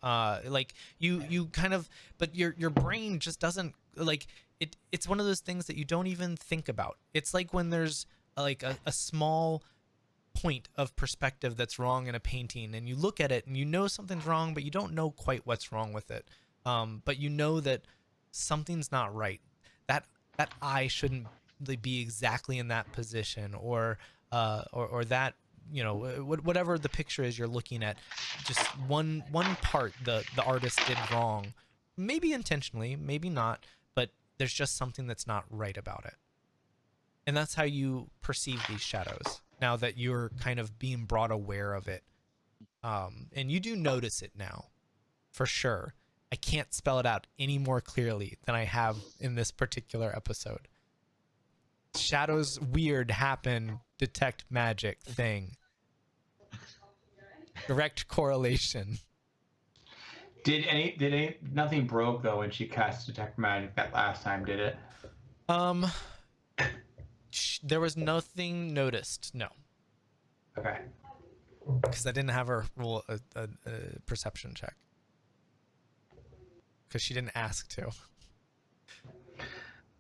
Like you kind of, but your brain just doesn't like it. It's one of those things that you don't even think about. It's like when there's like a small point of perspective that's wrong in a painting, and you look at it and you know something's wrong, but you don't know quite what's wrong with it. But you know that something's not right. That eye shouldn't be exactly in that position, or that, whatever the picture is you're looking at, just one part the artist did wrong, maybe intentionally, maybe not, but there's just something that's not right about it. And that's how you perceive these shadows now that you're kind of being brought aware of it. And you do notice it now, for sure. I can't spell it out any more clearly than I have in this particular episode. Shadows weird happen, detect magic thing. Direct correlation. Did nothing broke though when she cast detect magic that last time, did it? There was nothing noticed, no, Okay. because I didn't have her roll a perception check, because she didn't ask to.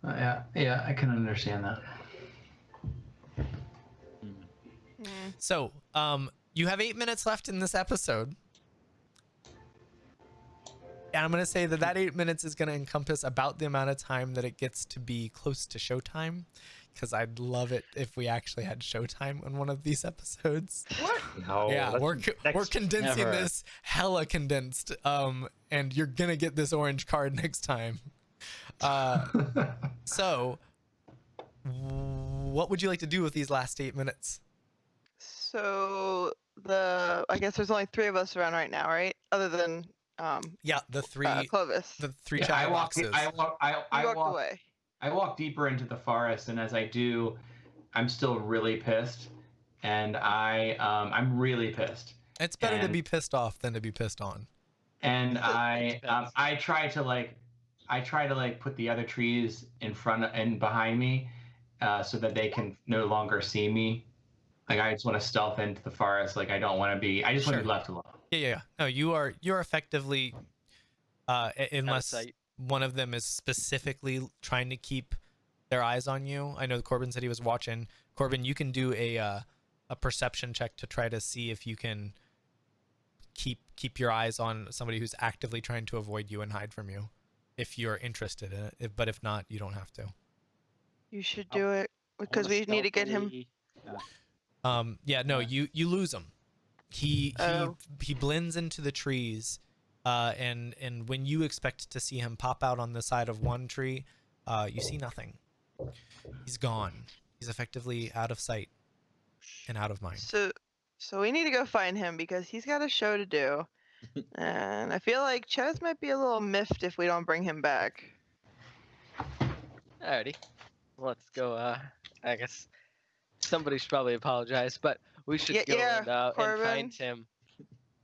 Yeah, I can understand that. So, you have 8 minutes left in this episode. And I'm going to say that 8 minutes is going to encompass about the amount of time that it gets to be close to showtime. Because I'd love it if we actually had showtime on one of these episodes. What? No. Yeah, we're next- condensing never. this hella condensed. And you're going to get this orange card next time. So, what would you like to do with these last 8 minutes? So I guess there's only 3 of us around right now, right? Other than Yeah, the three Clovis. the three Yeah, child boxes. You walked away. I walk deeper into the forest, and as I do, I'm still really pissed, and I'm really pissed. It's better to and- be pissed off than to be pissed on. And depends. I try to like put the other trees in front and behind me, so that they can no longer see me. Like I just want to stealth into the forest. Like I don't want to be. I just want to Sure. be left alone. Yeah. No, you're effectively, unless sight. one of them is specifically trying to keep their eyes on you. I know Corbin said he was watching. Corbin, you can do a perception check to try to see if you can keep your eyes on somebody who's actively trying to avoid you and hide from you, if you're interested in it. But if not, you don't have to. You should do it because we need to get him. Yeah, no, you lose him. He Oh. he blends into the trees, and when you expect to see him pop out on the side of one tree, you see nothing. He's gone. He's effectively out of sight and out of mind. So we need to go find him because he's got a show to do. And I feel like Chaz might be a little miffed if we don't bring him back. Alrighty, let's go. I guess somebody should probably apologize, but we should go Yeah, and Corbin. find him.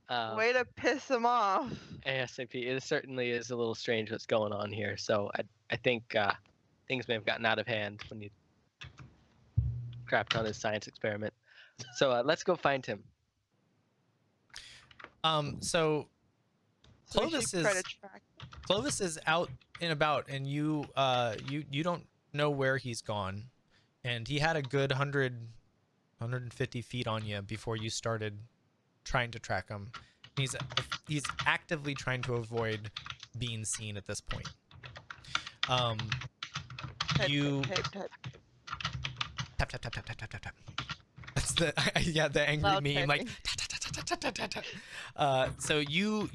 Way to piss him off. ASAP. It certainly is a little strange what's going on here. So I think things may have gotten out of hand when you crapped on his science experiment. So let's go find him. So So we Clovis should try is to track. Clovis is out and about, and you don't know where he's gone, and he had a good 150 feet on you before you started trying to track him. He's actively trying to avoid being seen at this point. You Type. tap tap tap tap tap tap tap tap. That's the angry Loud meme like typing. tap, tap, tap, tap, tap. So you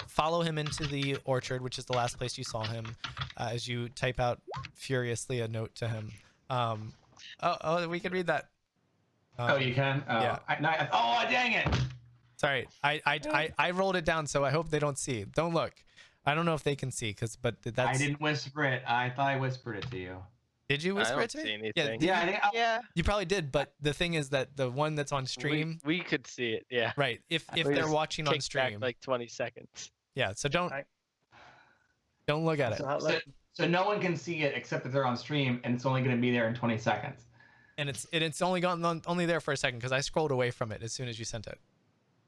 follow him into the orchard, which is the last place you saw him, as you type out furiously a note to him. We can read that. Oh, you can? Oh, yeah. Oh, dang it! Sorry, I rolled it down, so I hope they don't see. Don't look. I don't know if they can see, but that's. I didn't whisper it. I thought I whispered it to you. Did you whisper I it don't to see me? anything. Yeah, Yeah, I think. Yeah. you probably did, but the thing is that the one that's on stream, We could see it. Yeah. right? If We they're just watching on kicked stream, back like 20 seconds. yeah. So don't look at it. So no one can see it except if they're on stream, and it's only going to be there in 20 seconds. And it's only only there for a second because I scrolled away from it as soon as you sent it.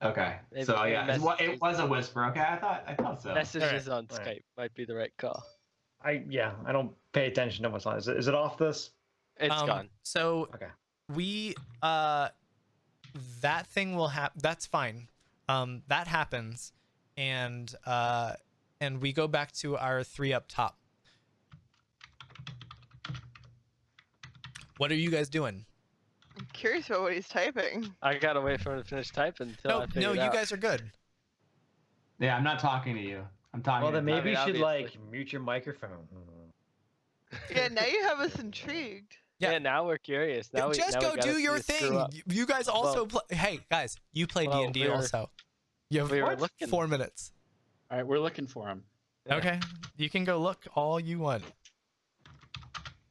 Okay. Maybe So yeah, messages. it was a whisper. Okay, I thought so. Messages on All Skype right. might be the right call. I don't pay attention to what's on. Is it off this? It's gone. So Okay. we that thing will happen. That's fine. That happens, and we go back to our 3 up top. What are you guys doing? I'm curious about what he's typing. I gotta wait for him to finish typing until I figure No, it you out. guys are good. Yeah, I'm not talking to you. I'm talking. Well, to then maybe you should obviously. mute your microphone. Yeah, now you have us intrigued. Yeah. Yeah, now we're curious. Now we Just now go we gotta do see your you screw thing. up. You guys also play. Hey guys, you play Well, D&D we were- also. You have we were looking. 4 minutes. All right, we're looking for him. Yeah. Okay, you can go look all you want.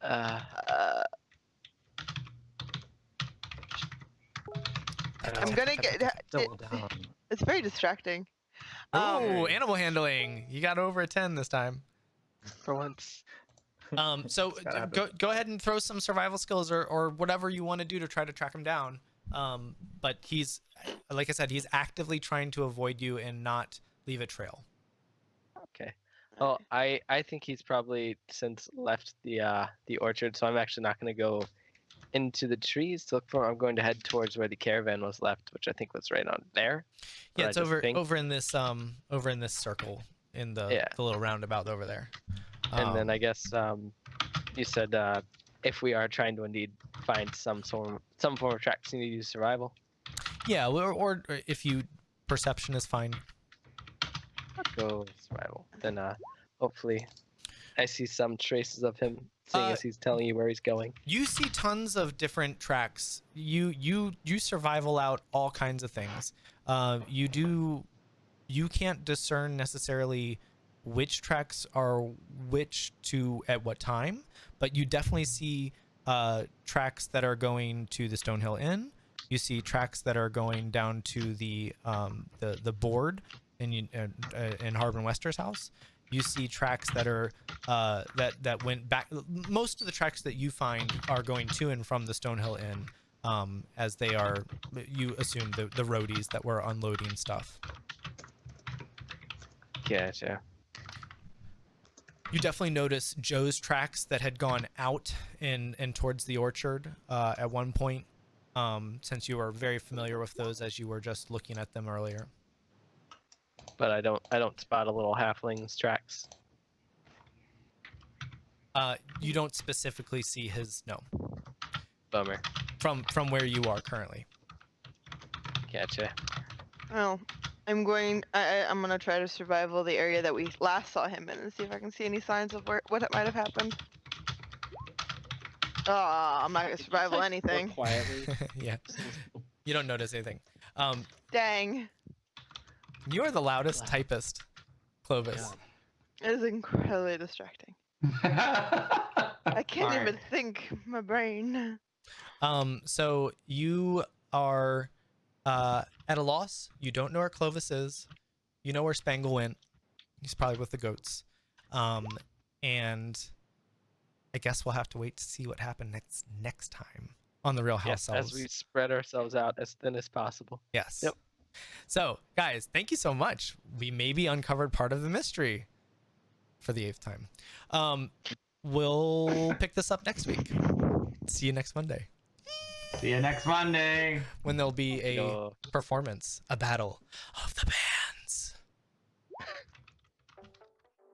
Uh, I'm gonna get. Double down. It's very distracting. Oh, animal handling. You got over a 10 this time. for once. So gotta happen. go ahead and throw some survival skills or whatever you want to do to try to track him down. But he's, like I said, he's actively trying to avoid you and not leave a trail. Okay. Well, I think he's probably since left the orchard, so I'm actually not going to go into the trees to look for him. I'm going to head towards where the caravan was left, which I think was right on there. Yeah, But I it's just think- over in this circle in the little roundabout over there. And then I guess you said if we are trying to indeed find some form of tracks, you need to use survival. Yeah, or if you perception is fine. I'll go with survival. Then hopefully I see some traces of him, seeing as he's telling you where he's going. You see tons of different tracks. You survival out all kinds of things. You can't discern necessarily which tracks are which to at what time, but you definitely see tracks that are going to the Stonehill Inn. You see tracks that are going down to the board in Harbin Wester's house. You see tracks that are that went back. Most of the tracks that you find are going to and from the Stonehill Inn, as they are. You assume the roadies that were unloading stuff. Gotcha. You definitely notice Joe's tracks that had gone out and towards the orchard at one point, since you are very familiar with those as you were just looking at them earlier. But I don't spot a little halfling's tracks. You don't specifically see his Bummer. from where you are currently. Gotcha. Well, I'm gonna try to survival the area that we last saw him in and see if I can see any signs of what might have happened. Oh, I'm not gonna survival Look anything. quietly. Yeah, you don't notice anything. Dang, You are the loudest typist, Clovis. Yeah. it is incredibly distracting. I can't Alright. even think. My brain. So you are at a loss. You don't know where Clovis is. You know where Spangle went. He's probably with the goats. And I guess we'll have to wait to see what happened next time on the Real House Yes, as we spread ourselves out as thin as possible. Yes. Yep. So, guys, thank you so much. We maybe uncovered part of the mystery for the 8th time. We'll pick this up next week. See you next Monday, See you next Monday. when there'll be a performance, a battle of the band.